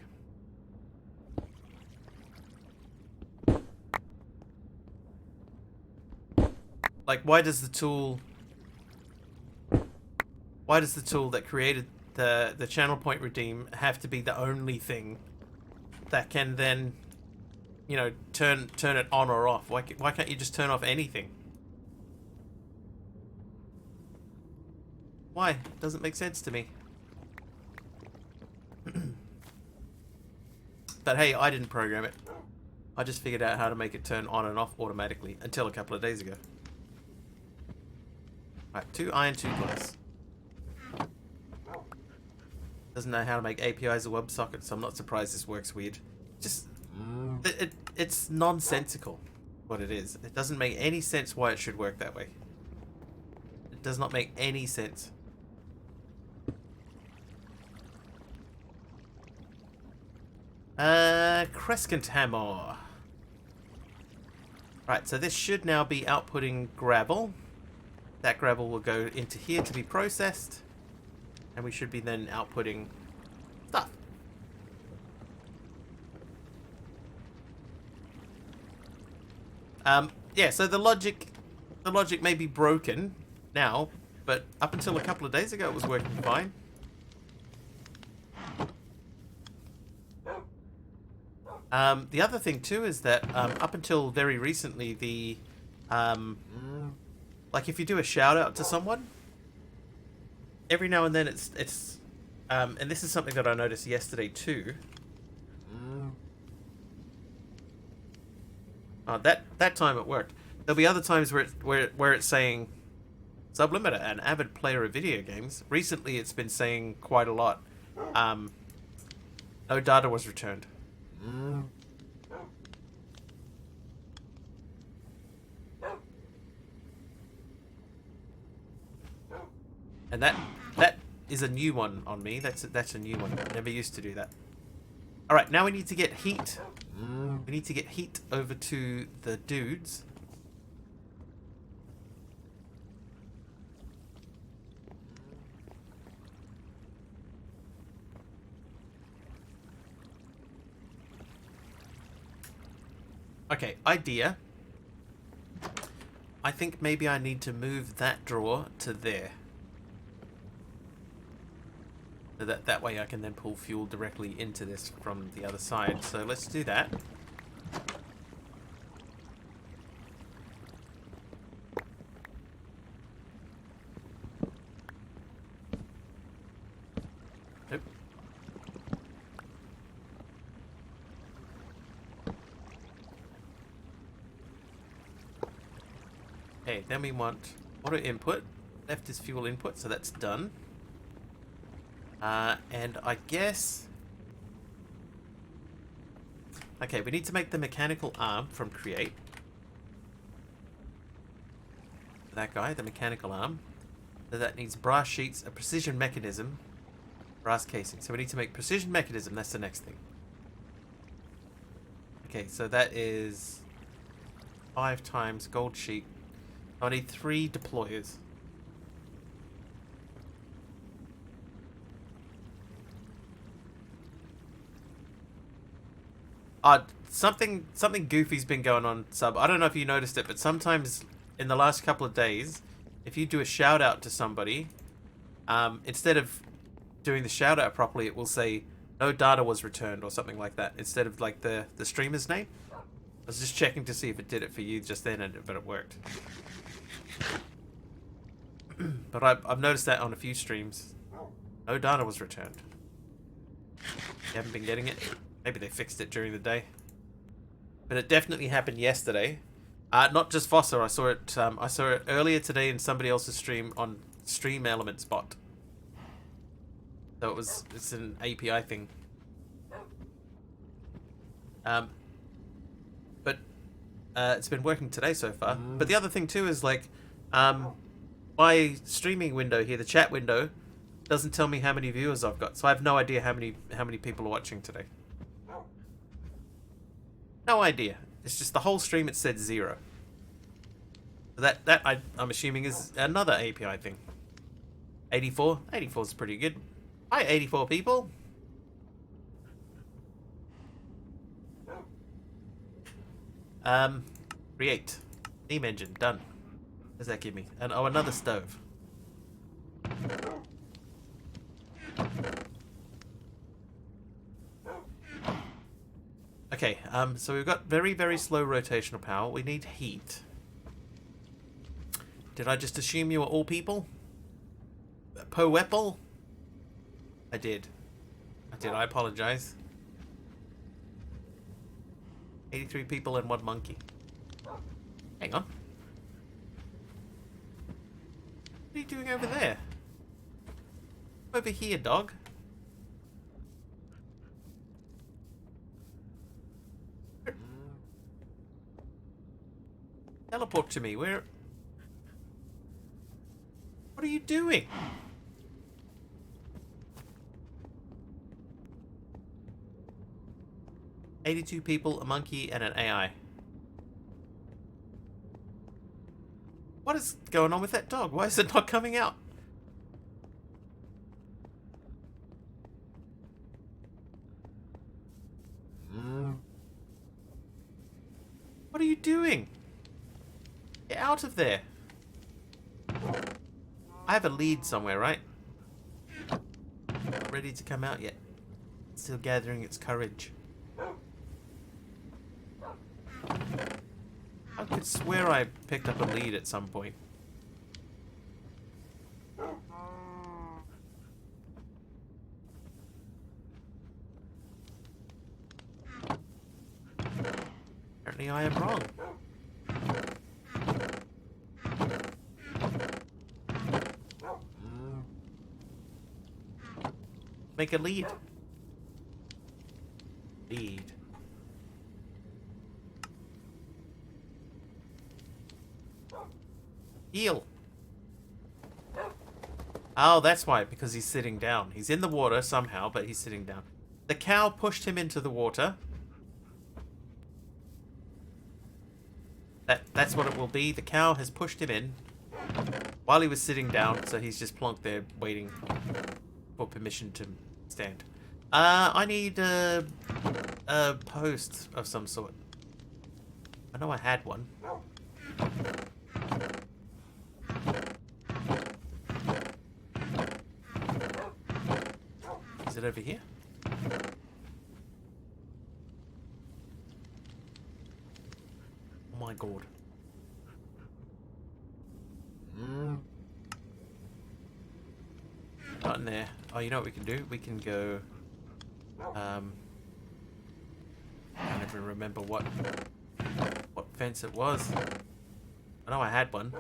S1: Like, why does the tool that created the channel point redeem have to be the only thing that can then, you know, turn it on or off? Why can't you just turn off anything? Why? Doesn't make sense to me. But hey, I didn't program it. I just figured out how to make it turn on and off automatically until a couple of days ago. Right, 2 iron, 2 glass. Doesn't know how to make APIs or WebSockets, so I'm not surprised this works weird. Just, it's nonsensical, what it is. It doesn't make any sense why it should work that way. It does not make any sense. Crescent hammer. Right, so this should now be outputting gravel. That gravel will go into here to be processed. And we should be then outputting stuff. Yeah, so the logic may be broken now, but up until a couple of days ago it was working fine. The other thing too is that up until very recently, the like if you do a shout out to someone, every now and then it's and this is something that I noticed yesterday too. That time it worked. There'll be other times where it's saying Sublimiter, an avid player of video games. Recently, it's been saying quite a lot. No data was returned. And that is a new one on me. That's a new one. I never used to do that. All right, now we need to get heat. We need to get heat over to the dudes. Okay, idea. I think maybe I need to move that drawer to there. So that way I can then pull fuel directly into this from the other side. So let's do that. Nope. Okay, then we want auto input. Left is fuel input, so that's done. And I guess... Okay, we need to make the mechanical arm from create. That guy, the mechanical arm. So that needs brass sheets, a precision mechanism, brass casing. So we need to make precision mechanism, that's the next thing. Okay, so that is 5 times gold sheet. I need 3 deployers. Something goofy's been going on, Sub. I don't know if you noticed it, but sometimes in the last couple of days, if you do a shout out to somebody, instead of doing the shout out properly, it will say no data was returned or something like that instead of like the streamer's name. I was just checking to see if it did it for you just then, but it worked. But I've noticed that on a few streams. No data was returned. You haven't been getting it? Maybe they fixed it during the day. But it definitely happened yesterday. Not just Fossa. I saw it earlier today in somebody else's stream on Stream Elements bot. So it's an API thing. But it's been working today so far. But the other thing too is like, my streaming window here, the chat window, doesn't tell me how many viewers I've got. So I have no idea how many people are watching today. No idea. It's just the whole stream it said 0. That I'm assuming is another API thing. 84? 84 is pretty good. Hi, 84 people. Create. Steam engine. Done. What does that give me? And oh, another stove. Okay, so we've got very, very slow rotational power. We need heat. Did I just assume you were all people? Po-wepple? I did. I apologize. 83 people and 1 monkey. Hang on. What are you doing over there? Over here, dog. Teleport to me. Where? What are you doing? $82 people, a monkey, and an AI. What is going on with that dog? Why is it not coming out? What are you doing? Get out of there. I have a lead somewhere, right? Not ready to come out yet. Still gathering its courage. I could swear I picked up a lead at some point. Apparently I am wrong. Make a lead. Lead. Heal. Oh, that's why, because he's sitting down. He's in the water somehow, but he's sitting down. The cow pushed him into the water. That's what it will be. The cow has pushed him in while he was sitting down, so he's just plonked there waiting for permission to stand. I need a post of some sort. I know I had one. Is it over here? Oh my god. Not in there. Oh, you know what we can do? We can go... I don't even remember what fence it was. I know I had one.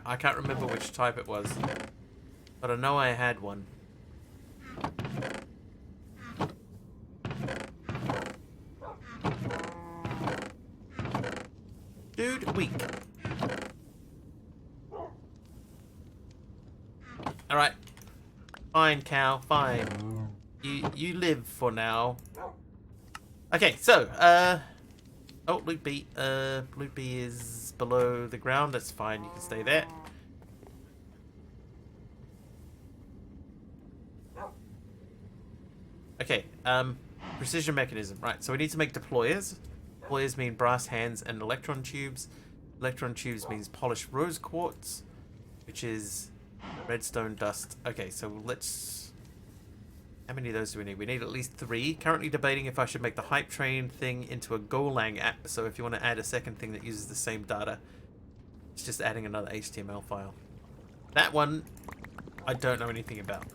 S1: I can't remember which type it was, but I know I had one. Dude, weak. Fine, cow, fine. You live for now. Okay, so, oh, Loot B. Loot B is below the ground. That's fine. You can stay there. Okay, precision mechanism. Right, so we need to make deployers. Deployers mean brass hands and electron tubes. Electron tubes means polished rose quartz, which is redstone dust. Okay, so let's... How many of those do we need? We need at least 3. Currently debating if I should make the hype train thing into a Golang app. So if you want to add a second thing that uses the same data, it's just adding another HTML file. That one, I don't know anything about.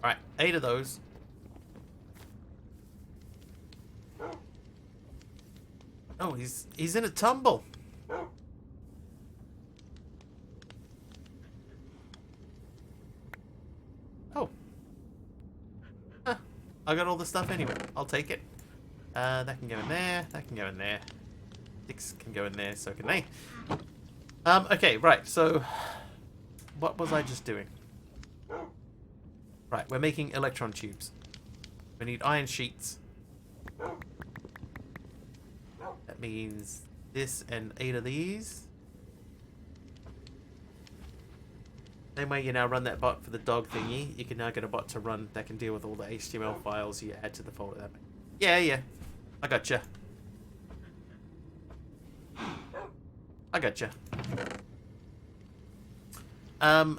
S1: Alright, 8 of those. Oh, he's in a tumble. Oh. Huh. I got all the stuff anyway. I'll take it. That can go in there. That can go in there. 6 can go in there, so can they. Okay, right, so... What was I just doing? Right, we're making electron tubes. We need iron sheets. That means this and 8 of these. Same way you now run that bot for the dog thingy, you can now get a bot to run that can deal with all the HTML files you add to the folder. Yeah, I gotcha. I gotcha.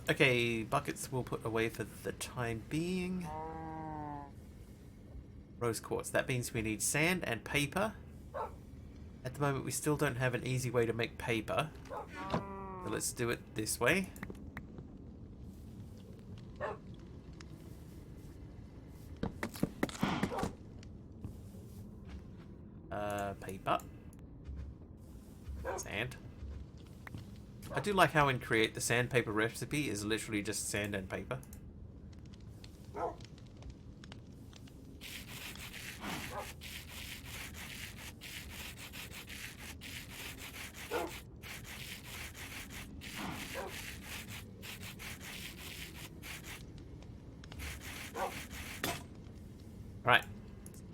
S1: Okay, buckets we'll put away for the time being. Rose quartz. That means we need sand and paper. At the moment, we still don't have an easy way to make paper. So let's do it this way. Paper. Sand. I do like how in Create the sandpaper recipe is literally just sand and paper. Right.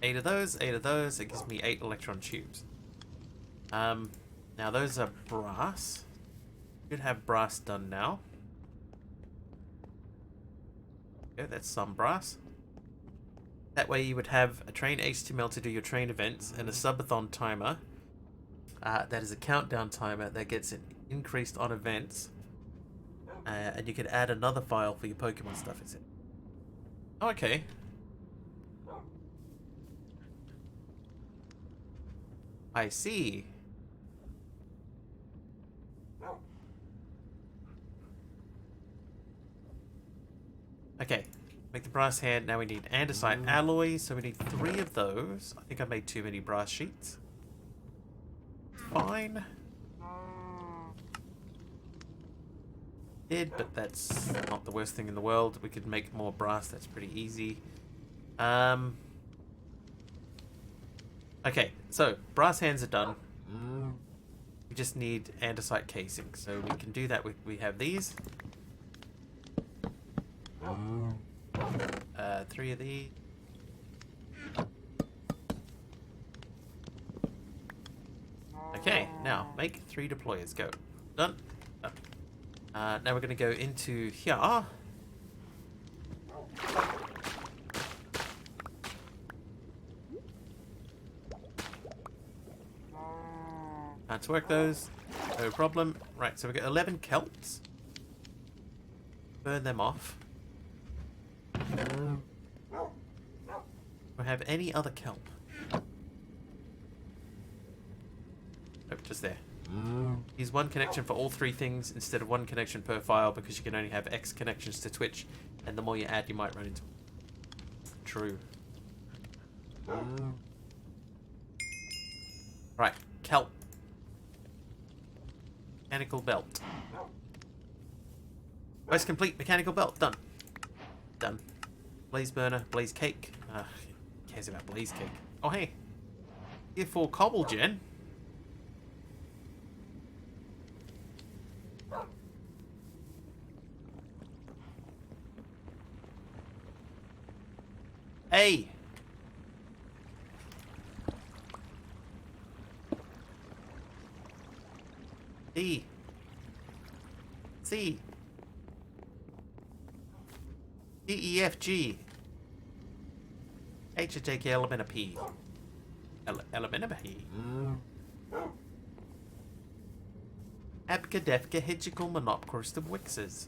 S1: 8 of those, 8 of those. It gives me 8 electron tubes. Now those are brass. Should have brass done now. Okay, that's some brass. That way you would have a train HTML to do your train events and a subathon timer. That is a countdown timer that gets increased on events. And you could add another file for your Pokemon stuff. Is it? Okay. I see. Okay, make the brass hand. Now we need andesite alloy, so we need 3 of those. I think I made too many brass sheets. Fine. Did, but that's not the worst thing in the world. We could make more brass. That's pretty easy. Okay, so brass hands are done. We just need andesite casing, so we can do that. We have these. 3 of these. Okay, now make 3 deployers. Go. Done. Done. Now we're going to go into here. Can't work those. No problem. Right, so we got 11 kelps. Burn them off. Do I have any other kelp? Nope, just there. Use 1 connection for all 3 things instead of 1 connection per file because you can only have X connections to Twitch, and the more you add, you might run into. True. Right, kelp. Mechanical belt. Quest complete. Mechanical belt. Done. Done. Blaze burner. Blaze cake. cares about blaze cake? Oh, hey. Here for cobble gen. Hey. D. C. D, E, F, G. H, I, J, K, L, M, N, P. Element of P. Abcadefka, Hedgical, Monopcrust, and Wixes.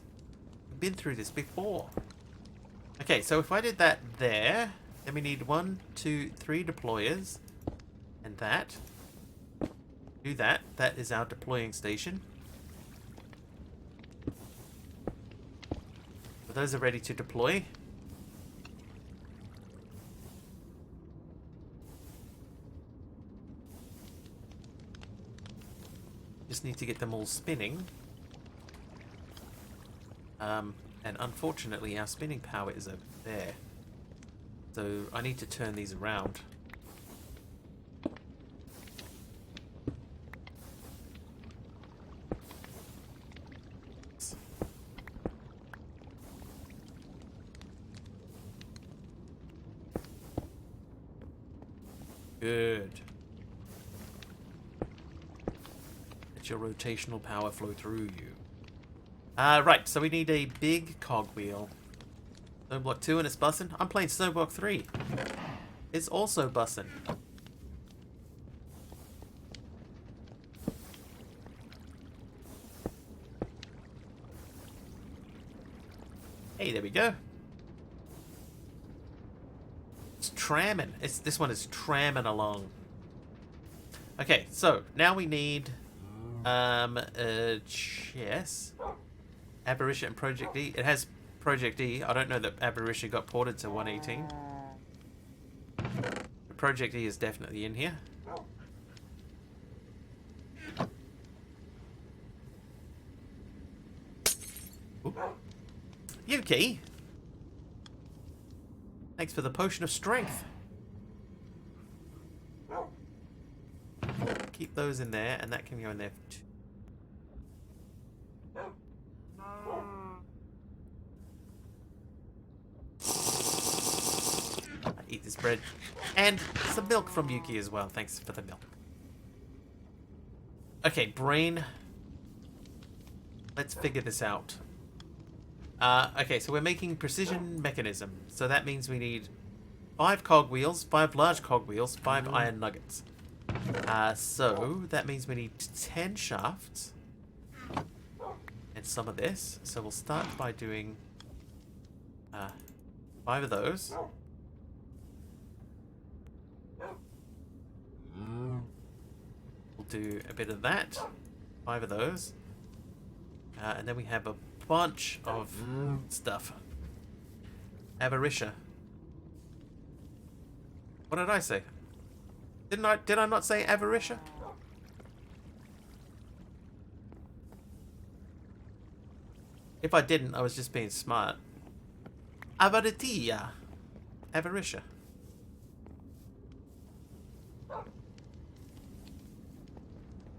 S1: We've been through this before. Okay, so if I did that there, then we need 1, 2, 3 deployers. And that. Do that. That is our deploying station. So those are ready to deploy. Just need to get them all spinning. And unfortunately our spinning power is over there. So I need to turn these around. Good. Let your rotational power flow through you. Right, so we need a big cogwheel. Stoneblock 2 and it's bussin'. I'm playing Stoneblock 3. It's also bussin'. Hey, there we go. It's tramming. This one is tramming along. Okay, so now we need chess. Aberration and Project E. It has Project E. I don't know that Aberration got ported to 118. But Project E is definitely in here. Oop. Yuki! Thanks for the potion of strength. Keep those in there, and that can go in there too. Eat this bread. And some milk from Yuki as well. Thanks for the milk. Okay, brain. Let's figure this out. Okay, so we're making precision mechanism. So that means we need 5 cogwheels, 5 large cogwheels, 5 iron nuggets. So that means we need 10 shafts. And some of this. So we'll start by doing 5 of those. We'll do a bit of that. 5 of those. And then we have a bunch of stuff. Avaricious. What did I say? Did I not say Avaricious? If I didn't, I was just being smart. Avaritia. Avaricious.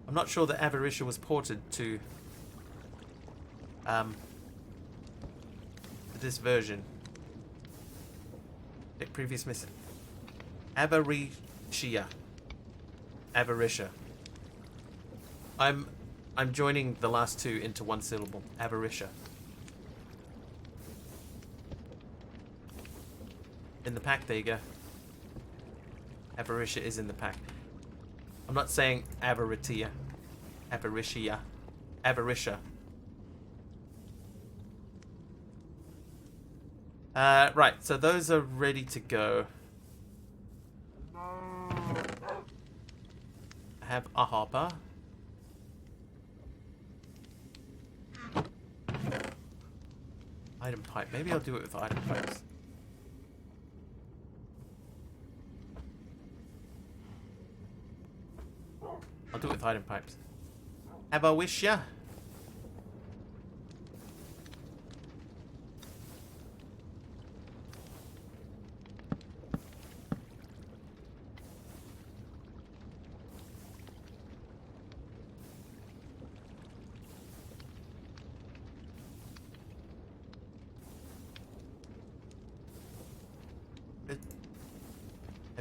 S1: I'm not sure that Avaricious was ported to this version. Check previous missing. Avaricious. Avaricious. I'm joining the last 2 into one syllable. Avaricious. In the pack, there you go. Avaricious is in the pack. I'm not saying Avaritia. Avaricious. Avaricious. Right, so those are ready to go. I have a hopper. Item pipe. Maybe I'll do it with item pipes. I'll do it with item pipes. Have a wish ya.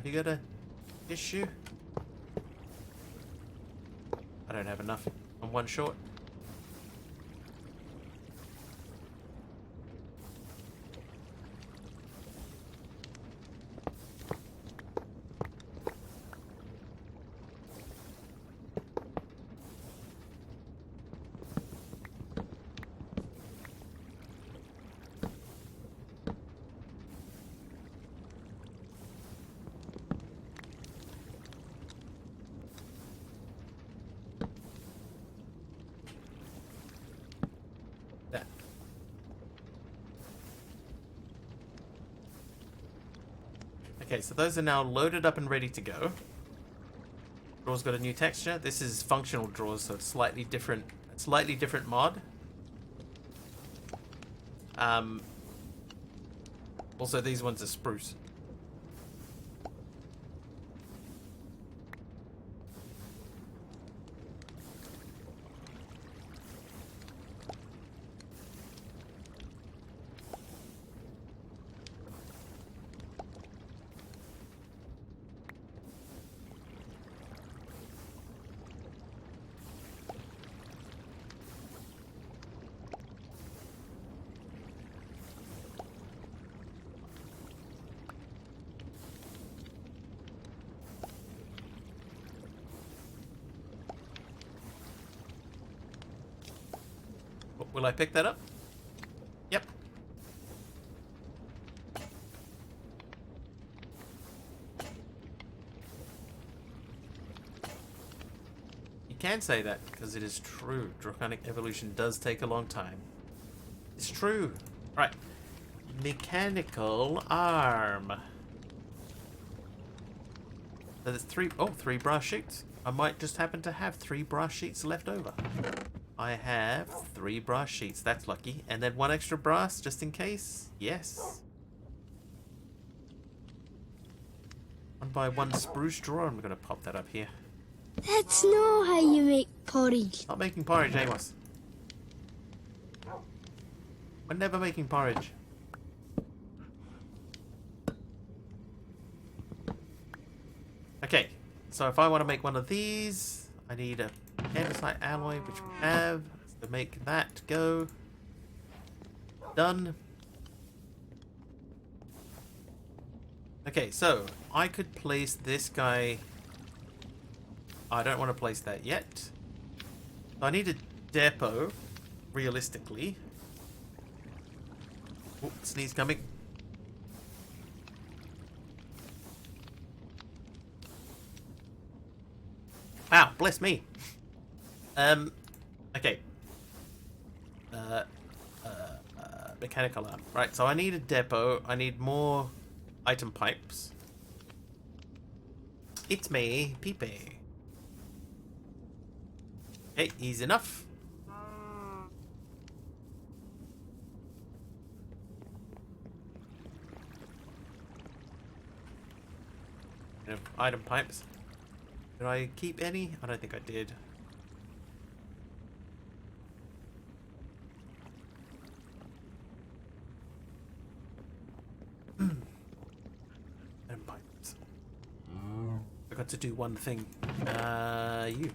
S1: Have you got a issue? I don't have enough. I'm one short. That. Okay, so those are now loaded up and ready to go. Draw's got a new texture. This is functional draws, so it's slightly different mod. Also these ones are spruce. Will I pick that up? Yep. You can say that because it is true. Draconic evolution does take a long time. It's true. Right. Mechanical arm. So there's three brass sheets. I might just happen to have 3 brass sheets left over. I have 3 brass sheets. That's lucky. And then 1 extra brass just in case. Yes. 1 by 1 spruce drawer. I'm gonna pop that up here.
S4: That's not how you make porridge.
S1: Not making porridge, Amos. We're never making porridge. Okay, so if I want to make one of these, I need a andesite alloy, which we have. So make that go. Done. Okay, so I could place this guy. I don't want to place that yet. I need a depot, realistically. Oh, sneeze coming. Wow, bless me. Okay. Mechanical arm. Right, so I need a depot. I need more item pipes. It's me, Pepe. Okay, easy enough. Item pipes. Did I keep any? I don't think I did. Item pipes. Forgot to do one thing. You.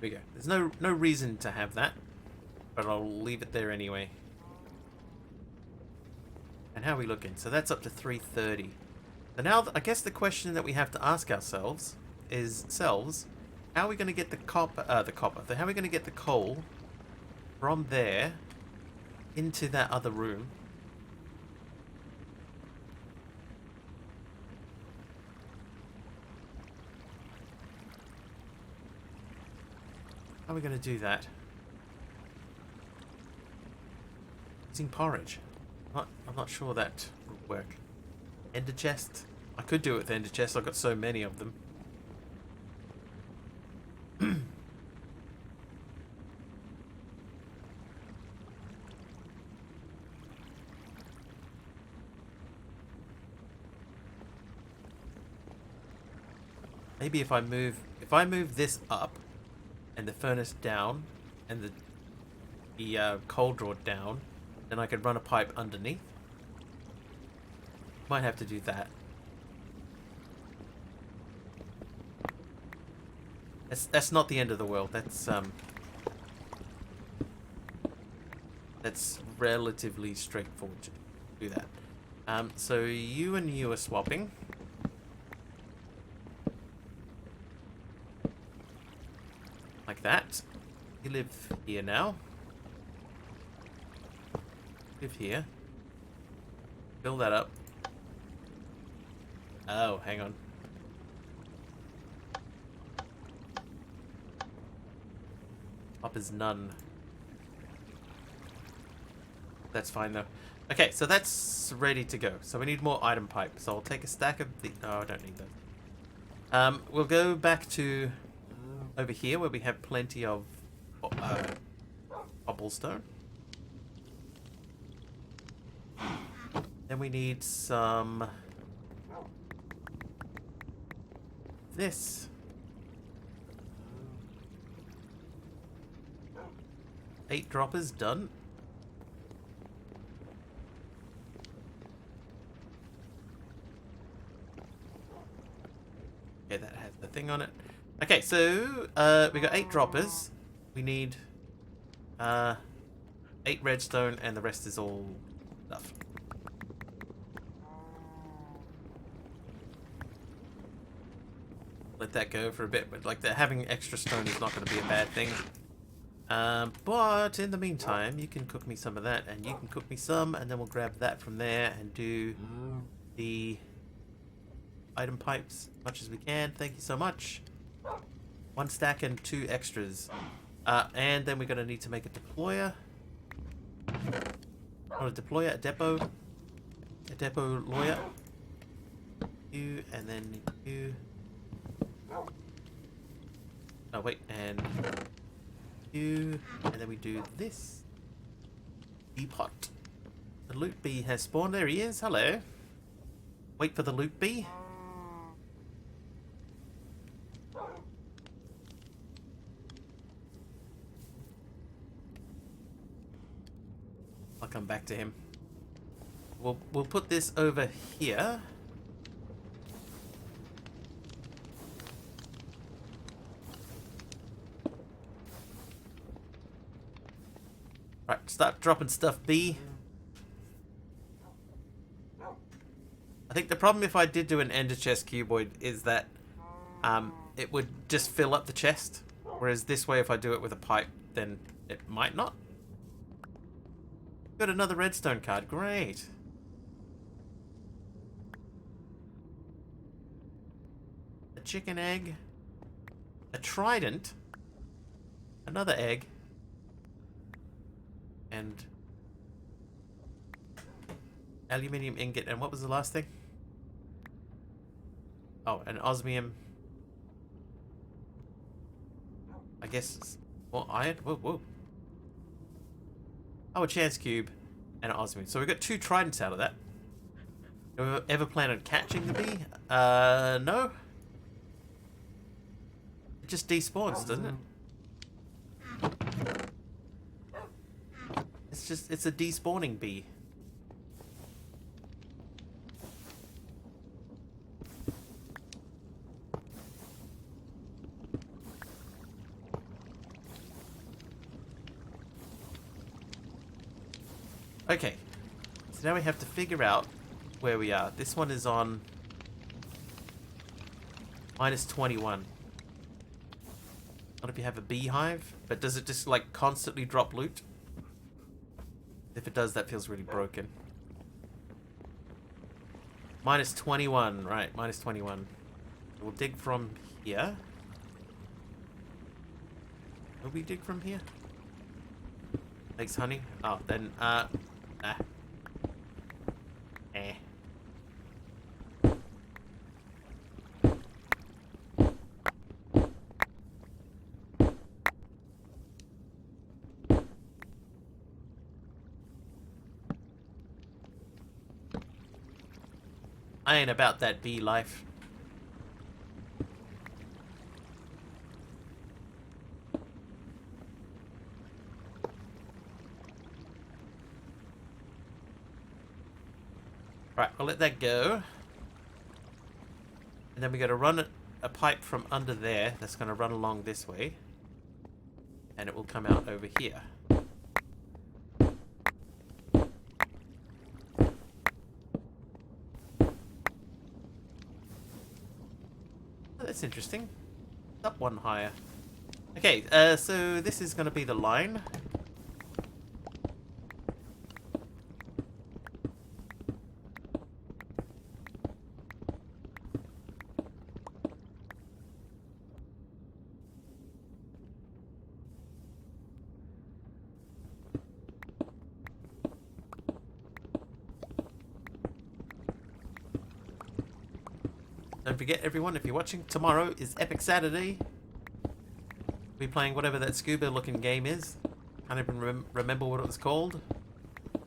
S1: There we go. There's no reason to have that, but I'll leave it there anyway. And how are we looking? So that's up to 330. So now, I guess the question that we have to ask ourselves is, how are we going to get the copper? How are we going to get the coal from there into that other room? How are we going to do that? Using porridge. I'm not sure that would work. Ender chest. I could do it with ender chest. I've got so many of them. Maybe if I move this up and the furnace down and the coal drawer down, then I could run a pipe underneath. Might have to do that. That's not the end of the world. That's relatively straightforward to do that. So you and you are swapping. Like that. You live here now. Live here. Fill that up. Oh, hang on. Up is none. That's fine though. Okay, so that's ready to go. So we need more item pipe. So I'll take a stack of the... Oh, I don't need those. We'll go back to over here where we have plenty of cobblestone. Then we need some... this. Eight droppers done. Okay, that has the thing on it. Okay, so we got 8 droppers. We need 8 redstone, and the rest is all stuff. Let that go for a bit, but like having extra stone is not going to be a bad thing. But in the meantime, you can cook me some of that, and you can cook me some, and then we'll grab that from there and do the item pipes as much as we can. Thank you so much. 1 stack and 2 extras. And then we're going to need to make a deployer. Or a deployer, a depot lawyer. You, and then you. Oh, wait, and you, and then we do this. Teapot. The loot bee has spawned. There he is. Hello. Wait for the loot bee. I'll come back to him. We'll put this over here. Right, start dropping stuff, B. I think the problem if I did do an ender chest cuboid is that it would just fill up the chest. Whereas this way, if I do it with a pipe, then it might not. Got another redstone card, great. A chicken egg. A trident. Another egg. And aluminium ingot. And what was the last thing? Oh, an osmium. I guess. Well, iron. Whoa, whoa. Oh, a chance cube and an osmium. So we got 2 tridents out of that. Have we ever planned on catching the bee? No. It just despawns, doesn't it? It's a despawning bee. Okay, so now we have to figure out where we are. This one is on -21. Not if you have a beehive, but does it just like constantly drop loot? If it does, that feels really broken. -21, right, -21. We'll dig from here. Will we dig from here? Thanks, honey. Oh, then, Eh. I ain't about that bee life. Right, we'll let that go. And then we got to run a pipe from under there that's going to run along this way. And it will come out over here. Oh, that's interesting. Up one higher. Okay, so this is going to be the line. Don't forget, everyone, if you're watching, tomorrow is Epic Saturday. We'll be playing whatever that scuba-looking game is. Can't even remember what it was called.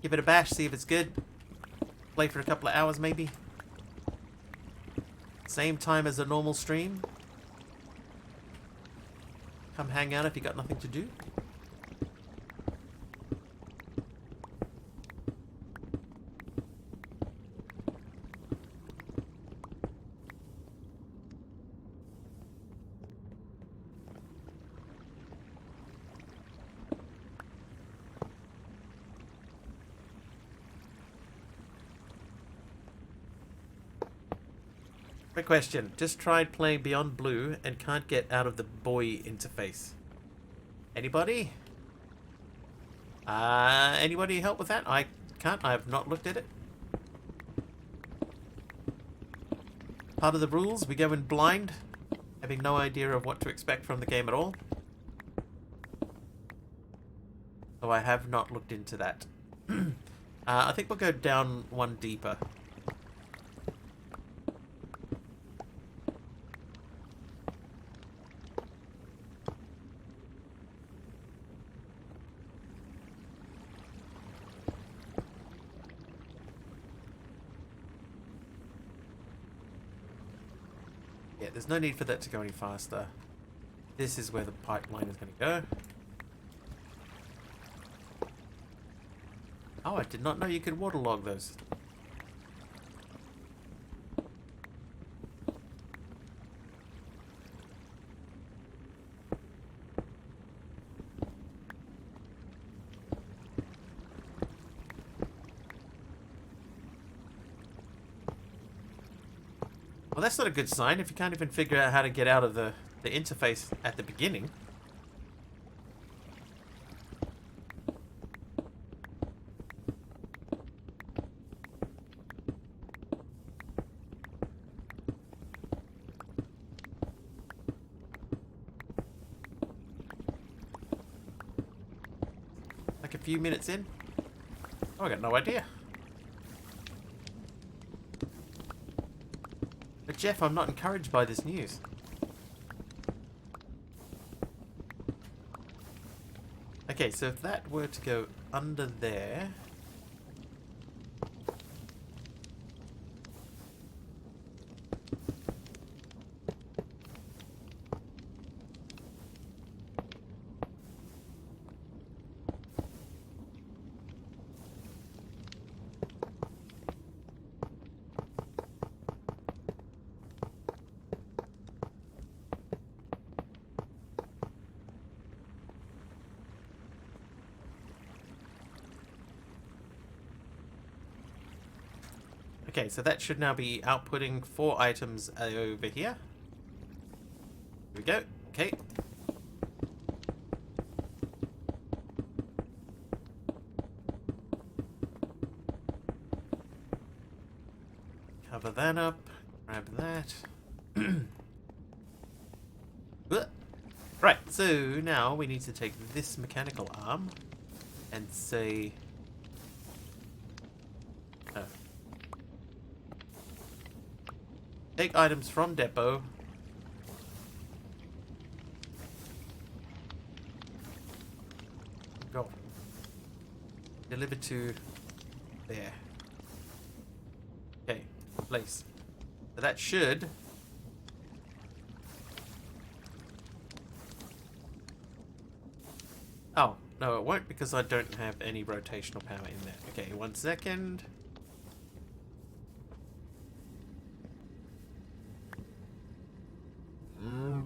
S1: Give it a bash, see if it's good. Play for a couple of hours, maybe. Same time as a normal stream. Come hang out if you got nothing to do. Quick question. Just tried playing Beyond Blue and can't get out of the buoy interface. Anybody? Anybody help with that? I can't. I have not looked at it. Part of the rules, we go in blind, having no idea of what to expect from the game at all. So I have not looked into that. I think we'll go down one deeper. Yeah, there's no need for that to go any faster. This is where the pipeline is going to go. Oh, I did not know you could waterlog those. Well, that's not a good sign if you can't even figure out how to get out of the interface at the beginning. Like a few minutes in? Oh, I got no idea. But Jeff, I'm not encouraged by this news. Okay, so if that were to go under there... Okay, so that should now be outputting 4 items over here. Here we go. Okay. Cover that up. Grab that. Right, so now we need to take this mechanical arm and say... take items from depot. Go. Deliver to there. Okay, place. So that should... oh, no it won't because I don't have any rotational power in there. Okay, 1 second. There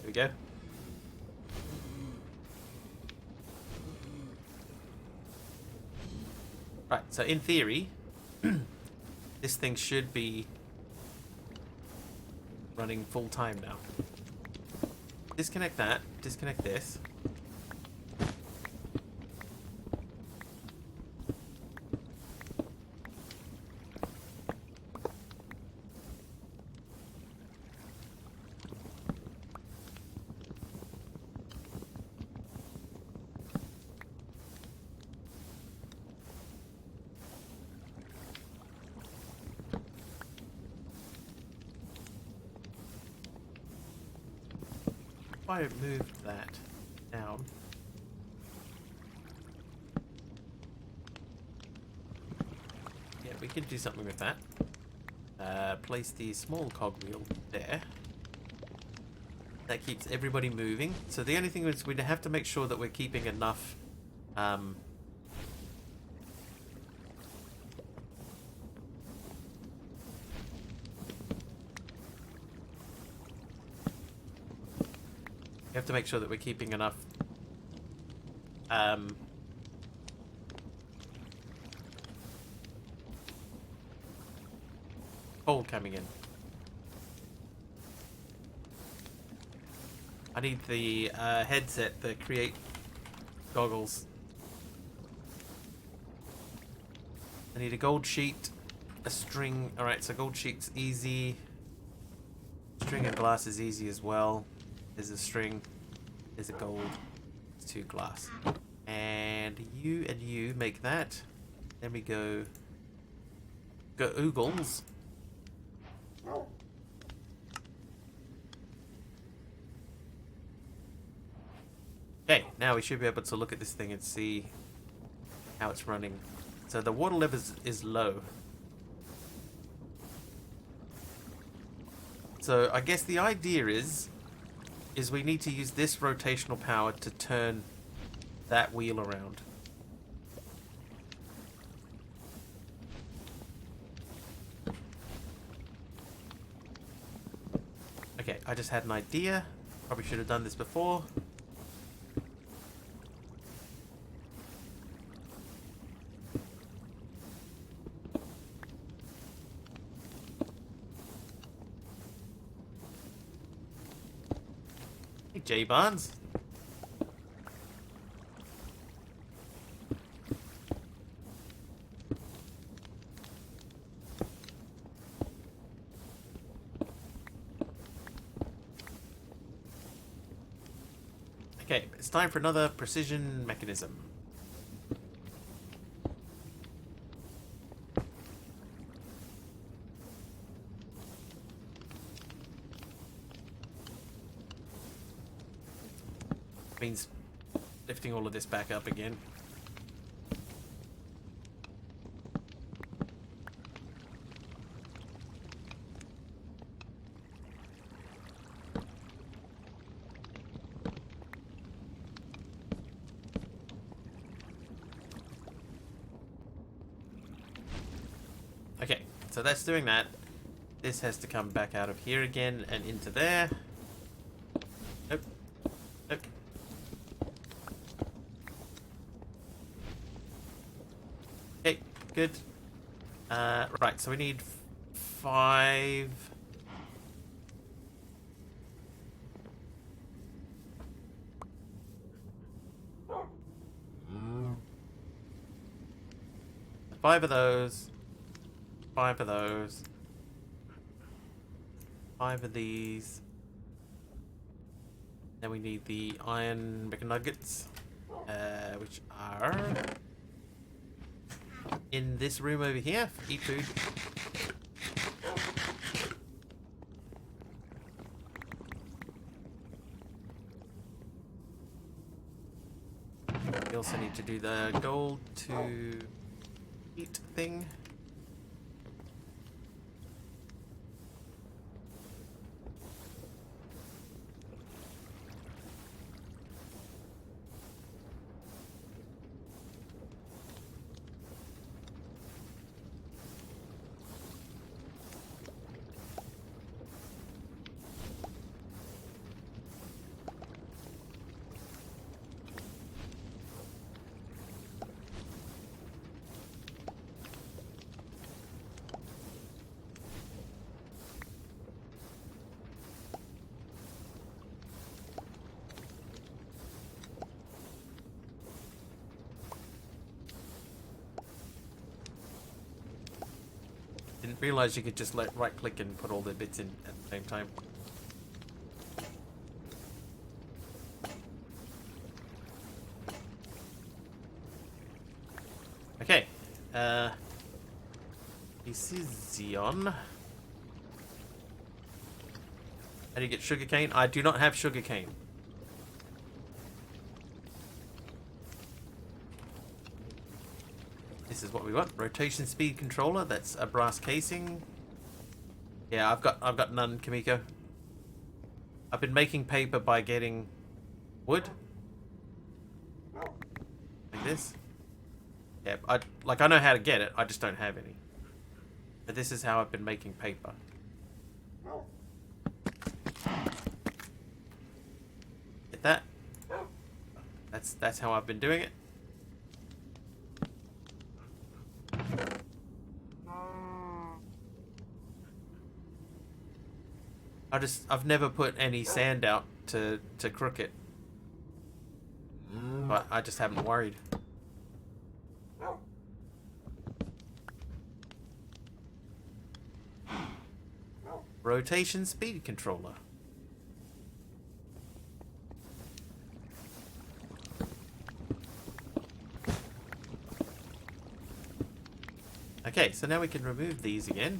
S1: we go. Right, so in theory, this thing should be running full time now. Disconnect that, disconnect this. If I move that down. Yeah, we can do something with that. Place the small cogwheel there. That keeps everybody moving. So the only thing is we'd have to make sure that we're keeping enough we have to make sure that we're keeping enough coal coming in. I need the headset, the create goggles. I need a gold sheet, a string. Alright, so gold sheet's easy. String and glass is easy as well. There's a string, there's a gold, there's 2 glass. And you make that. Then we go oogles. Okay, now we should be able to look at this thing and see how it's running. So the water level is low. So I guess the idea is we need to use this rotational power to turn that wheel around. Okay, I just had an idea. Probably should have done this before. Hey, J Barnes. Okay, it's time for another precision mechanism. Means lifting all of this back up again. Okay, so that's doing that. This has to come back out of here again and into there. Nope. Nope. Okay, good. Right, so we need 5. Five of those. 5 of those. 5 of these. Then we need the iron McNuggets, which are in this room over here. Eat food. We also need to do the gold to eat thing. realize you could just right click and put all the bits in at the same time. Okay. This is Xeon. How do you get sugarcane? I do not have sugarcane. This is what we want. Rotation speed controller. That's a brass casing. Yeah, I've got none, Kamiko. I've been making paper by getting wood. Like this. Yeah, I know how to get it. I just don't have any. But this is how I've been making paper. Get that? That's how I've been doing it. I've never put any sand out to crook it. But I just haven't worried. Rotation speed controller. Okay, so now we can remove these again.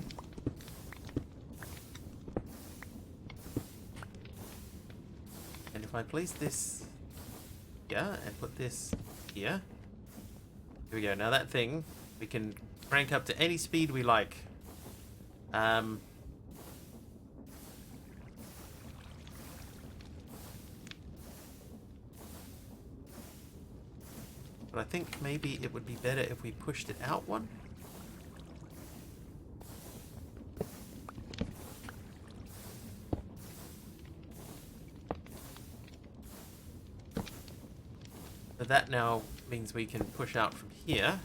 S1: And if I place this here and put this here. Here we go. Now that thing we can crank up to any speed we like. But I think maybe it would be better if we pushed it out one. So that now means we can push out from here.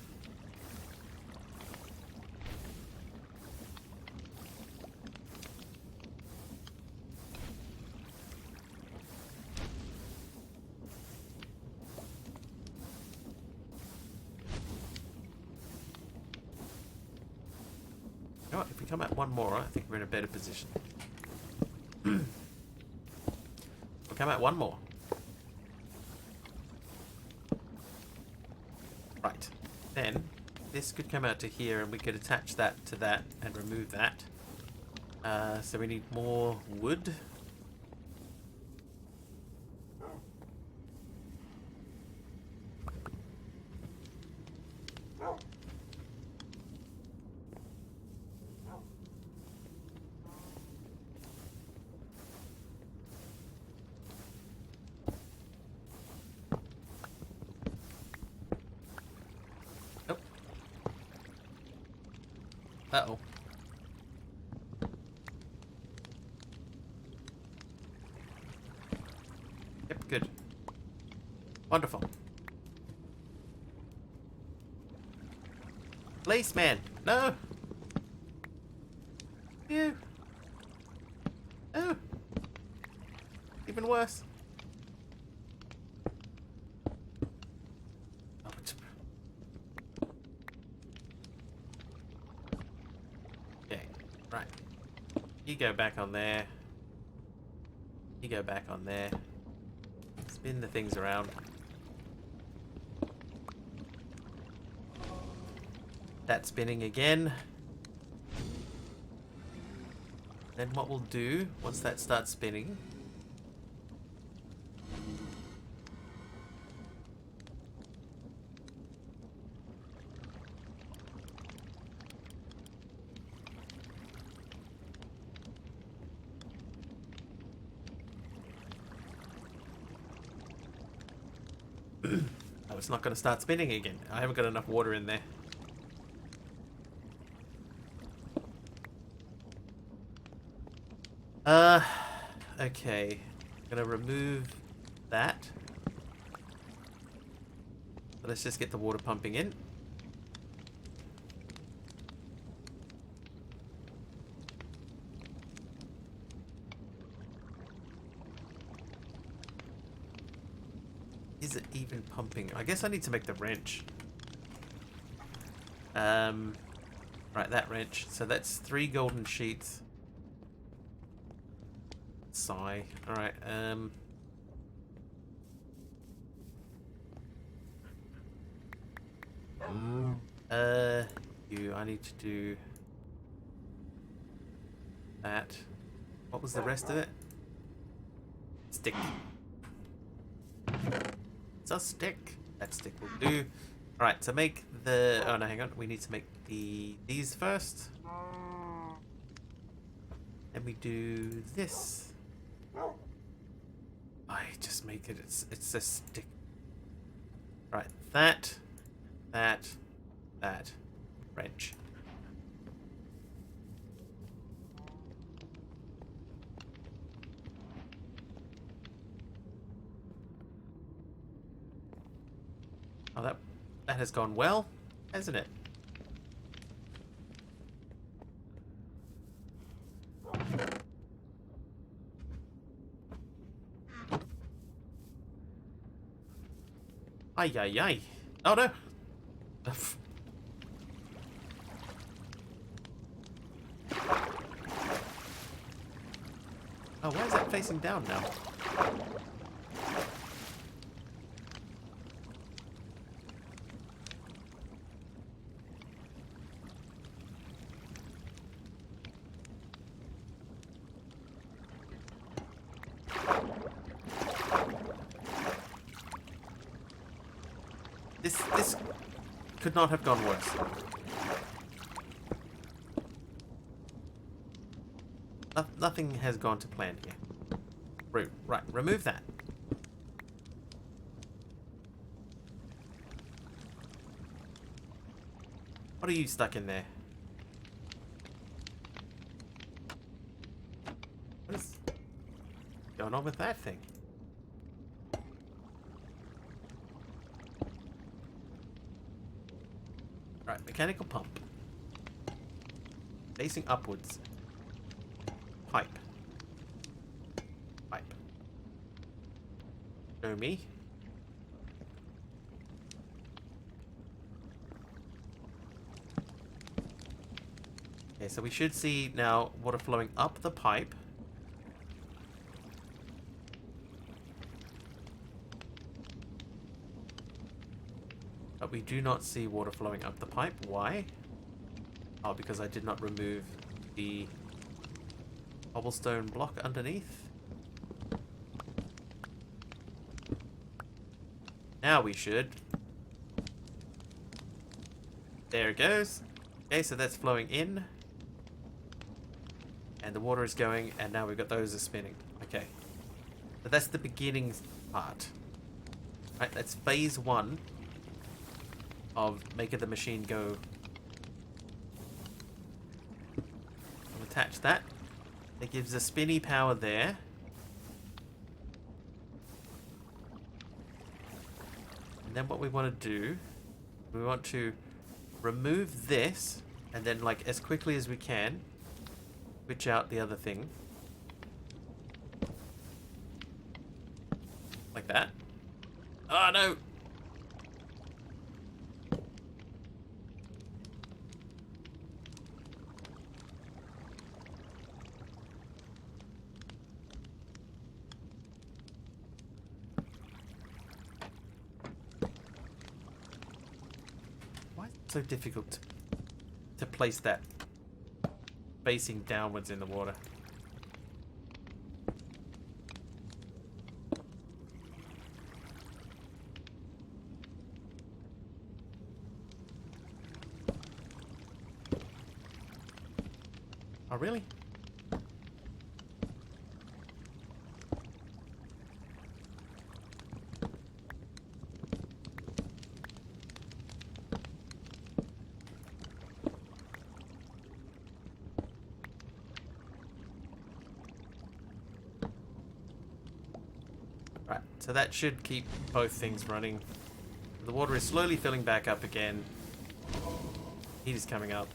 S1: You know what, if we come at one more, I think we're in a better position. We'll come at one more. Right. Then, this could come out to here and we could attach that to that and remove that. So we need more wood. Uh-oh. Yep, good. Wonderful. Policeman! No! Ew! Oh! Even worse. Right. You go back on there. You go back on there. Spin the things around. That's spinning again. Then what we'll do, once that starts spinning... Oh, it's not going to start spinning again. I haven't got enough water in there. Okay. I'm gonna remove that. So let's just get the water pumping in. Is it even pumping? I guess I need to make the wrench. Right, that wrench. So that's 3 golden sheets. Sigh. Alright, I need to do that. What was the rest of it? Stick. It's a stick. That stick will do. Alright, to make the... Oh, no, hang on. We need to make these first. Then we do this. I just make it... It's a stick. Right, that. Wrench. Oh, that has gone well, hasn't it? Ay, ay, ay. Oh, no. Oh, why is that facing down now? This could not have gone worse. Nothing has gone to plan here. Right, remove that. What are you stuck in there? What is going on with that thing? Right, mechanical pump. Facing upwards. Pipe. Show me. Okay, so we should see now water flowing up the pipe. But we do not see water flowing up the pipe. Why? Oh, because I did not remove the cobblestone block underneath. Now we should. There it goes. Okay, so that's flowing in. And the water is going, and now we've got those are spinning. Okay. So that's the beginning part. Right, that's phase 1 of making the machine go. I'll attach that. It gives a spinny power there. And then what we want to do, we want to remove this, and then like as quickly as we can, switch out the other thing. Like that. Oh no! Why is it so difficult to place that facing downwards in the water? Oh, really? Right, so that should keep both things running. The water is slowly filling back up again. Heat is coming up.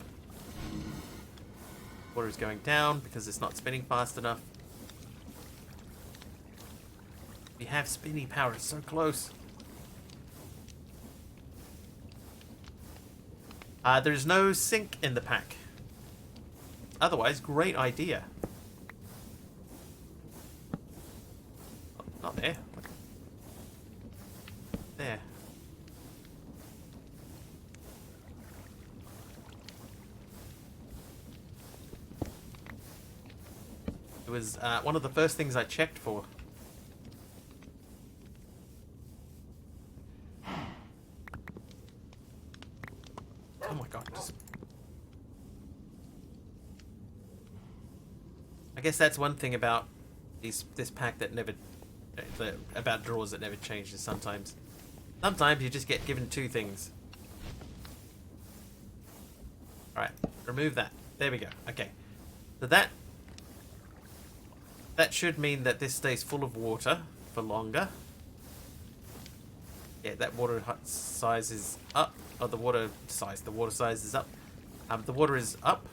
S1: Water is going down because it's not spinning fast enough. We have spinning power, it's so close. There's no sink in the pack. Otherwise, great idea. Oh, not there. There. It was one of the first things I checked for. Oh my god. I guess that's one thing about this pack that never... about drawers that never changes sometimes. Sometimes you just get given two things. Alright, remove that. There we go. Okay. So that should mean that this stays full of water for longer. Yeah, that water size is up. Oh, the water size is up. The water is up.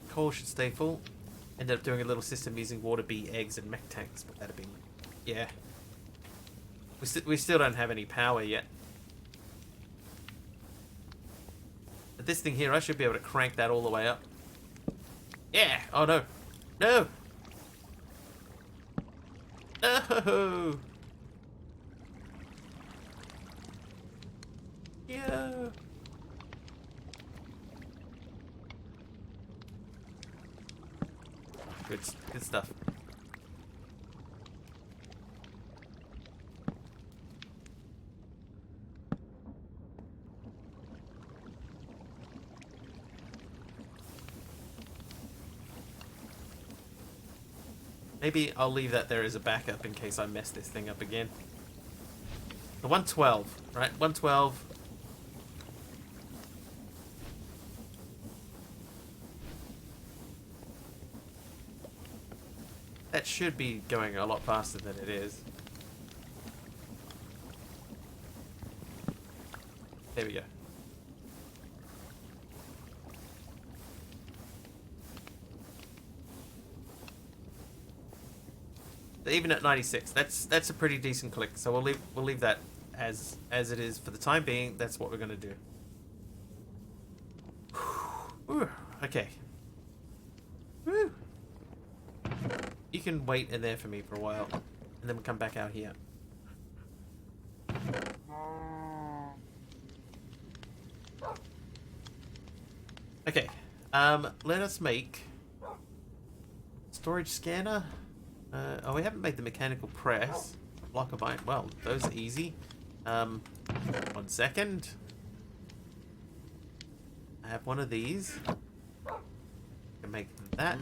S1: Coal should stay full. Ended up doing a little system using water bee eggs and mech tanks, but that'd be... yeah. We still don't have any power yet. But this thing here, I should be able to crank that all the way up. Yeah! Oh no! No! No! Yeah! Good stuff. Maybe I'll leave that there as a backup in case I mess this thing up again. The 112, right? 112. That should be going a lot faster than it is. There we go. Even at 96, that's a pretty decent click. So we'll leave that as it is for the time being. That's what we're gonna do. Whew. Okay. Woo. You can wait in there for me for a while, and then we'll come back out here. Okay. Let us make storage scanner. Oh, we haven't made the mechanical press. Block of iron. Well, those are easy. 1 second. I have one of these. I can make that.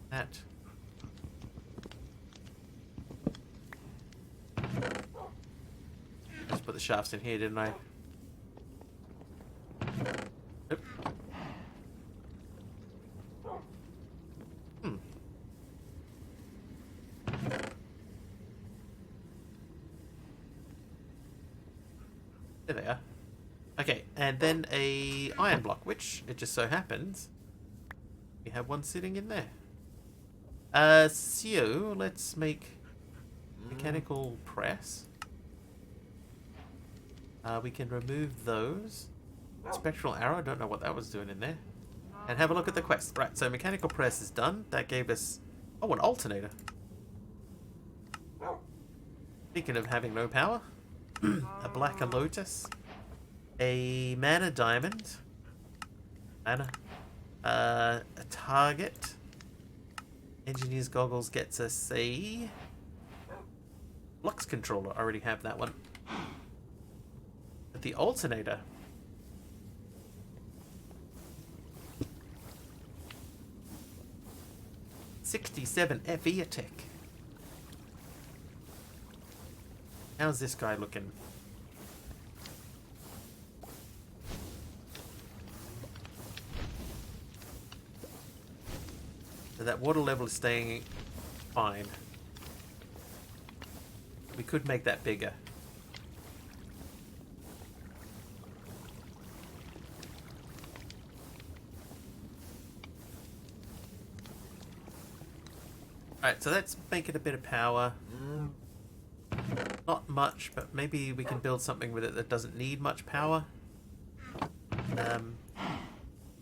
S1: That. Just put the shafts in here, didn't I? Nope. There they are. Okay, and then a iron block, which it just so happens we have one sitting in there. So let's make mechanical press. We can remove those. Spectral arrow, I don't know what that was doing in there. And have a look at the quest. Right, so mechanical press is done. That gave us... oh, an alternator. Speaking of having no power. A black lotus. A mana diamond. Mana. A target. Engineer's goggles gets us a... flux controller. I already have that one. But the alternator... 67 FE attack. How's this guy looking? So that water level is staying fine. We could make that bigger. Alright, Alright, so let's make it a bit of power. Not much, but maybe we can build something with it that doesn't need much power.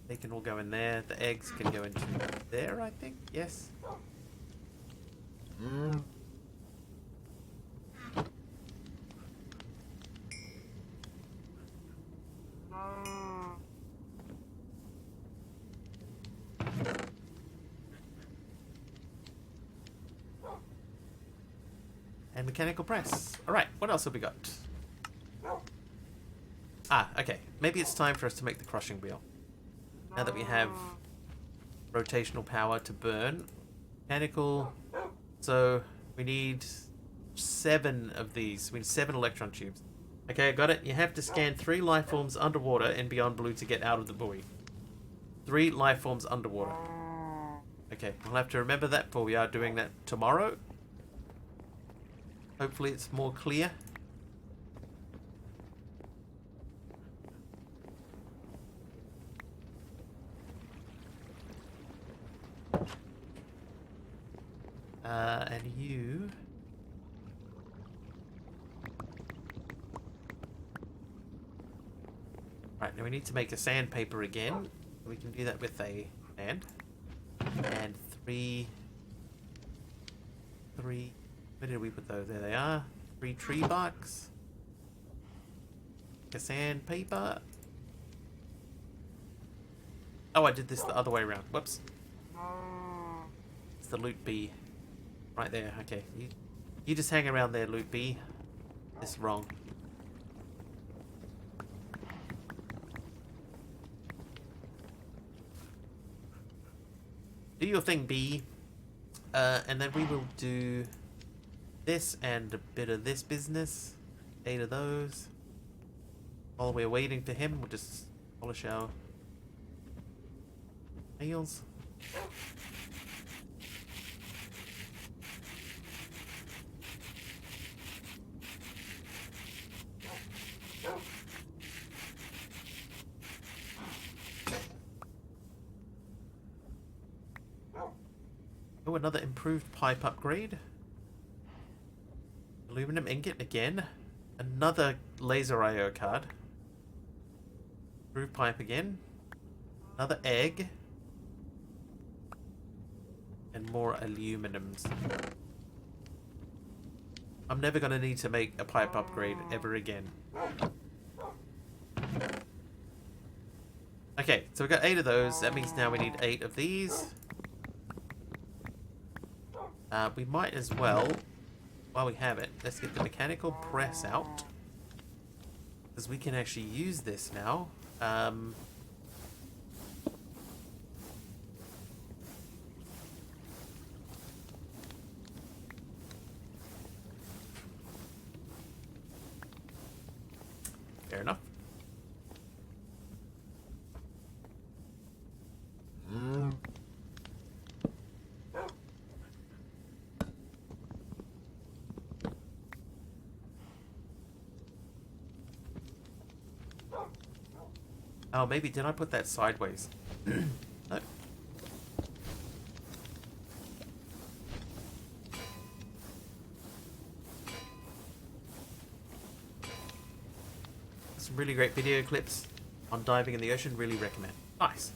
S1: They can all go in there. The eggs can go into there, I think. Yes. And mechanical press. Alright, what else have we got? Ah, okay. Maybe it's time for us to make the crushing wheel. Now that we have rotational power to burn. Mechanical. So we need 7 of these. We need 7 electron tubes. Okay, I got it. You have to scan 3 life forms underwater in Beyond Blue to get out of the buoy. 3 life forms underwater. Okay, we'll have to remember that for we are doing that tomorrow. Hopefully it's more clear. And you... Right, now we need to make a sandpaper again. We can do that with a sand. And 3... Where did we put those? There they are. 3 tree barks. A sandpaper. Oh, I did this the other way around. Whoops. It's the loot bee. Right there. Okay. You just hang around there, loot bee. This is wrong. Do your thing, bee. And then we will do this and a bit of this business. 8 of those. While we're waiting for him, we'll just polish our nails. Oh, another improved pipe upgrade. Aluminum ingot again. Another laser IO card. Improved pipe again. Another egg. And more aluminums. I'm never going to need to make a pipe upgrade ever again. Okay, so we got 8 of those. That means now we need 8 of these. We might as well, while we have it, let's get the mechanical press out. Because we can actually use this now. Fair enough. Oh, maybe did I put that sideways? No. Some really great video clips on diving in the ocean. Really recommend. Nice.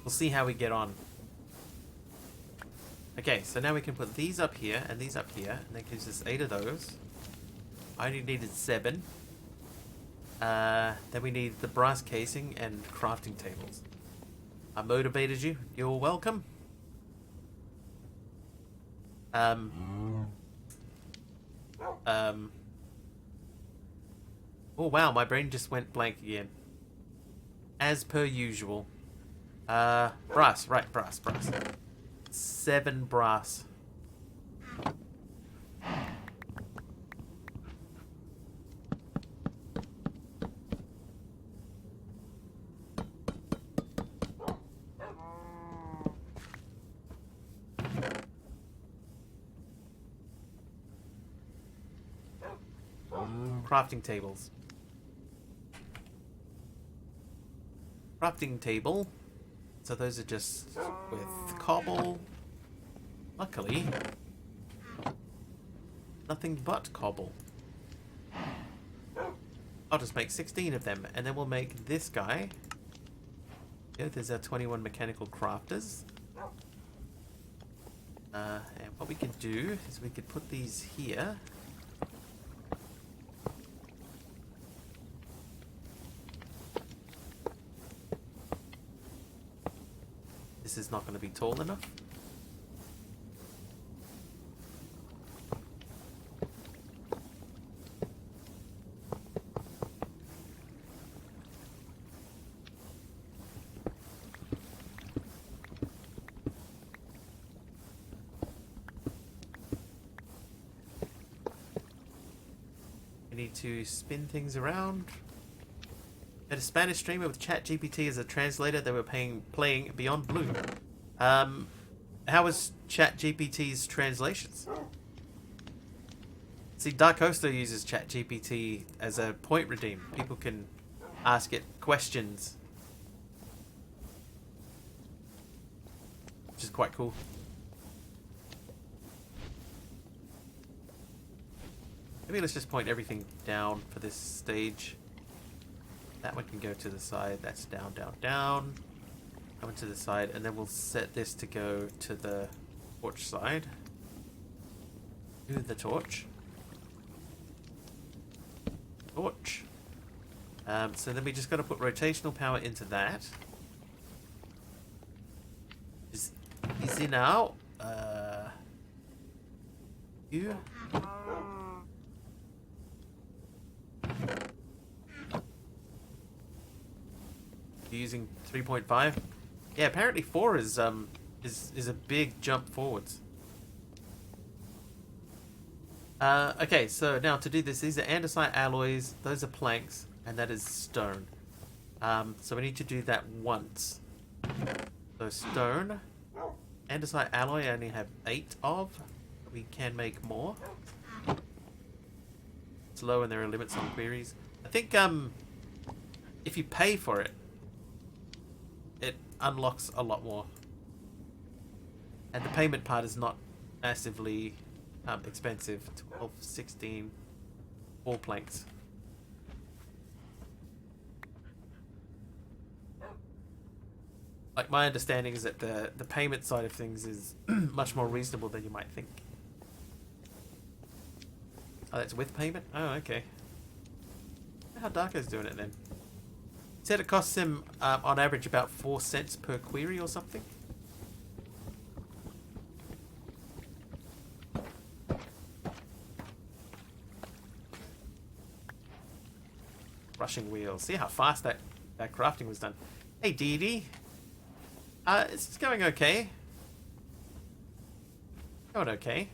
S1: We'll see how we get on. Okay, so now we can put these up here and these up here, and that gives us 8 of those. I only needed 7. Then we need the brass casing and crafting tables. I motivated you. You're welcome. Oh wow, my brain just went blank again. As per usual. Brass, right, brass. 7 brass. Crafting tables. crafting table. So those are just with cobble. Luckily, nothing but cobble. I'll just make 16 of them, and then we'll make this guy. Yeah, there's our 21 mechanical crafters. And what we could do is we could put these here. This is not going to be tall enough. We need to spin things around. At a Spanish streamer with ChatGPT as a translator, they were playing Beyond Blue. How was ChatGPT's translations? See, Dark Hosto uses ChatGPT as a point redeem. People can ask it questions, which is quite cool. Maybe let's just point everything down for this stage. That one can go to the side. That's down, down, down. Coming to the side, and then we'll set this to go to the torch side. Do the torch. Torch. So then we just got to put rotational power into that. Is easy now. You. Using 3.5. Yeah, apparently 4 is a big jump forwards. Okay, so now to do this, these are andesite alloys, those are planks, and that is stone. So we need to do that once. So stone, andesite alloy I only have 8 of. We can make more. It's low and there are limits on queries. I think if you pay for it, it unlocks a lot more. And the payment part is not massively expensive. 12, 16, 4 planks. Like, my understanding is that the payment side of things is much more reasonable than you might think. Oh, that's with payment? Oh, okay. How Darko's doing it then? He said it costs him on average about 4 cents per query or something. Rushing wheels. See how fast that crafting was done. Hey, Dee Dee. It's going okay. Going okay.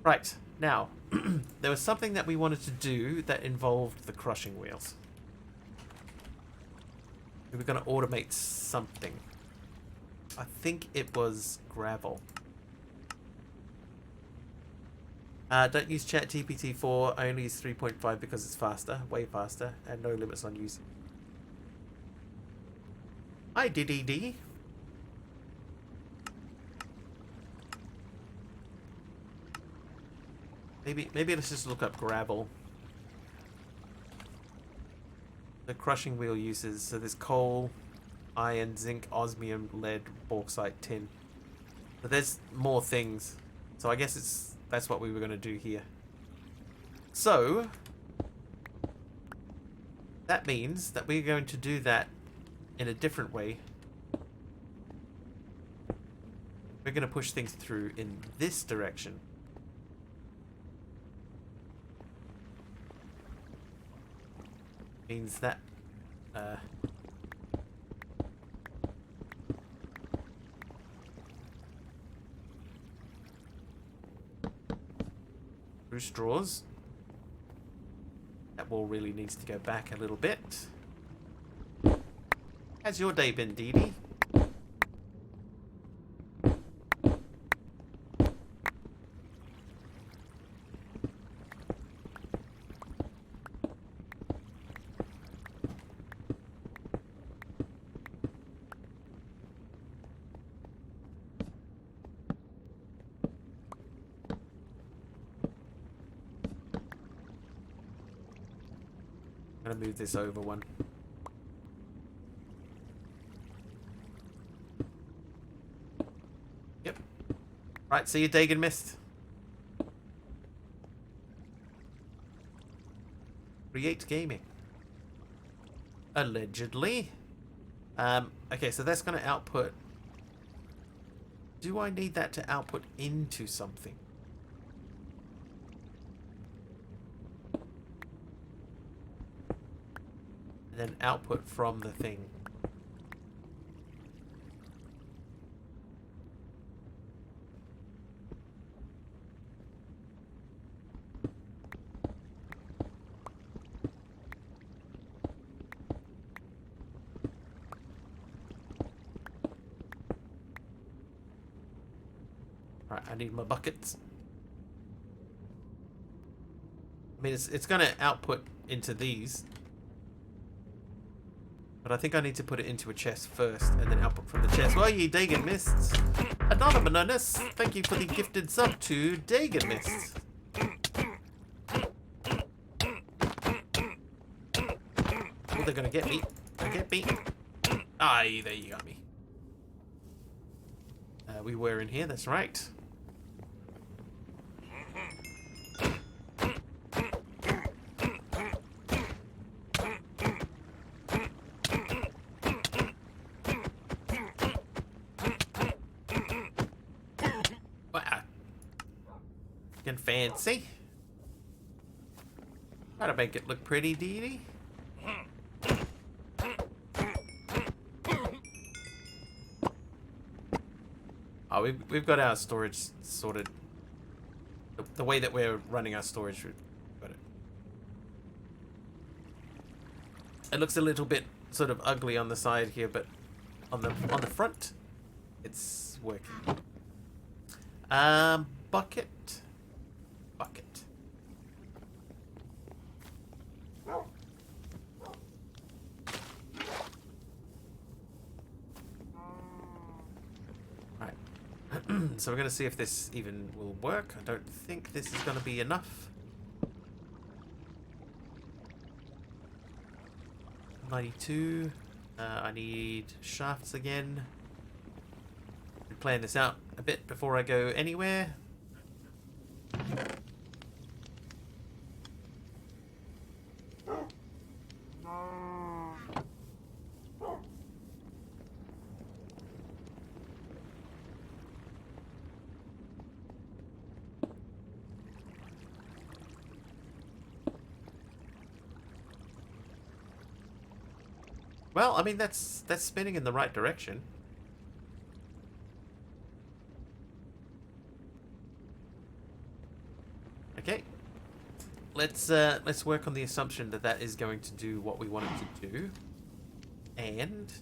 S1: Right, now, there was something that we wanted to do that involved the crushing wheels. We were going to automate something. I think it was gravel. Don't use ChatGPT 4, I only use 3.5 because it's faster, way faster, and no limits on use. Hi, DDD. Maybe let's just look up gravel. The crushing wheel uses, so there's coal, iron, zinc, osmium, lead, bauxite, tin. But there's more things. So I guess that's what we were going to do here. So that means that we're going to do that in a different way. We're going to push things through in this direction. Means that through straws. That wall really needs to go back a little bit. How's your day been, Dee Dee? I'm gonna move this over one. Yep. Right, see you, Dagon Mist. Create gaming. Allegedly. Okay, so that's going to output. Do I need that to output into something? And then output from the thing. Right, I need my buckets. I mean, it's going to output into these. But I think I need to put it into a chest first and then output from the chest. Well, ye Dagon Mists. Anonymous, thank you for the gifted sub to Dagon Mists. Oh, they're going to get me. They're going to get me. Aye, there you got me. We were in here, that's right. Wow. Getting fancy. Try to make it look pretty, Dee Dee. Oh, we've got our storage sorted. The way that we're running our storage, we've got it. It looks a little bit sort of ugly on the side here, but on the front, it's working. Bucket. So we're going to see if this even will work. I don't think this is going to be enough. 92. I need shafts again. I'm playing this out a bit before I go anywhere. Well, I mean, that's spinning in the right direction. Okay. Let's work on the assumption that that is going to do what we want it to do. And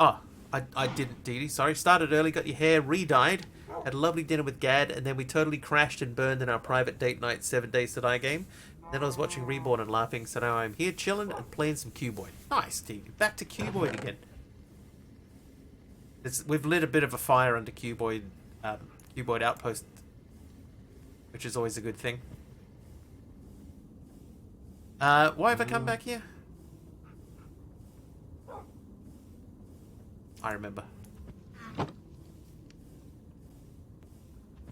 S1: oh, I didn't, Dee Dee. Sorry, started early, got your hair re-dyed, had a lovely dinner with Gad, and then we totally crashed and burned in our private date night 7 Days to Die game. Then I was watching Reborn and laughing, so now I'm here chilling and playing some Cuboid. Nice, Steve. Back to Cuboid again. We've lit a bit of a fire under Cuboid Outpost, which is always a good thing. Why have I come back here? I remember.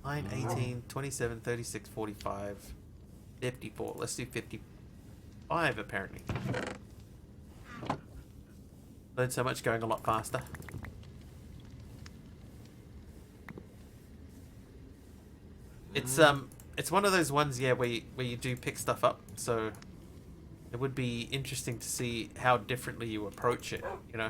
S1: 9, 18, 27, 36, 45... 54. Let's do 55, apparently. Learned so much going a lot faster. It's one of those ones, yeah, where you do pick stuff up, so it would be interesting to see how differently you approach it, you know?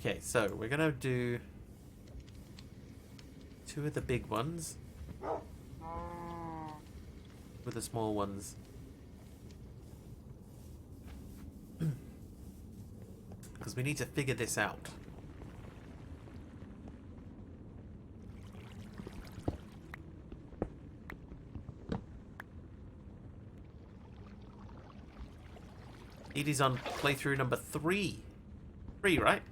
S1: Okay, so we're gonna do 2 of the big ones with the small ones. Because we need to figure this out. Edie's on playthrough number 3. 3, right?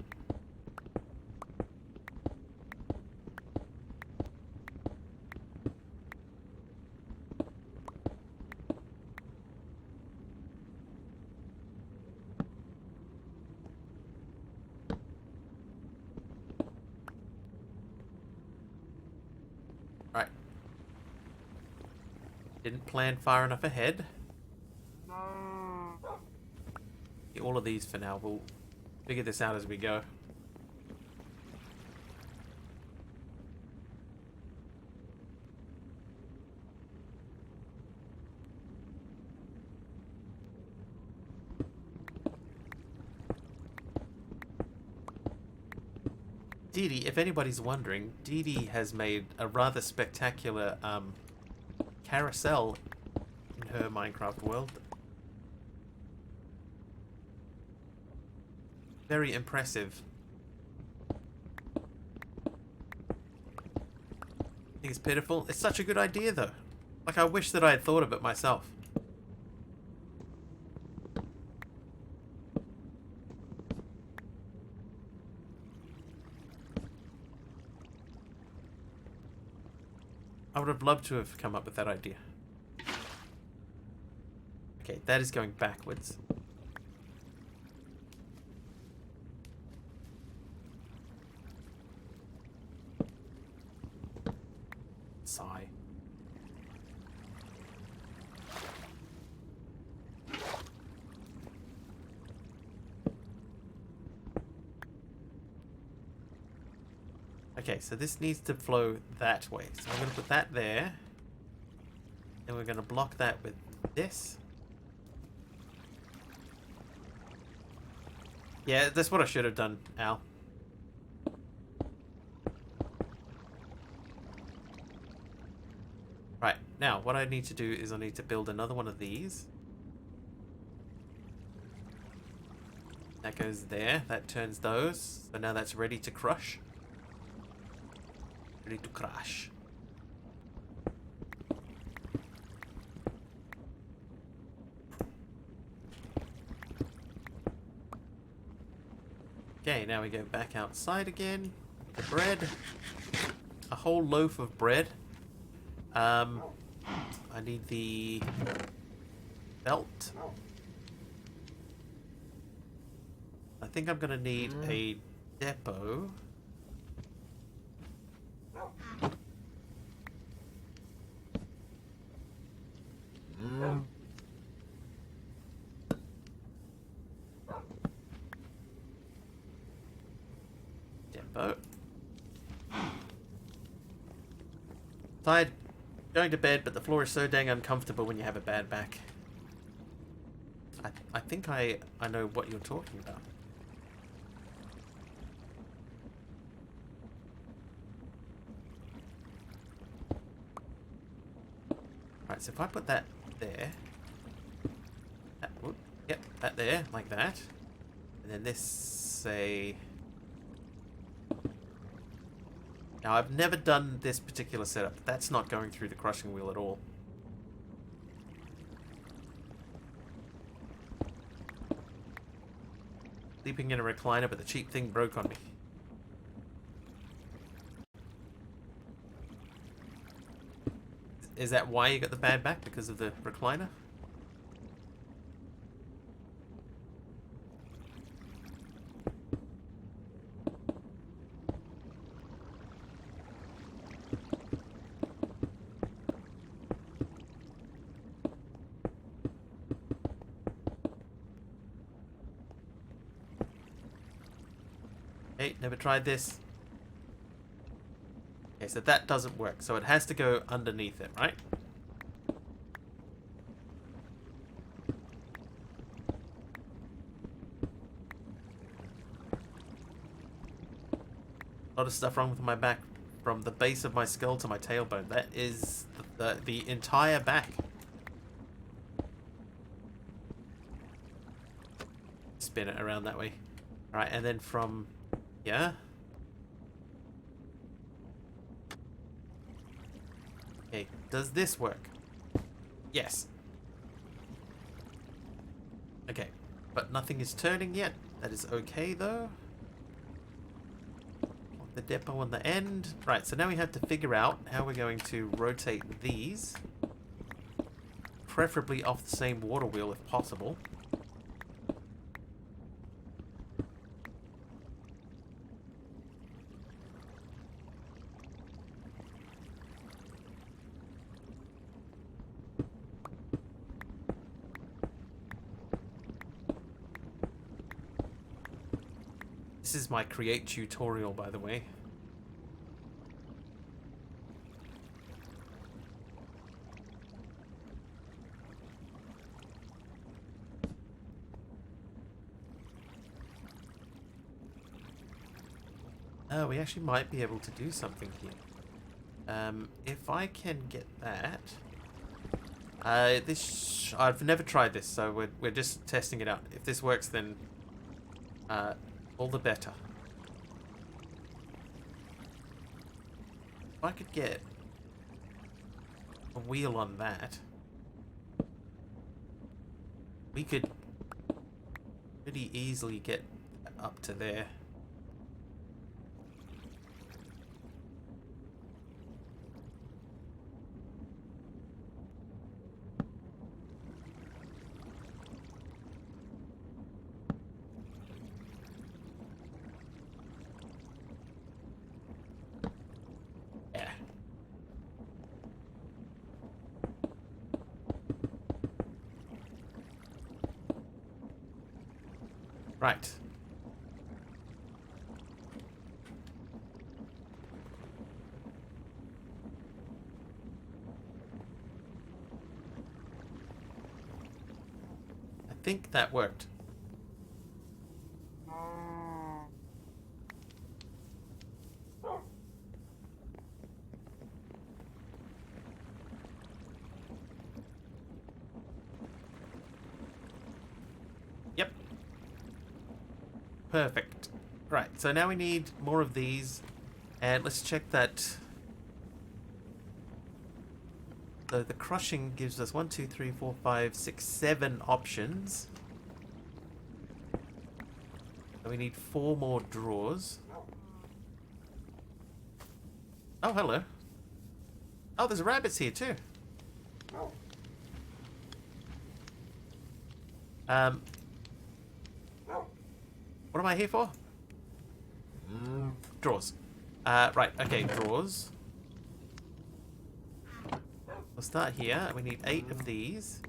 S1: Right. Didn't plan far enough ahead. Get all of these for now. We'll figure this out as we go. Dee Dee, if anybody's wondering, Dee Dee has made a rather spectacular carousel in her Minecraft world. Very impressive. I think it's pitiful. It's such a good idea, though. Like, I wish that I had thought of it myself. I would have loved to have come up with that idea. Okay, that is going backwards. Sigh. Okay, so this needs to flow that way. So I'm going to put that there. And we're going to block that with this. Yeah, that's what I should have done, Al. Right, now what I need to do is I need to build another one of these. That goes there, that turns those. So now that's ready to crush. Ready to crash. Okay, now we go back outside again. The bread. A whole loaf of bread. I need the belt. I think I'm gonna need a depot. Depot. Tired. Going to bed, but the floor is so dang uncomfortable when you have a bad back. I think I know what you're talking about. Right, so if I put that there, that, whoop, yep, that there, like that, and then this, say... Now, I've never done this particular setup. That's not going through the crushing wheel at all. Sleeping in a recliner, but the cheap thing broke on me. Is that why you got the bad back? Because of the recliner? Hey, never tried this. Okay, so that doesn't work. So it has to go underneath it, right? A lot of stuff wrong with my back. From the base of my skull to my tailbone. That is the entire back. Spin it around that way. Alright, and then from... Yeah. Okay, does this work? Yes. Okay, but nothing is turning yet. That is okay though. The depot on the end. Right, so now we have to figure out how we're going to rotate these. Preferably off the same water wheel if possible. This is my create tutorial, by the way. Oh, we actually might be able to do something here. If I can get that... I've never tried this, so we're just testing it out. If this works, then... all the better. If I could get a wheel on that, we could pretty easily get up to there. Right. I think that worked. Yep. Perfect. Right, so now we need more of these. And let's check that. So the crushing gives us 1, 2, 3, 4, 5, 6, 7 options. So we need 4 more drawers. Oh, hello. Oh, there's rabbits here too. What am I here for? Drawers. Right, okay, drawers. We'll start here. We need 8 of these.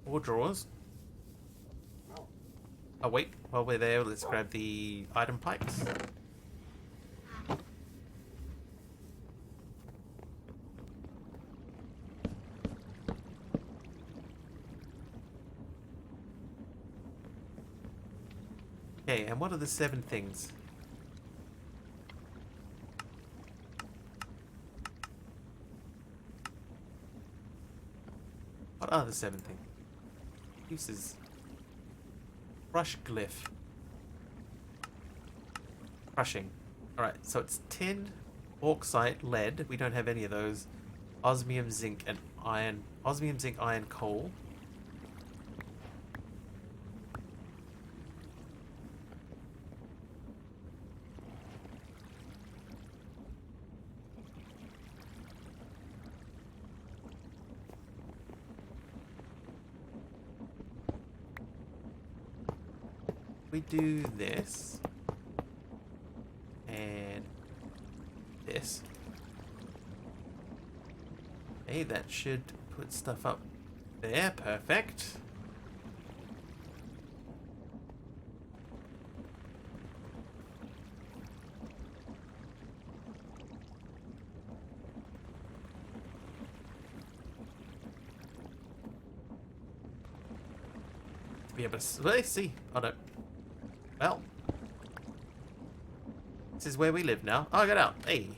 S1: Four drawers. Oh wait, while we're there, let's grab the item pipes. Okay, and what are the 7 things? What are the 7 things? Uses. Crush glyph. Crushing. Alright, so it's tin, bauxite, lead. We don't have any of those. Osmium, zinc, and iron. Osmium, zinc, iron, coal. We do this and this. Okay, that should put stuff up there. Perfect. To be able to let's see. Oh no. Well, this is where we live now. Oh, I got out. Hey.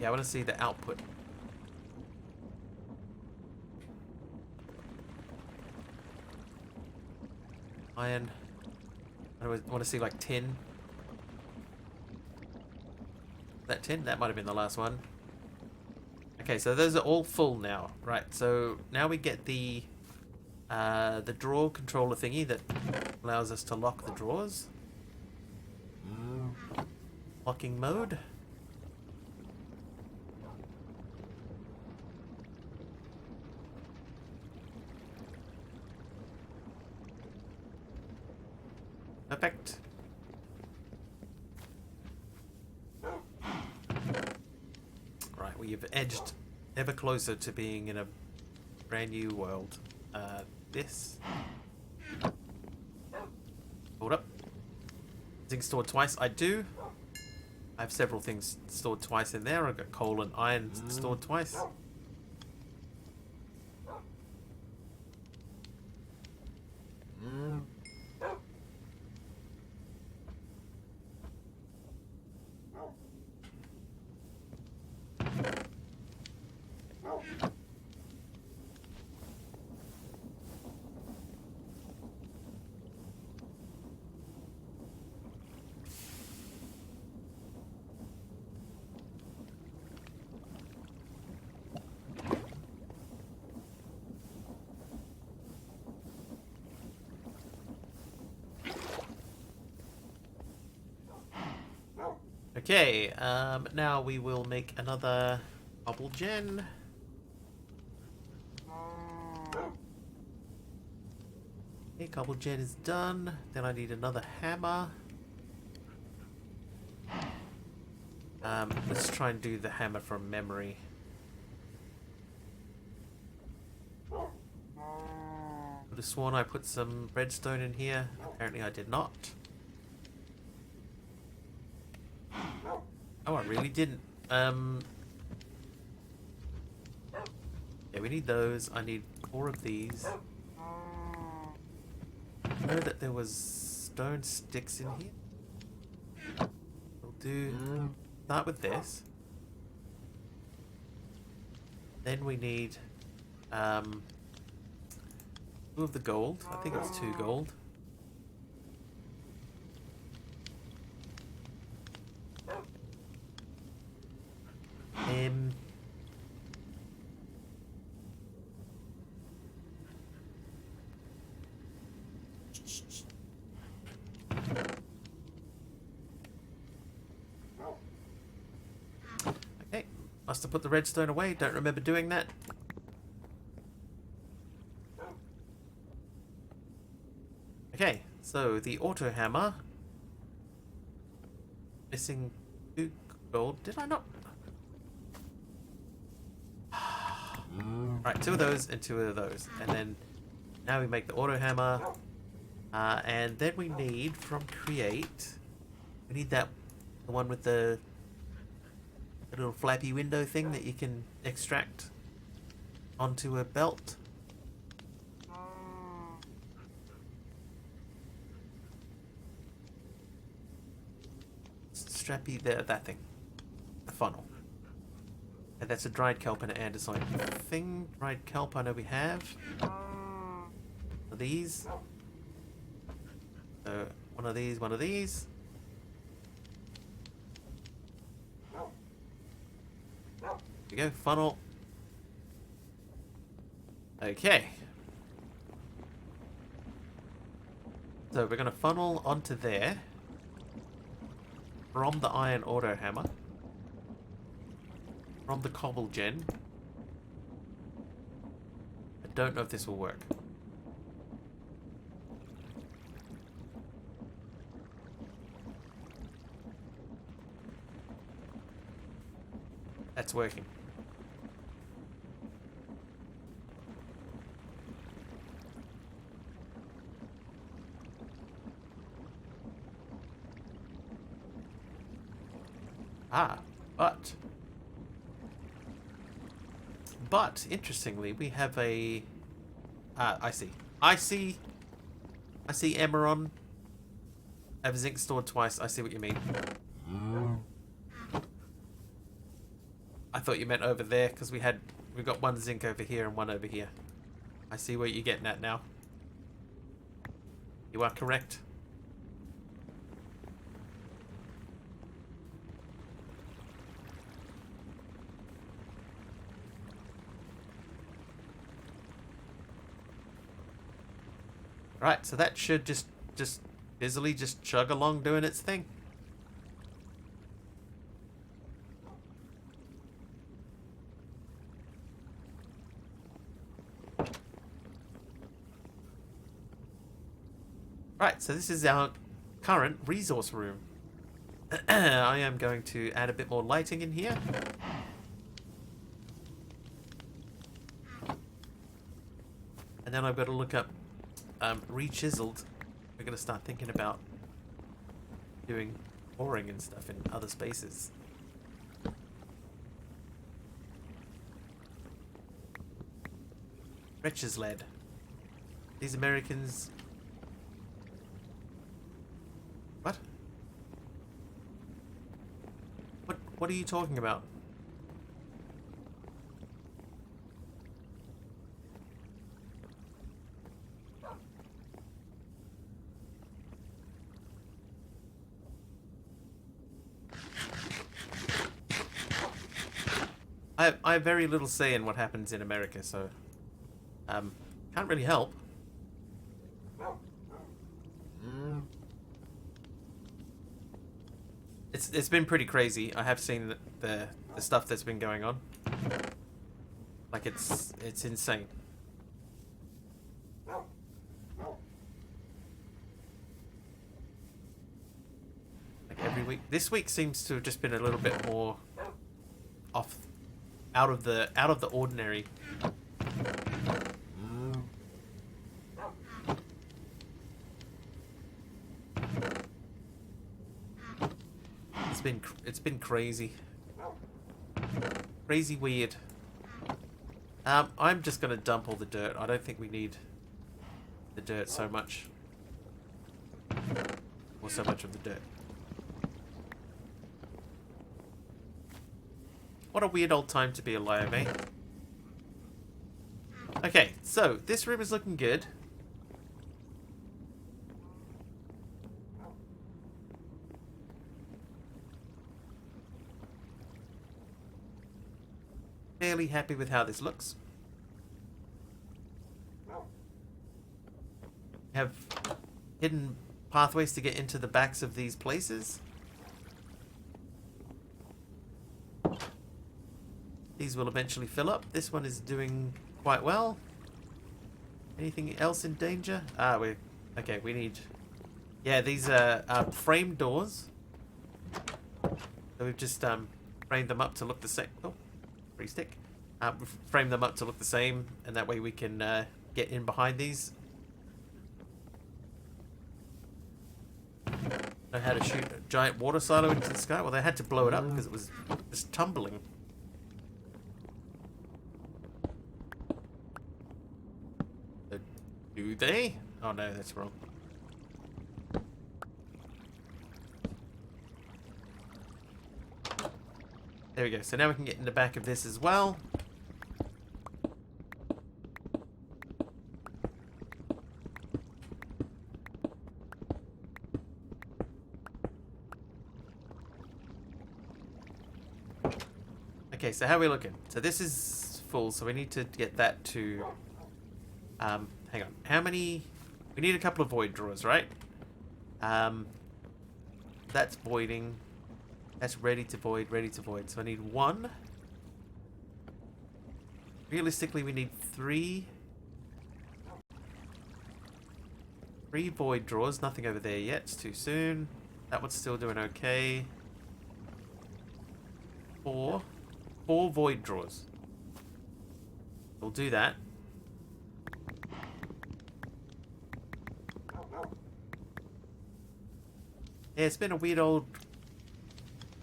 S1: Yeah, I want to see the output. Iron. I want to see like tin. That 10? That might have been the last one. Okay, so those are all full now. Right, so now we get the drawer controller thingy that allows us to lock the drawers. Locking mode. Perfect. Right, we have edged ever closer to being in a brand new world. This. Hold up. Zinc stored twice. I do. I have several things stored twice in there. I've got coal and iron stored twice. Okay, now we will make another bubble gen. Okay, cobble gen is done. Then I need another hammer. Let's try and do the hammer from memory. Could have sworn I put some redstone in here. Apparently I did not. Oh, I really didn't. Yeah, we need those. I need 4 of these. I know that there was stone sticks in here. We'll start with this. Then we need 2 of the gold. I think it's 2 gold. Okay, must have put the redstone away. Don't remember doing that. Okay, so the auto hammer. Missing 2 gold. Did I not? Right, 2 of those and 2 of those. And then now we make the auto hammer. And then we need from create. We need that, the one with the little flappy window thing that you can extract onto a belt. Strappy, that thing. The funnel. And that's a dried kelp and an andesite thing. Dried kelp I know we have. These. So one of these, one of these. There we go, funnel. Okay. So we're going to funnel onto there from the iron auto hammer, from the cobble gen. I don't know if this will work. That's working. Ah, but interestingly, we have a. I see. I see Emerald. I have zinc stored twice. I see what you mean. I thought you meant over there because we've got 1 zinc over here and 1 over here. I see where you're getting at now. You are correct. Right, so that should just busily just chug along doing its thing. Right, so this is our current resource room. I am going to add a bit more lighting in here. And then I've got to look up re-chiseled. We're going to start thinking about doing boring and stuff in other spaces. Wretches led. These Americans... What? What are you talking about? I have very little say in what happens in America, so can't really help. It's been pretty crazy. I have seen the stuff that's been going on. Like it's insane. Like every week. This week seems to have just been a little bit more off, out of the ordinary. It's been crazy. Crazy weird. I'm just gonna dump all the dirt. I don't think we need the dirt so much. Or so much of the dirt. What a weird old time to be alive, eh? Okay, so this room is looking good. Fairly happy with how this looks. Have hidden pathways to get into the backs of these places. These will eventually fill up. This one is doing quite well. Anything else in danger? Okay, we need... Yeah, these are frame doors. So we've just framed them up to look the same. Oh, free stick. We've framed them up to look the same, and that way we can get in behind these. Know how to shoot a giant water silo into the sky? Well, they had to blow it up because it was just tumbling. Do they? Oh no, that's wrong. There we go. So now we can get in the back of this as well. Okay, so how are we looking? So this is full, so we need to get that to... hang on. How many... We need a couple of void drawers, right? That's voiding. That's ready to void, ready to void. So I need one. Realistically, we need three. Three void drawers. Nothing over there yet. It's too soon. That one's still doing okay. Four void drawers. We'll do that. Yeah, it's been a weird old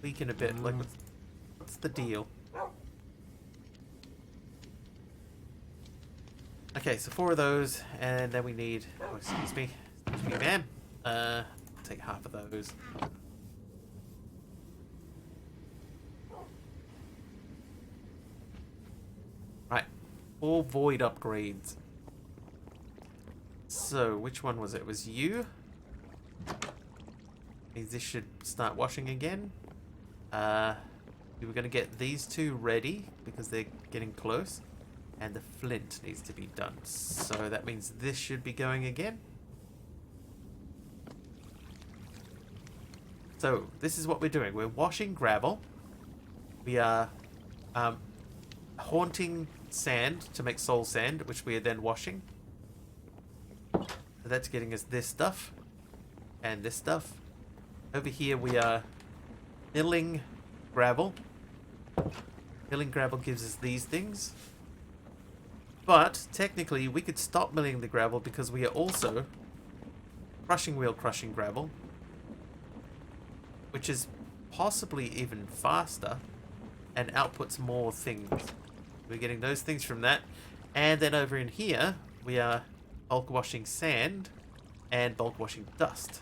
S1: week and a bit. Like, what's the deal? Okay, so 4 of those, and then we need... Oh, excuse me, man. Take half of those. Right, 4 void upgrades. So, which one was it? It was you? Means this should start washing again. We were going to get these 2 ready because they're getting close. And the flint needs to be done. So that means this should be going again. So, this is what we're doing. We're washing gravel. We are haunting sand to make soul sand, which we are then washing. So that's getting us this stuff. And this stuff. Over here we are milling gravel. Milling gravel gives us these things. But, technically, we could stop milling the gravel because we are also crushing wheel crushing gravel. Which is possibly even faster and outputs more things. We're getting those things from that. And then over in here, we are bulk washing sand and bulk washing dust.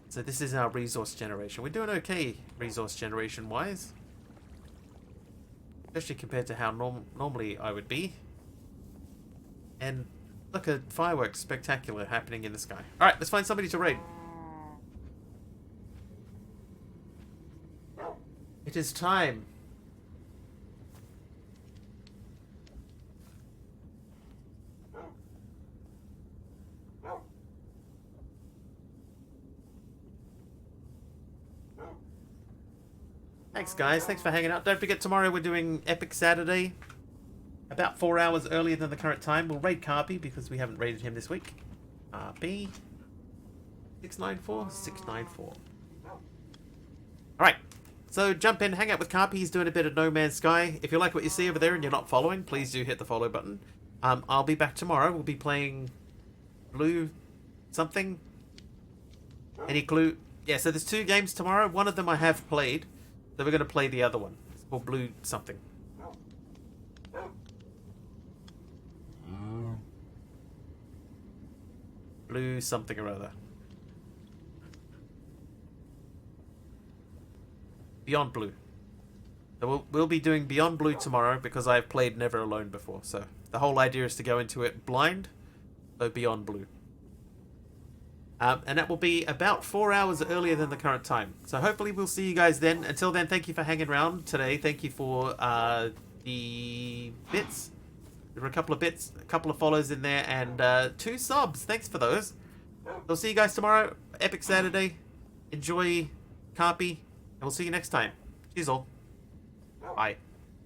S1: So this is our resource generation. We're doing okay resource generation wise. Especially compared to how normally I would be. And look at fireworks spectacular happening in the sky. Alright, let's find somebody to raid. It is time. Thanks guys, thanks for hanging out. Don't forget tomorrow we're doing Epic Saturday. About 4 hours earlier than the current time. We'll raid Carpy because we haven't raided him this week. Carpy 694 694. Alright. So jump in, hang out with Carpy. He's doing a bit of No Man's Sky. If you like what you see over there and you're not following, please do hit the follow button. I'll be back tomorrow. We'll be playing Blue something. Any clue? Yeah, so there's 2 games tomorrow. One of them I have played. So we're going to play the other one. It's called Blue something. Blue something or other. Beyond Blue. So we'll be doing Beyond Blue tomorrow because I've played Never Alone before. So the whole idea is to go into it blind. So Beyond Blue. And that will be about 4 hours earlier than the current time. So hopefully we'll see you guys then. Until then, thank you for hanging around today. Thank you for the bits. There were a couple of bits, a couple of follows in there, and 2 subs. Thanks for those. I'll see you guys tomorrow. Epic Saturday. Enjoy Carpy. And we'll see you next time. Cheers all. Bye.